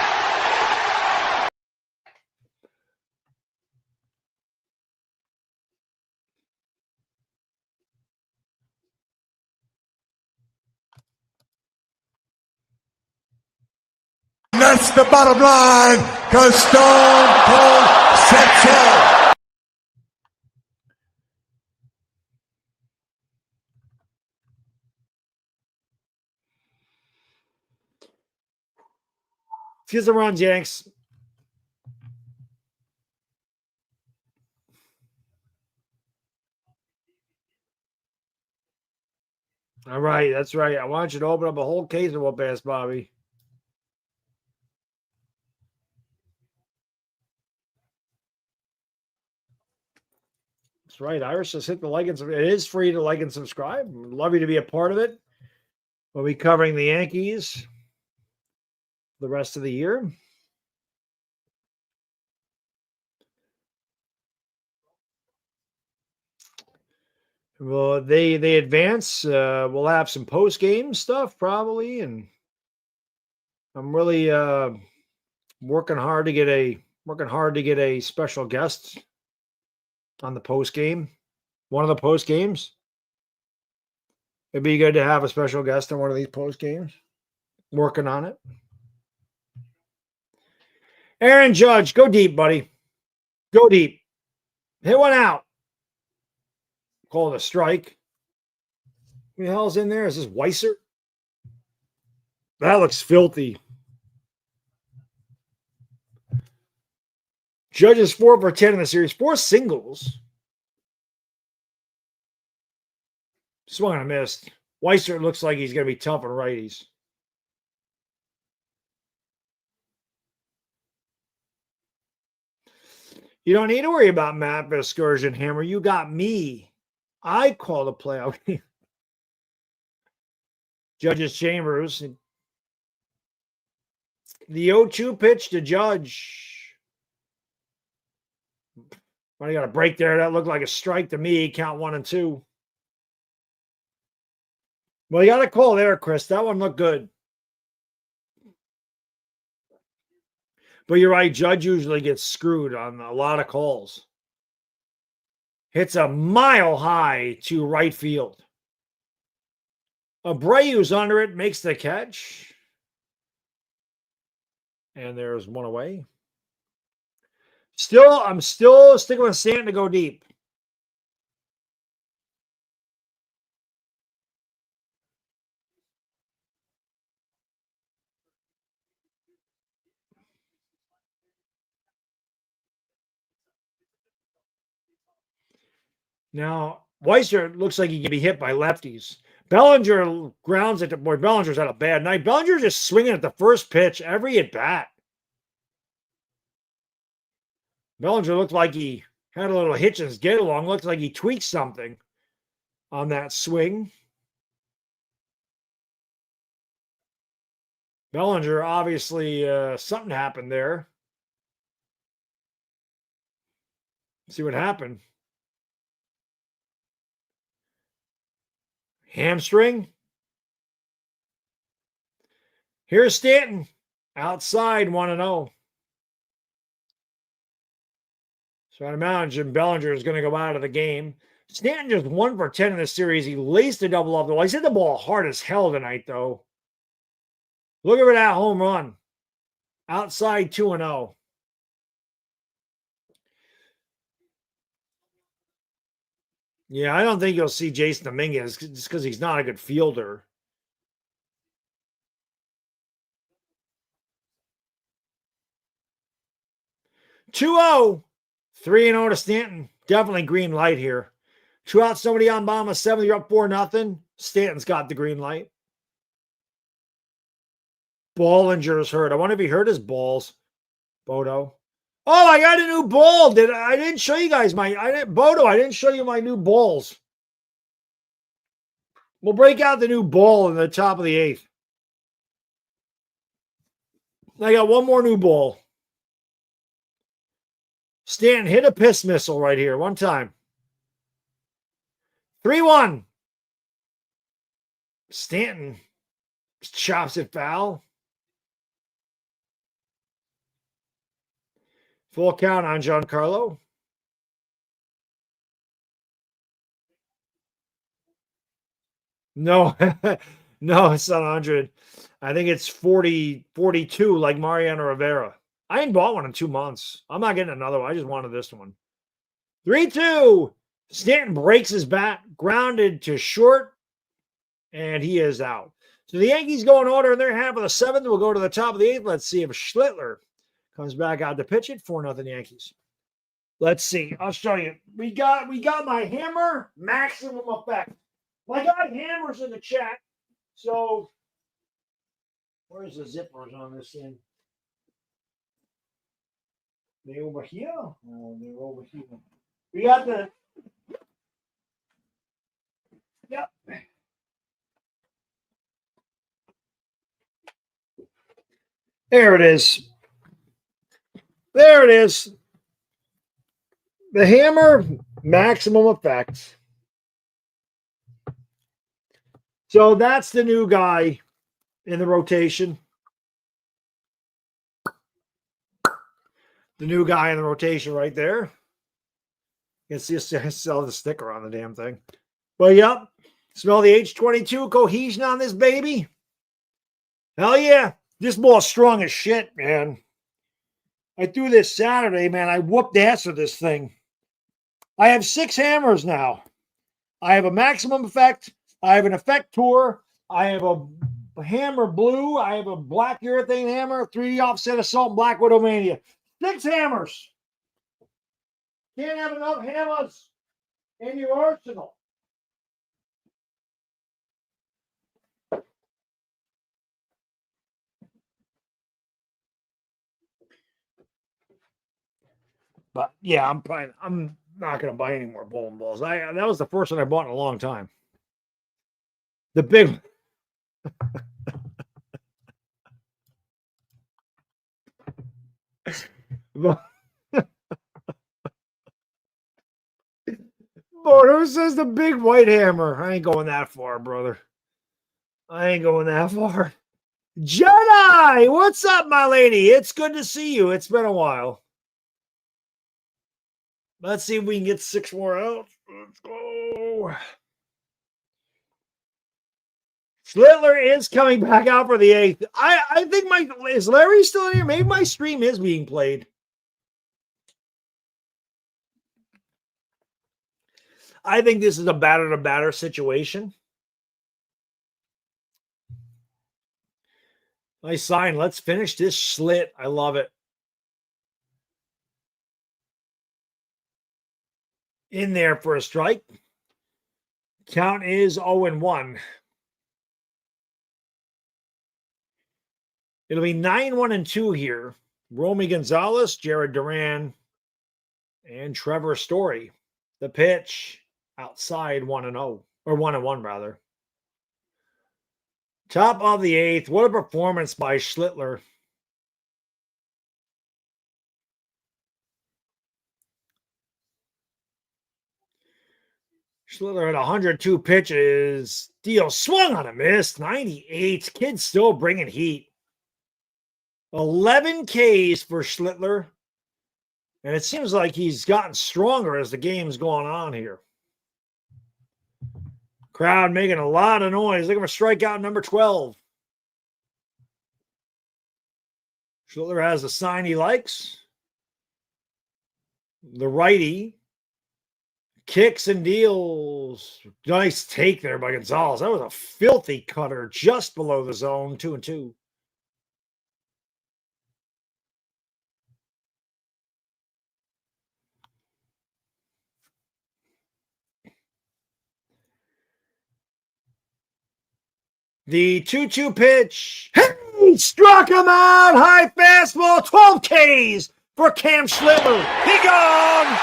That's the bottom line, because Stone Cold said so. Here's the runs, Yanks. All right, that's right. I want you to open up a whole case of whoop ass, Bobby. That's right. Irish, just hit the like and subscribe. It is free to like and subscribe. We'd love you to be a part of it. We'll be covering the Yankees the rest of the year. Well, they advance. We'll have some post game stuff probably, and I'm really working hard to get a special guest on the post game. One of the post games. It'd be good to have a special guest on one of these post games. Working on it. Aaron Judge, go deep, buddy. Go deep. Hit one out. Call it a strike. Who the hell's in there? Is this Weiser? That looks filthy. Judge is 4 for 10 in the series. 4 singles. Swung and a missed. Weiser looks like he's going to be tough on righties. You don't need to worry about Matt Excursion Hammer. You got me. I call the play out. Judge's Chambers. The 0-2 pitch to Judge. Well, you got a break there. That looked like a strike to me. Count 1 and 2. Well, you got a call there, Chris. That one looked good. But you're right. Judge usually gets screwed on a lot of calls. Hits a mile high to right field. Abreu's under it, makes the catch. And there's one away. I'm still sticking with Stanton to go deep. Now, Weiser looks like he can be hit by lefties. Bellinger grounds it. Boy, Bellinger's had a bad night. Bellinger's just swinging at the first pitch every at bat. Bellinger looked like he had a little hitch in his get along. Looked like he tweaked something on that swing. Bellinger, obviously, something happened there. See what happened. Hamstring. Here's Stanton. Outside 1-0. So I'd imagine Bellinger is going to go out of the game. Stanton just 1 for 10 in the series. He laced a double off the wall. He's hit the ball hard as hell tonight, though. Look at that home run. Outside 2-0. Yeah, I don't think you'll see Jason Dominguez just because he's not a good fielder. (2-0). 3-0 to Stanton. Definitely green light here. 2 outs, somebody on bottom of 7. You're up 4-0. Stanton's got the green light. Bollinger's hurt. I wonder if he hurt his balls. Bodo. Oh, I got a new ball. I didn't show you guys Bodo, I didn't show you my new balls. We'll break out the new ball in the top of the 8th. I got one more new ball. Stanton hit a piss missile right here one time. 3-1. Stanton chops it foul. Full count on Giancarlo. No, no, it's not 100. I think it's 42 like Mariano Rivera. I ain't bought one in 2 months. I'm not getting another one. I just wanted this one. 3-2. Stanton breaks his bat, grounded to short, and he is out. So the Yankees go in order in their half of the 7th. We'll go to the top of the 8th. Let's see if Schlitler comes back out to pitch it. 4-0 Yankees. Let's see. I'll show you. We got my hammer maximum effect. Well, I got hammers in the chat. So where's the zippers on this thing? They over here? Oh, they're over here. We got the. Yep. There it is. There it is. The hammer maximum effect. So that's the new guy in the rotation. The new guy in the rotation right there. You can see sell the sticker on the damn thing. But yep. Smell the H22 cohesion on this baby. Hell yeah. This ball's strong as shit, man. I threw this Saturday, man. I whooped ass with this thing. I have 6 hammers now. I have a maximum effect. I have an effect tour. I have a hammer blue. I have a black urethane hammer, 3D offset assault, and Black Widow Mania. 6 hammers. Can't have enough hammers in your arsenal. But yeah, I'm not gonna buy any more bowling balls. That was the first one I bought in a long time. The big who says the big white hammer? I ain't going that far, brother. I ain't going that far. Jedi, what's up, my lady? It's good to see you. It's been a while. Let's see if we can get 6 more out. Let's go. Schlitler is coming back out for the 8th. I think is Larry still in here? Maybe my stream is being played. I think this is a batter-to-batter situation. Nice sign. Let's finish this Schlit. I love it. In there for a strike. Count is 0-1. It'll be 9-1-2 here. Romy Gonzalez, Jared Duran, and Trevor Story. The pitch outside 1-0, or 1-1 rather. Top of the 8th. What a performance by Schlitler. Schlitler had 102 pitches. Deal swung on a miss. 98. Kid's still bringing heat. 11 Ks for Schlitler. And it seems like he's gotten stronger as the game's going on here. Crowd making a lot of noise. Looking for strikeout number 12. Schlitler has a sign he likes. The righty kicks and deals. Nice take there by Gonzalez. That was a filthy cutter just below the zone. 2-2. The 2-2 pitch. Hey, struck him out. High fastball. 12 Ks for Cam Schlitler. He gone.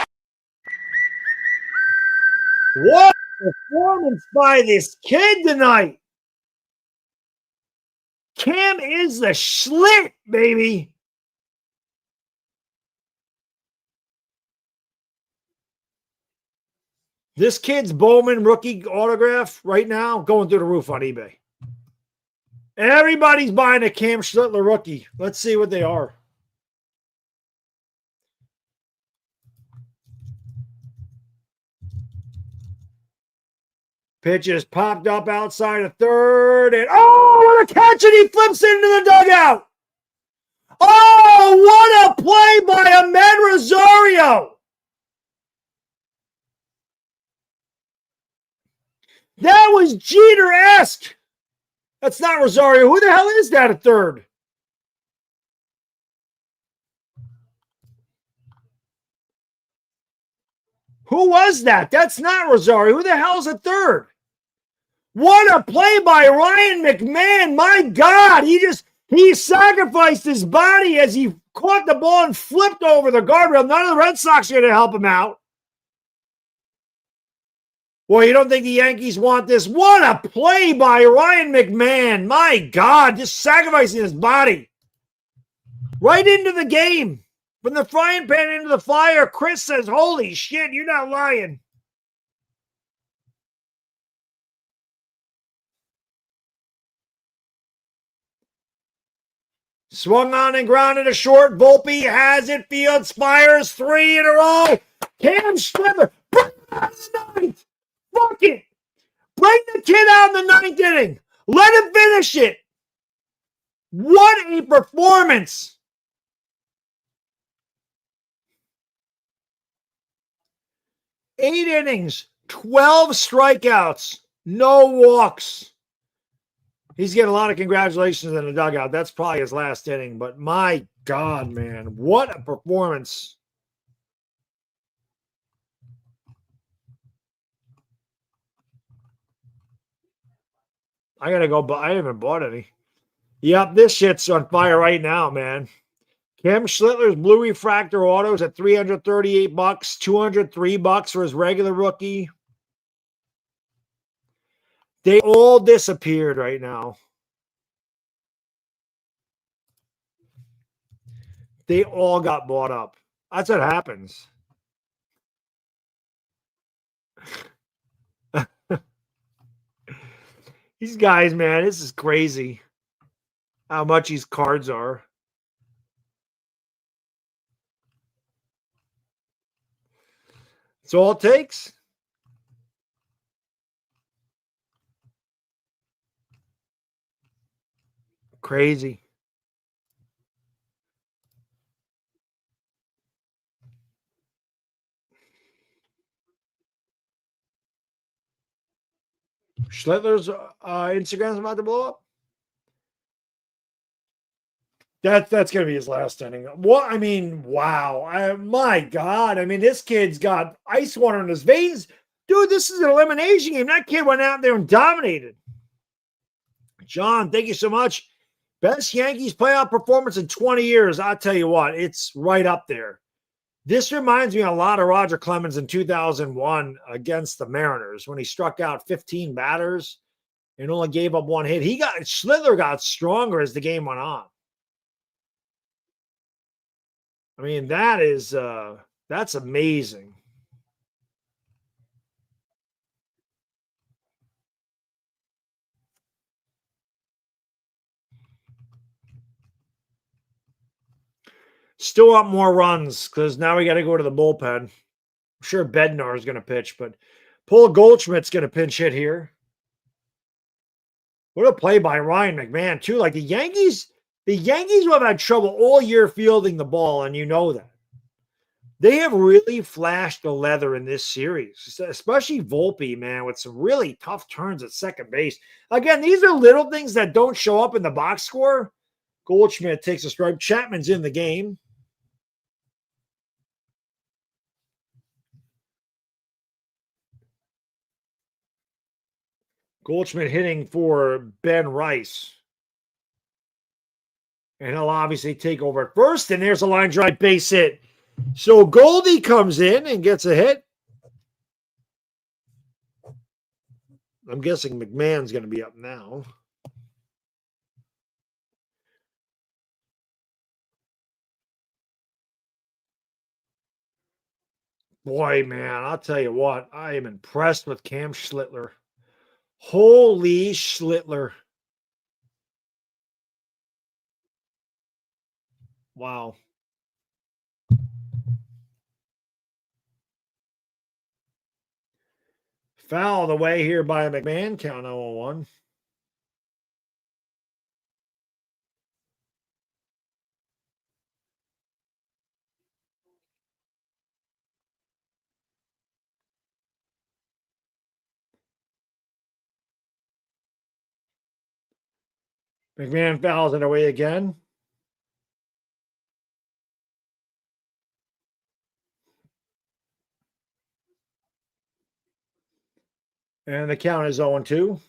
What a performance by this kid tonight. Cam is the Schlit, baby. This kid's Bowman rookie autograph right now going through the roof on eBay. Everybody's buying a Cam Schlitler rookie. Let's see what they are. Pitch is popped up outside of third. And oh, what a catch. And he flips into the dugout. Oh, what a play by Ahmed Rosario. That was Jeter-esque. That's not Rosario. Who the hell is that at third? Who was that? That's not Rosario. Who the hell's at third? What a play by Ryan McMahon. My God, he sacrificed his body as he caught the ball and flipped over the guardrail. None of the Red Sox are going to help him out. Well, you don't think the Yankees want this? What a play by Ryan McMahon. My God, just sacrificing his body. Right into the game. From the frying pan into the fire. Chris says, holy shit, you're not lying. Swung on and grounded a short. Volpe has it. Field Spires 3 in a row. Cam Schlitler. Bring it out the ninth. Fuck it. Bring the kid out in the ninth inning. Let him finish it. What a performance. Eight innings, 12 strikeouts, no walks. He's getting a lot of congratulations in the dugout. That's probably his last inning, but my God, man, what a performance. I gotta go, but I haven't bought any. Yep, this shit's on fire right now, man. Cam Schlitler's blue refractor autos at $338, $203 for his regular rookie. They all disappeared right now. They all got bought up. That's what happens. These guys, man, this is crazy how much these cards are. That's all it takes. crazy. Schlitler's Instagram's about to blow up. That's gonna be his last inning. What I mean, wow! My God! I mean, this kid's got ice water in his veins, dude. This is an elimination game. That kid went out there and dominated. John, thank you so much. Best Yankees playoff performance in 20 years. I'll tell you what, it's right up there. This reminds me a lot of Roger Clemens in 2001 against the Mariners when he struck out 15 batters and only gave up one hit. Schlitler got stronger as the game went on. I mean, that's amazing. Still up more runs because now we got to go to the bullpen. I'm sure Bednar is going to pitch, but Paul Goldschmidt's going to pinch hit here. What a play by Ryan McMahon, too. Like the Yankees will have had trouble all year fielding the ball, and you know that. They have really flashed the leather in this series, especially Volpe, man, with some really tough turns at second base. Again, these are little things that don't show up in the box score. Goldschmidt takes a strike. Chapman's in the game. Goldschmidt hitting for Ben Rice. And he'll obviously take over at first. And there's a line drive base hit. So Goldie comes in and gets a hit. I'm guessing McMahon's going to be up now. Boy, man, I'll tell you what. I am impressed with Cam Schlitler. Holy Schlitler. Wow. Foul the way here by McMahon. Count 0-1. McMahon fouls it away again. And the count is 0-2.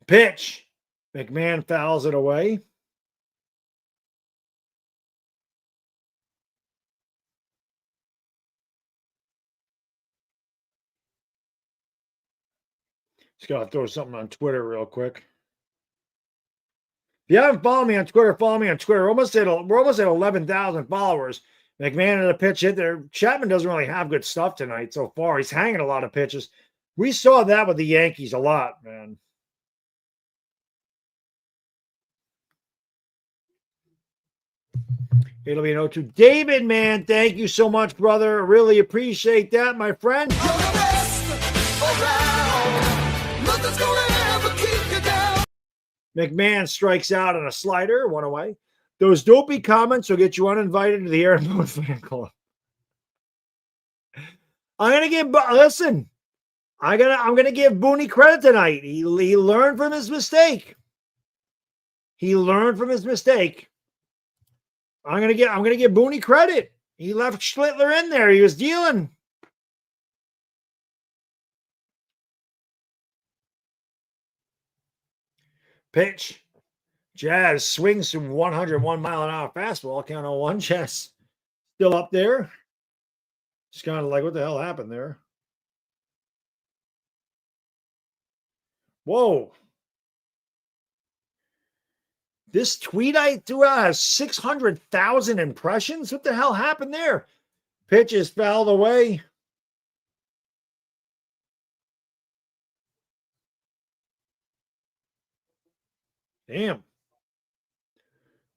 Pitch. McMahon fouls it away. Just gotta throw something on Twitter real quick. If you haven't followed me on Twitter, follow me on Twitter. We're almost at 11,000 followers. McMahon at a pitch hit there. Chapman doesn't really have good stuff tonight so far. He's hanging a lot of pitches. We saw that with the Yankees a lot, man. It'll be an 0-2. David, man, thank you so much, brother. Really appreciate that, my friend. McMahon strikes out on a slider, one away. Those dopey comments will get you uninvited to the Aaron Boone fan club. I'm gonna give Booney credit tonight. He learned from his mistake. I'm gonna give Booney credit. He left Schlitler in there. He was dealing. Pitch. Jazz swings from 101 mile an hour fastball. Count on 1. Jazz still up there. Just kind of like, what the hell happened there? Whoa. This tweet I threw out has 600,000 impressions. What the hell happened there? Pitch is fouled away. Damn.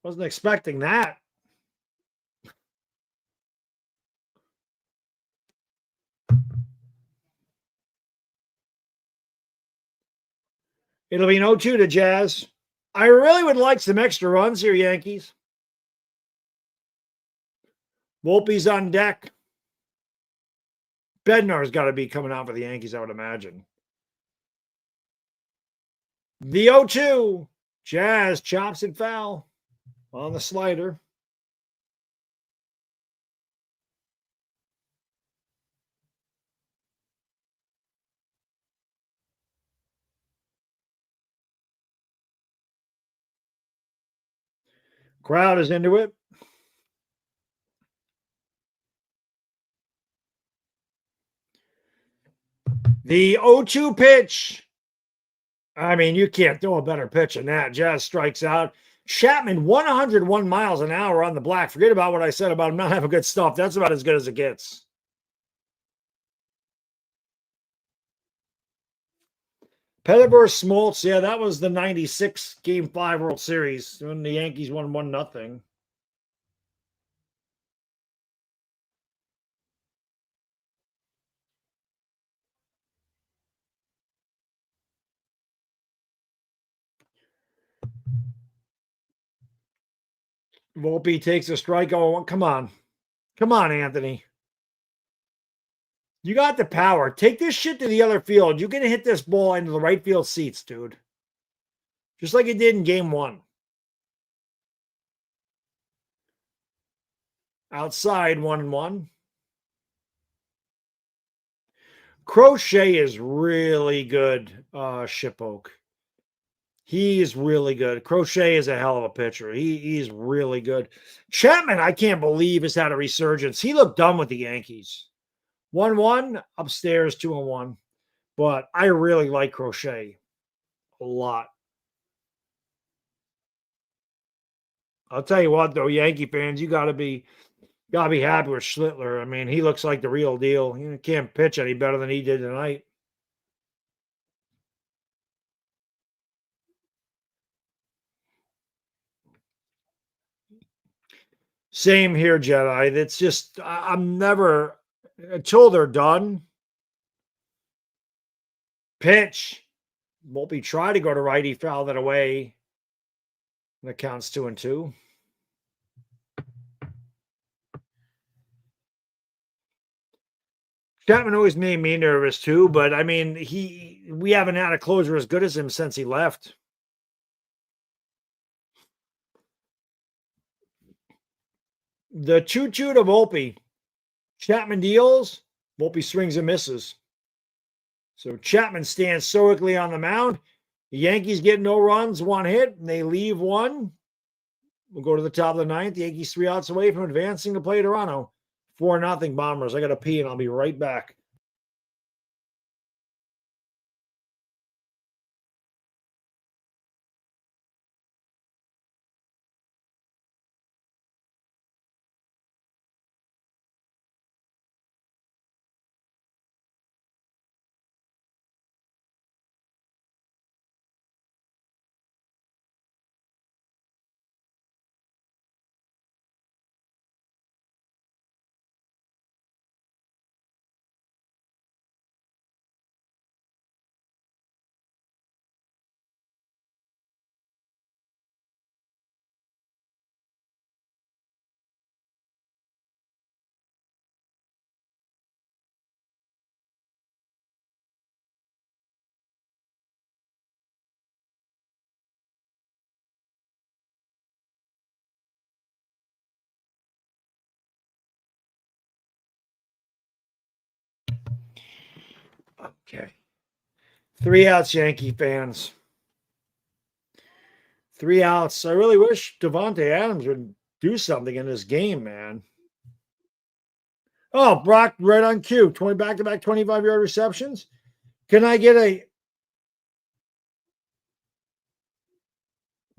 Wasn't expecting that. It'll be an 0-2 to Jazz. I really would like some extra runs here, Yankees. Volpe's on deck. Bednar's got to be coming out for the Yankees, I would imagine. The 0-2. Jazz chops it foul on the slider. Crowd is into it. The 0-2 pitch. I mean, you can't throw a better pitch than that. Jazz strikes out. Chapman, 101 miles an hour on the black. Forget about what I said about him not having good stuff. That's about as good as it gets. Pettiver Smoltz, yeah, that was the 96 Game 5 World Series when the Yankees won 1-0. Volpe takes a strikeout. Come on. Come on, Anthony. You got the power. Take this shit to the other field. You're going to hit this ball into the right field seats, dude. Just like it did in Game 1. Outside, 1-1. Crochet is really good, Shipoke. He is really good. Crochet is a hell of a pitcher. He's really good. Chapman, I can't believe, has had a resurgence. He looked done with the Yankees. 1-1, upstairs, 2-1. But I really like Crochet a lot. I'll tell you what, though, Yankee fans, you gotta be happy with Schlitler. I mean, he looks like the real deal. You can't pitch any better than he did tonight. Same here, Jedi. It's just I'm never until they're done. Pitch. Volpe try to go to right. He fouled it away. And it counts 2-2. Chapman always made me nervous too, but I mean, we haven't had a closer as good as him since he left. The 2-2 to Volpe. Chapman deals. Volpe swings and misses. So Chapman stands stoically on the mound. The Yankees get no runs, one hit, and they leave one. We'll go to the top of the ninth. The Yankees 3 outs away from advancing to play Toronto. 4-0 Bombers. I got to pee, and I'll be right back. Okay. 3 outs, Yankee fans. 3 outs. I really wish Devontae Adams would do something in this game, man. Oh, Brock right on cue. 20 back-to-back 25-yard receptions. Can I get a...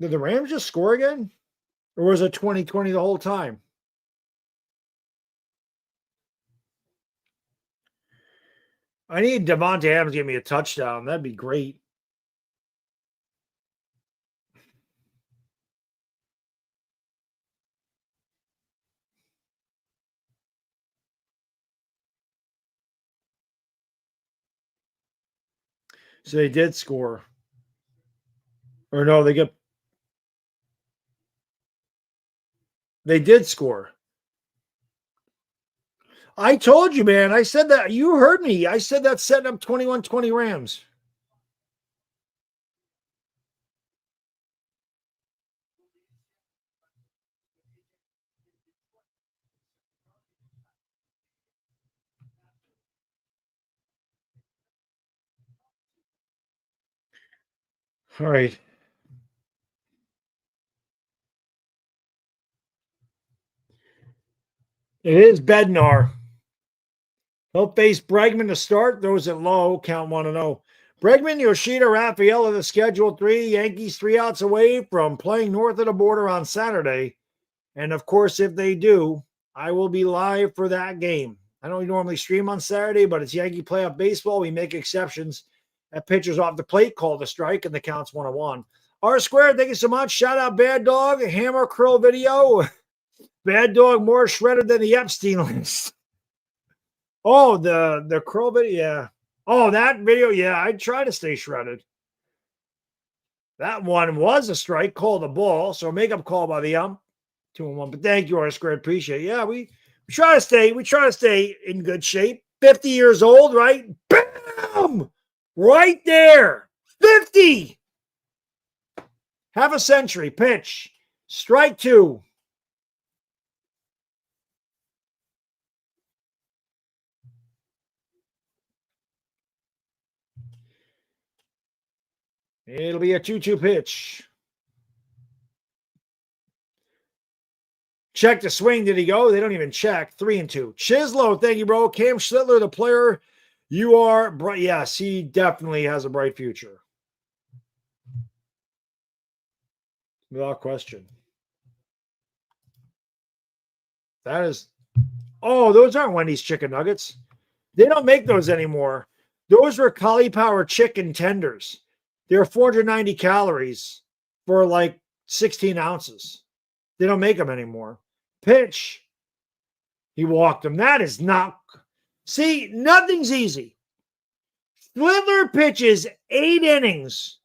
Did the Rams just score again? Or was it 20-20 the whole time? I need Devontae Adams to give me a touchdown. That'd be great. So they did score. Or no, they did score. I told you, man. I said that. You heard me. I said that's setting up 21-20 Rams. All right. It is Bednar. He'll face Bregman to start. Those at low. Count 1-0. Bregman, Yoshida, Raphael are the scheduled 3. Yankees 3 outs away from playing north of the border on Saturday. And of course, if they do, I will be live for that game. I don't normally stream on Saturday, but it's Yankee playoff baseball. We make exceptions. That pitcher's off the plate, called a strike, and the count's 1-1. R Squared, thank you so much. Shout out Bad Dog, Hammer Curl video. Bad Dog more shredded than the Epstein list. Oh, the curl video, yeah. Oh, that video, yeah. I'd try to stay shredded. That one was a strike, called a ball, so makeup call by the ump. 2-1. But thank you, R Squared. Appreciate it. Yeah, we try to stay in good shape. 50 years old, right? Bam! Right there. 50. Half a century. Pitch. Strike 2. It'll be a 2-2 pitch. Check the swing. Did he go? They don't even check. 3-2. Chislo, thank you, bro. Cam Schlitler, the player you are bright. Yes, he definitely has a bright future. Without question. That is. Oh, those aren't Wendy's chicken nuggets. They don't make those anymore. Those were cauliflower chicken tenders. They're 490 calories for like 16 ounces. They don't make them anymore. Pitch. He walked him. That is not. See, nothing's easy. Schlitler pitches 8 innings.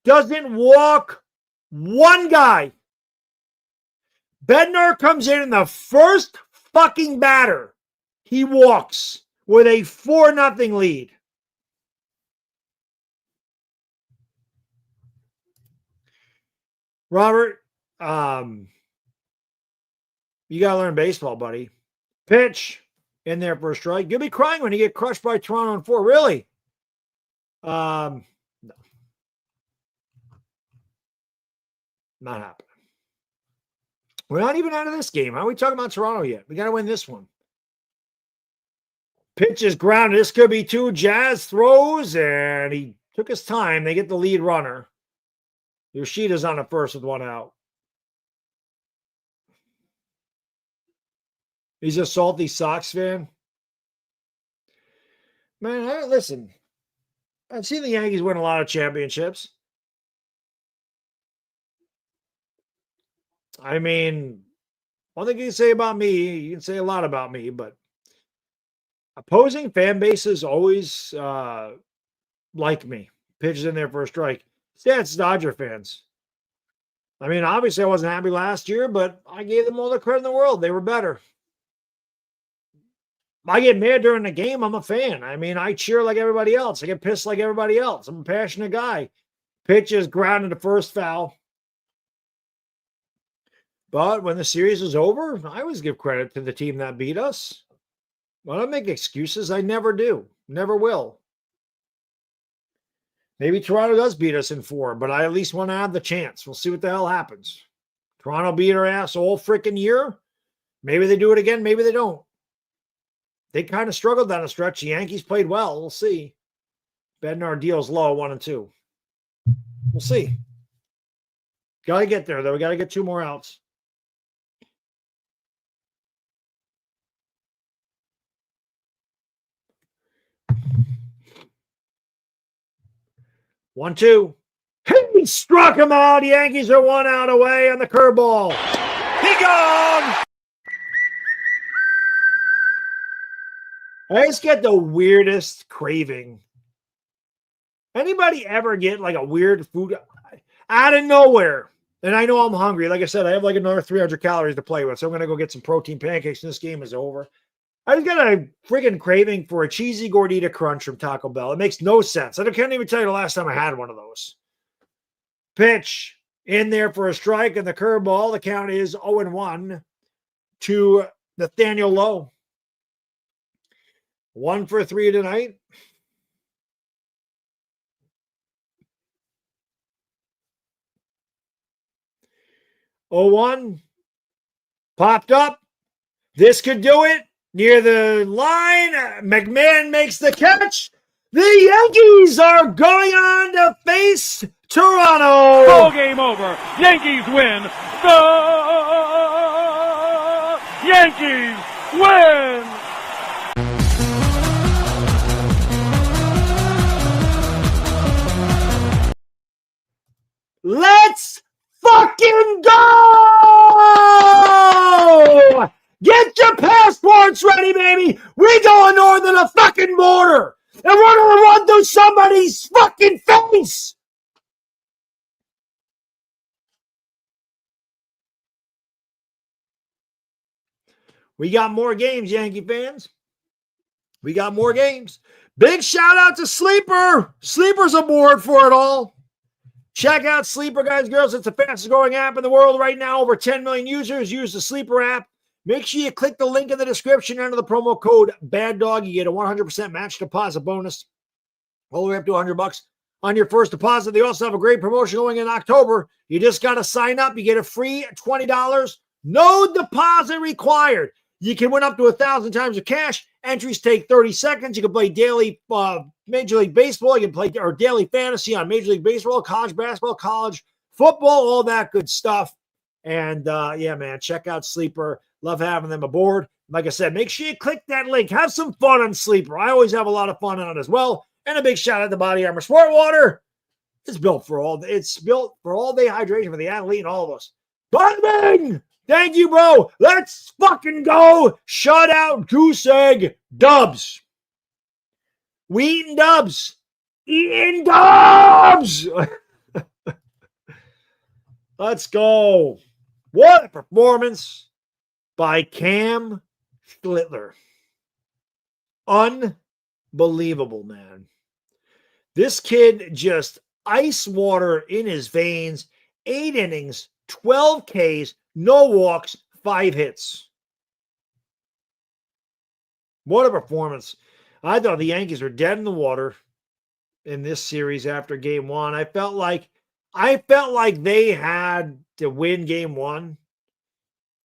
Doesn't walk one guy. Bednar comes in the first fucking batter. He walks with a 4-0 lead. Robert, you got to learn baseball, buddy. Pitch in there for a strike. You'll be crying when you get crushed by Toronto in 4. Really? No. Not happening. We're not even out of this game. How are we talking about Toronto yet? We got to win this one. Pitch is grounded. This could be 2. Jazz throws, and he took his time. They get the lead runner. Yoshida's on the first with 1 out. He's a salty Sox fan. Man, listen. I've seen the Yankees win a lot of championships. I mean, one thing you can say about me, you can say a lot about me, but opposing fan bases always like me. Pitches in there for a strike. Yeah, it's Dodger fans. I mean, obviously I wasn't happy last year, but I gave them all the credit in the world. They were better. I get mad during the game. I'm a fan. I mean, I cheer like everybody else. I get pissed like everybody else. I'm a passionate guy. Pitch is grounded to first, foul. But when the series is over, I always give credit to the team that beat us. When I make excuses, I never do. Never will. Maybe Toronto does beat us in 4, but I at least want to have the chance. We'll see what the hell happens. Toronto beat our ass all freaking year. Maybe they do it again. Maybe they don't. They kind of struggled down a stretch. The Yankees played well. We'll see. Bednar deals low, 1-2. We'll see. Got to get there, though. We got to get 2 more outs. One, 2. He struck him out. The Yankees are 1 out away on the curveball. He gone. I just get the weirdest craving. Anybody ever get like a weird food? out of nowhere. And I know I'm hungry. Like I said, I have like another 300 calories to play with. So I'm going to go get some protein pancakes when this game is over. I just got a friggin' craving for a cheesy gordita crunch from Taco Bell. It makes no sense. I can't even tell you the last time I had one of those. Pitch in there for a strike and the curveball. The count is 0-1 to Nathaniel Lowe. 1 for 3 tonight. Oh, 1 popped up. This could do it. Near the line, McMahon makes the catch. The Yankees are going on to face Toronto. Ball game over. Yankees win. The Yankees win. Let's fucking go! Get your passports ready, baby. We going north of the fucking border, and we're gonna run through somebody's fucking face. We got more games, Yankee fans. We got more games. Big shout out to Sleeper. Sleeper's aboard for it all. Check out Sleeper, guys, girls. It's the fastest growing app in the world right now. Over 10 million users use the Sleeper app. Make sure you click the link in the description under the promo code BADDOG. You get a 100% match deposit bonus all the way up to $100 on your first deposit. They also have a great promotion going in October. You just got to sign up. You get a free $20. No deposit required. You can win up to 1,000 times your cash. Entries take 30 seconds. You can play daily Major League Baseball. You can play or daily fantasy on Major League Baseball, college basketball, college football, all that good stuff. And yeah, man, check out Sleeper. Love having them aboard. Like I said, make sure you click that link. Have some fun on Sleeper. I always have a lot of fun on it as well. And a big shout out to Body Armor Sport Water. It's built for all day hydration for the athlete and all of us. Bing! Thank you, bro. Let's fucking go. Shut out goose egg dubs. We eating dubs. Eating dubs. Let's go. What a performance by Cam Schlitler. Unbelievable, man. This kid just ice water in his veins. 8 innings, 12 Ks, no walks, 5 hits. What a performance. I thought the Yankees were dead in the water in this series after game 1. I felt like they had to win game 1.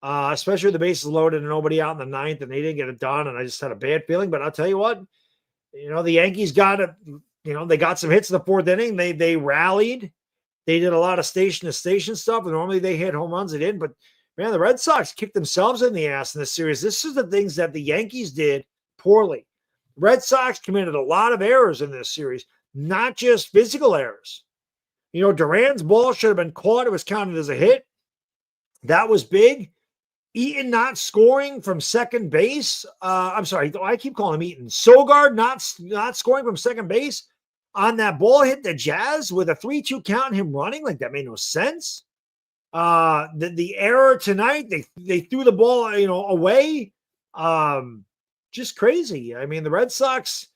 Especially with the bases loaded and nobody out in the 9th, and they didn't get it done, and I just had a bad feeling. But I'll tell you what, the Yankees got it. They got some hits in the 4th inning. They rallied. They did a lot of station-to-station stuff, and normally they hit home runs. They didn't, but man, the Red Sox kicked themselves in the ass in this series. This is the things that the Yankees did poorly. Red Sox committed a lot of errors in this series, not just physical errors. Duran's ball should have been caught. It was counted as a hit. That was big. Eaton not scoring from second base. I'm sorry, I keep calling him Eaton. Sogard not scoring from second base on that ball hit the Jazz with a 3-2 count and him running. Like, that made no sense. The error tonight, they threw the ball, away. Just crazy. I mean, the Red Sox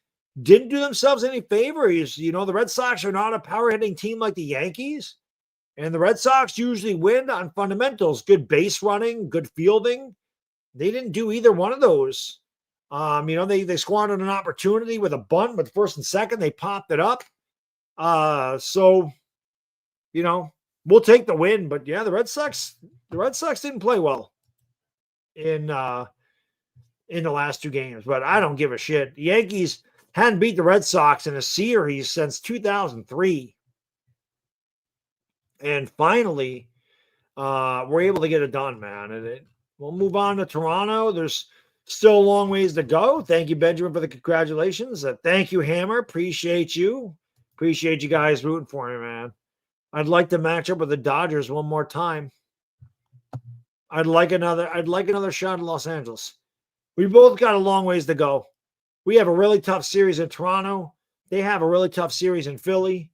didn't do themselves any favors. The Red Sox are not a power hitting team like the Yankees. And the Red Sox usually win on fundamentals, good base running, good fielding. They didn't do either one of those. They squandered an opportunity with a bunt with first and second. They popped it up. So, we'll take the win. But yeah, the Red Sox didn't play well in the last 2 games. But I don't give a shit. The Yankees hadn't beat the Red Sox in a series since 2003. And finally, we're able to get it done, man. And we'll move on to Toronto. There's still a long ways to go. Thank you, Benjamin, for the congratulations. Thank you, Hammer. Appreciate you. Appreciate you guys rooting for me, man. I'd like to match up with the Dodgers one more time. I'd like another shot in Los Angeles. We both got a long ways to go. We have a really tough series in Toronto. They have a really tough series in Philly.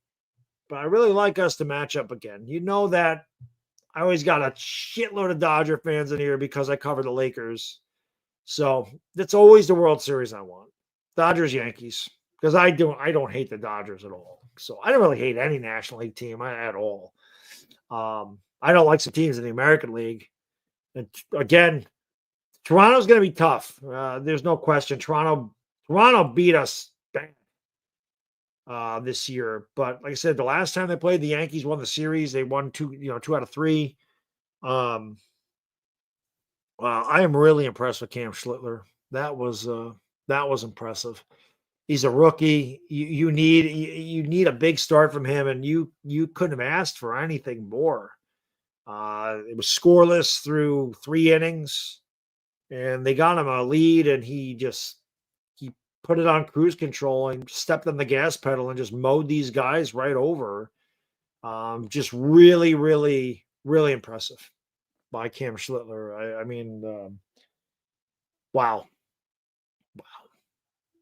but I really like us to match up again. You know that I always got a shitload of Dodger fans in here because I cover the Lakers. So that's always the World Series I want. Dodgers, Yankees. Because I don't hate the Dodgers at all. So I don't really hate any National League team at all. I don't like some teams in the American League. And again, Toronto's going to be tough. There's no question. Toronto beat us bad this year. But like I said, the last time they played, the Yankees won the series. They won 2 out of 3. I am really impressed with Cam Schlitler. That was impressive. He's a rookie. You need a big start from him, and you couldn't have asked for anything more. It was scoreless through 3 innings, and they got him a lead, and he put it on cruise control and stepped on the gas pedal and just mowed these guys right over. Just really, really, really impressive by Cam Schlitler. I mean, wow.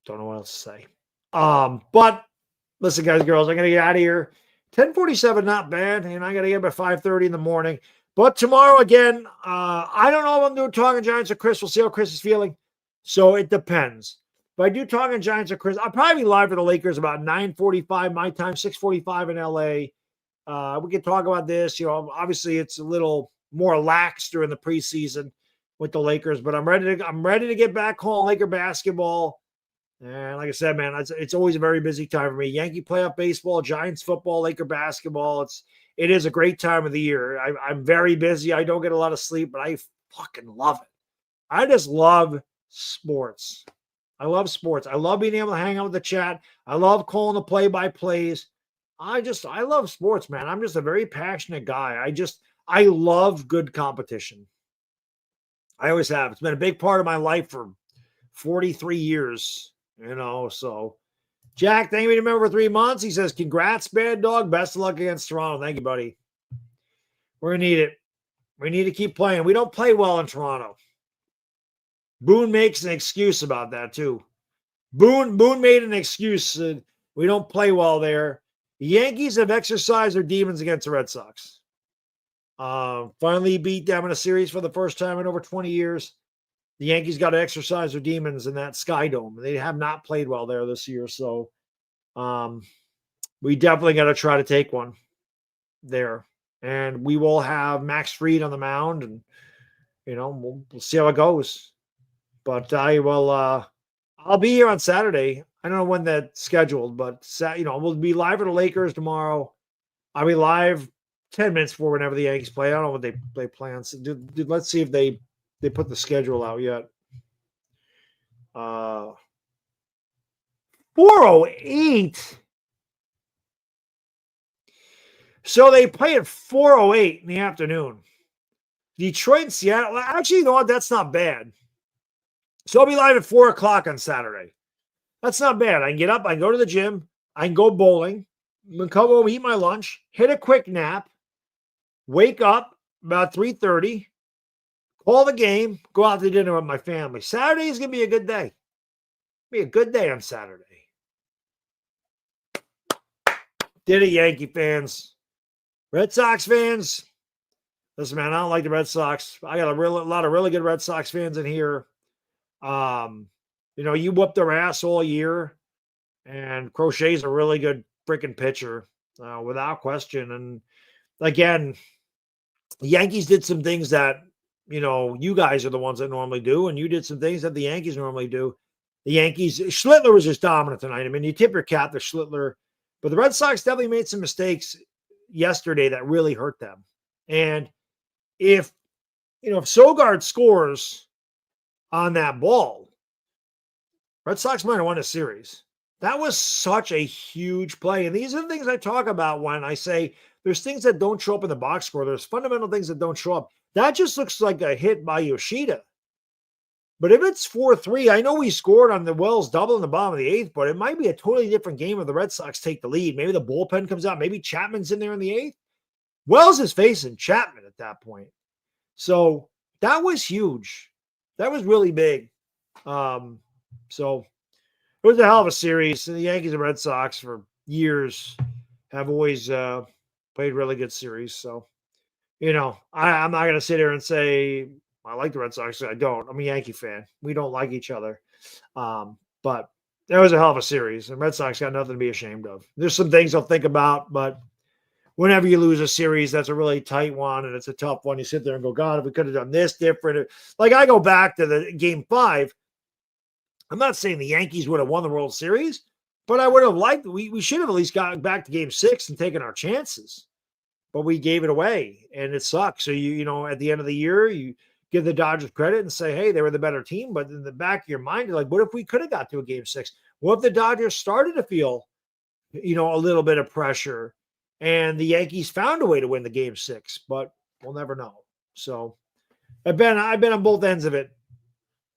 Don't know what else to say. But listen, guys, girls, I'm going to get out of here. 10:47, not bad. And I got to get up at 5:30 in the morning. But tomorrow, again, I don't know if I'm doing Talking Giants or Chris. We'll see how Chris is feeling. So it depends. If I do Talking Giants or Chris, I'll probably be live for the Lakers about 9:45 my time, 6:45 in LA. We can talk about this. Obviously it's a little more lax during the preseason with the Lakers, but I'm ready to get back home, Laker basketball. And like I said, man, it's always a very busy time for me. Yankee playoff baseball, Giants football, Laker basketball. It is a great time of the year. I'm very busy. I don't get a lot of sleep, but I fucking love it. I just love sports. I love sports. I love being able to hang out with the chat. I love calling the play-by-plays. I love sports, man. I'm just a very passionate guy. I love good competition. I always have. It's been a big part of my life for 43 years. So Jack, thank you to remember for 3 months. He says, congrats, Bad Dog. Best of luck against Toronto. Thank you, buddy. We're going to need it. We need to keep playing. We don't play well in Toronto. Boone makes an excuse about that, too. Boone made an excuse. We don't play well there. The Yankees have exercised their demons against the Red Sox. Finally beat them in a series for the first time in over 20 years. The Yankees got to exercise their demons in that Sky Dome. They have not played well there this year. So we definitely got to try to take one there. And we will have Max Fried on the mound. And, we'll see how it goes. But I'll be here on Saturday. I don't know when that's scheduled, but, we'll be live for the Lakers tomorrow. I'll be live 10 minutes before whenever the Yankees play. I don't know what they plan. So, let's see if they put the schedule out yet. 4:08. So they play at 4:08 in the afternoon. Detroit and Seattle. Actually, you know what? That's not bad. So I'll be live at 4 o'clock on Saturday. That's not bad. I can get up. I can go to the gym. I can go bowling. I'm going to come home, eat my lunch, hit a quick nap, wake up about 3:30. Call the game, go out to dinner with my family. Saturday is going to be a good day. Be a good day on Saturday. Did it, Yankee fans. Red Sox fans. Listen, man, I don't like the Red Sox. I got a lot of really good Red Sox fans in here. You whooped their ass all year. And Crochet's a really good freaking pitcher, without question. And again, the Yankees did some things that, you guys are the ones that normally do, and you did some things that the Yankees normally do. The Yankees, Schlitler was just dominant tonight. I mean, you tip your cap to Schlitler, but the Red Sox definitely made some mistakes yesterday that really hurt them. And if Sogard scores on that ball, Red Sox might have won a series. That was such a huge play. And these are the things I talk about when I say there's things that don't show up in the box score. There's fundamental things that don't show up. That just looks like a hit by Yoshida. But if it's 4-3, I know we scored on the Wells double in the bottom of the 8th, but it might be a totally different game if the Red Sox take the lead. Maybe the bullpen comes out. Maybe Chapman's in there in the 8th. Wells is facing Chapman at that point. So that was huge. That was really big. So it was a hell of a series. The Yankees and Red Sox for years. have always played really good series. So, I'm not going to sit here and say I like the Red Sox. I don't. I'm a Yankee fan. We don't like each other. But that was a hell of a series, and Red Sox got nothing to be ashamed of. There's some things I'll think about, but whenever you lose a series that's a really tight one and it's a tough one, you sit there and go, God, if we could have done this different. Like I go back to the game 5. I'm not saying the Yankees would have won the World Series, but I would have liked, we should have at least gotten back to game 6 and taken our chances. But we gave it away and it sucks. So at the end of the year, you give the Dodgers credit and say, hey, they were the better team. But in the back of your mind, you're like, what if we could have got to a game 6? What if the Dodgers started to feel, a little bit of pressure and the Yankees found a way to win the game 6? But we'll never know. So I've been on both ends of it.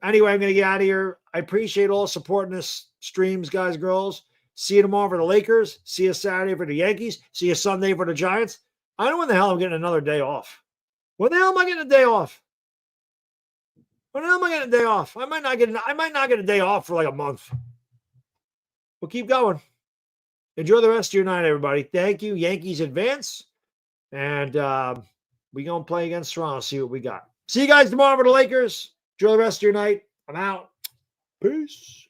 Anyway, I'm going to get out of here. I appreciate all supporting this streams, guys, girls. See you tomorrow for the Lakers. See you Saturday for the Yankees. See you Sunday for the Giants. I don't know when the hell I'm getting another day off. When the hell am I getting a day off? When the hell am I getting a day off? I might not get a day off for like a month. We'll keep going. Enjoy the rest of your night, everybody. Thank you. Yankees advance. And we're going to play against Toronto, see what we got. See you guys tomorrow for the Lakers. Enjoy the rest of your night. I'm out. Peace.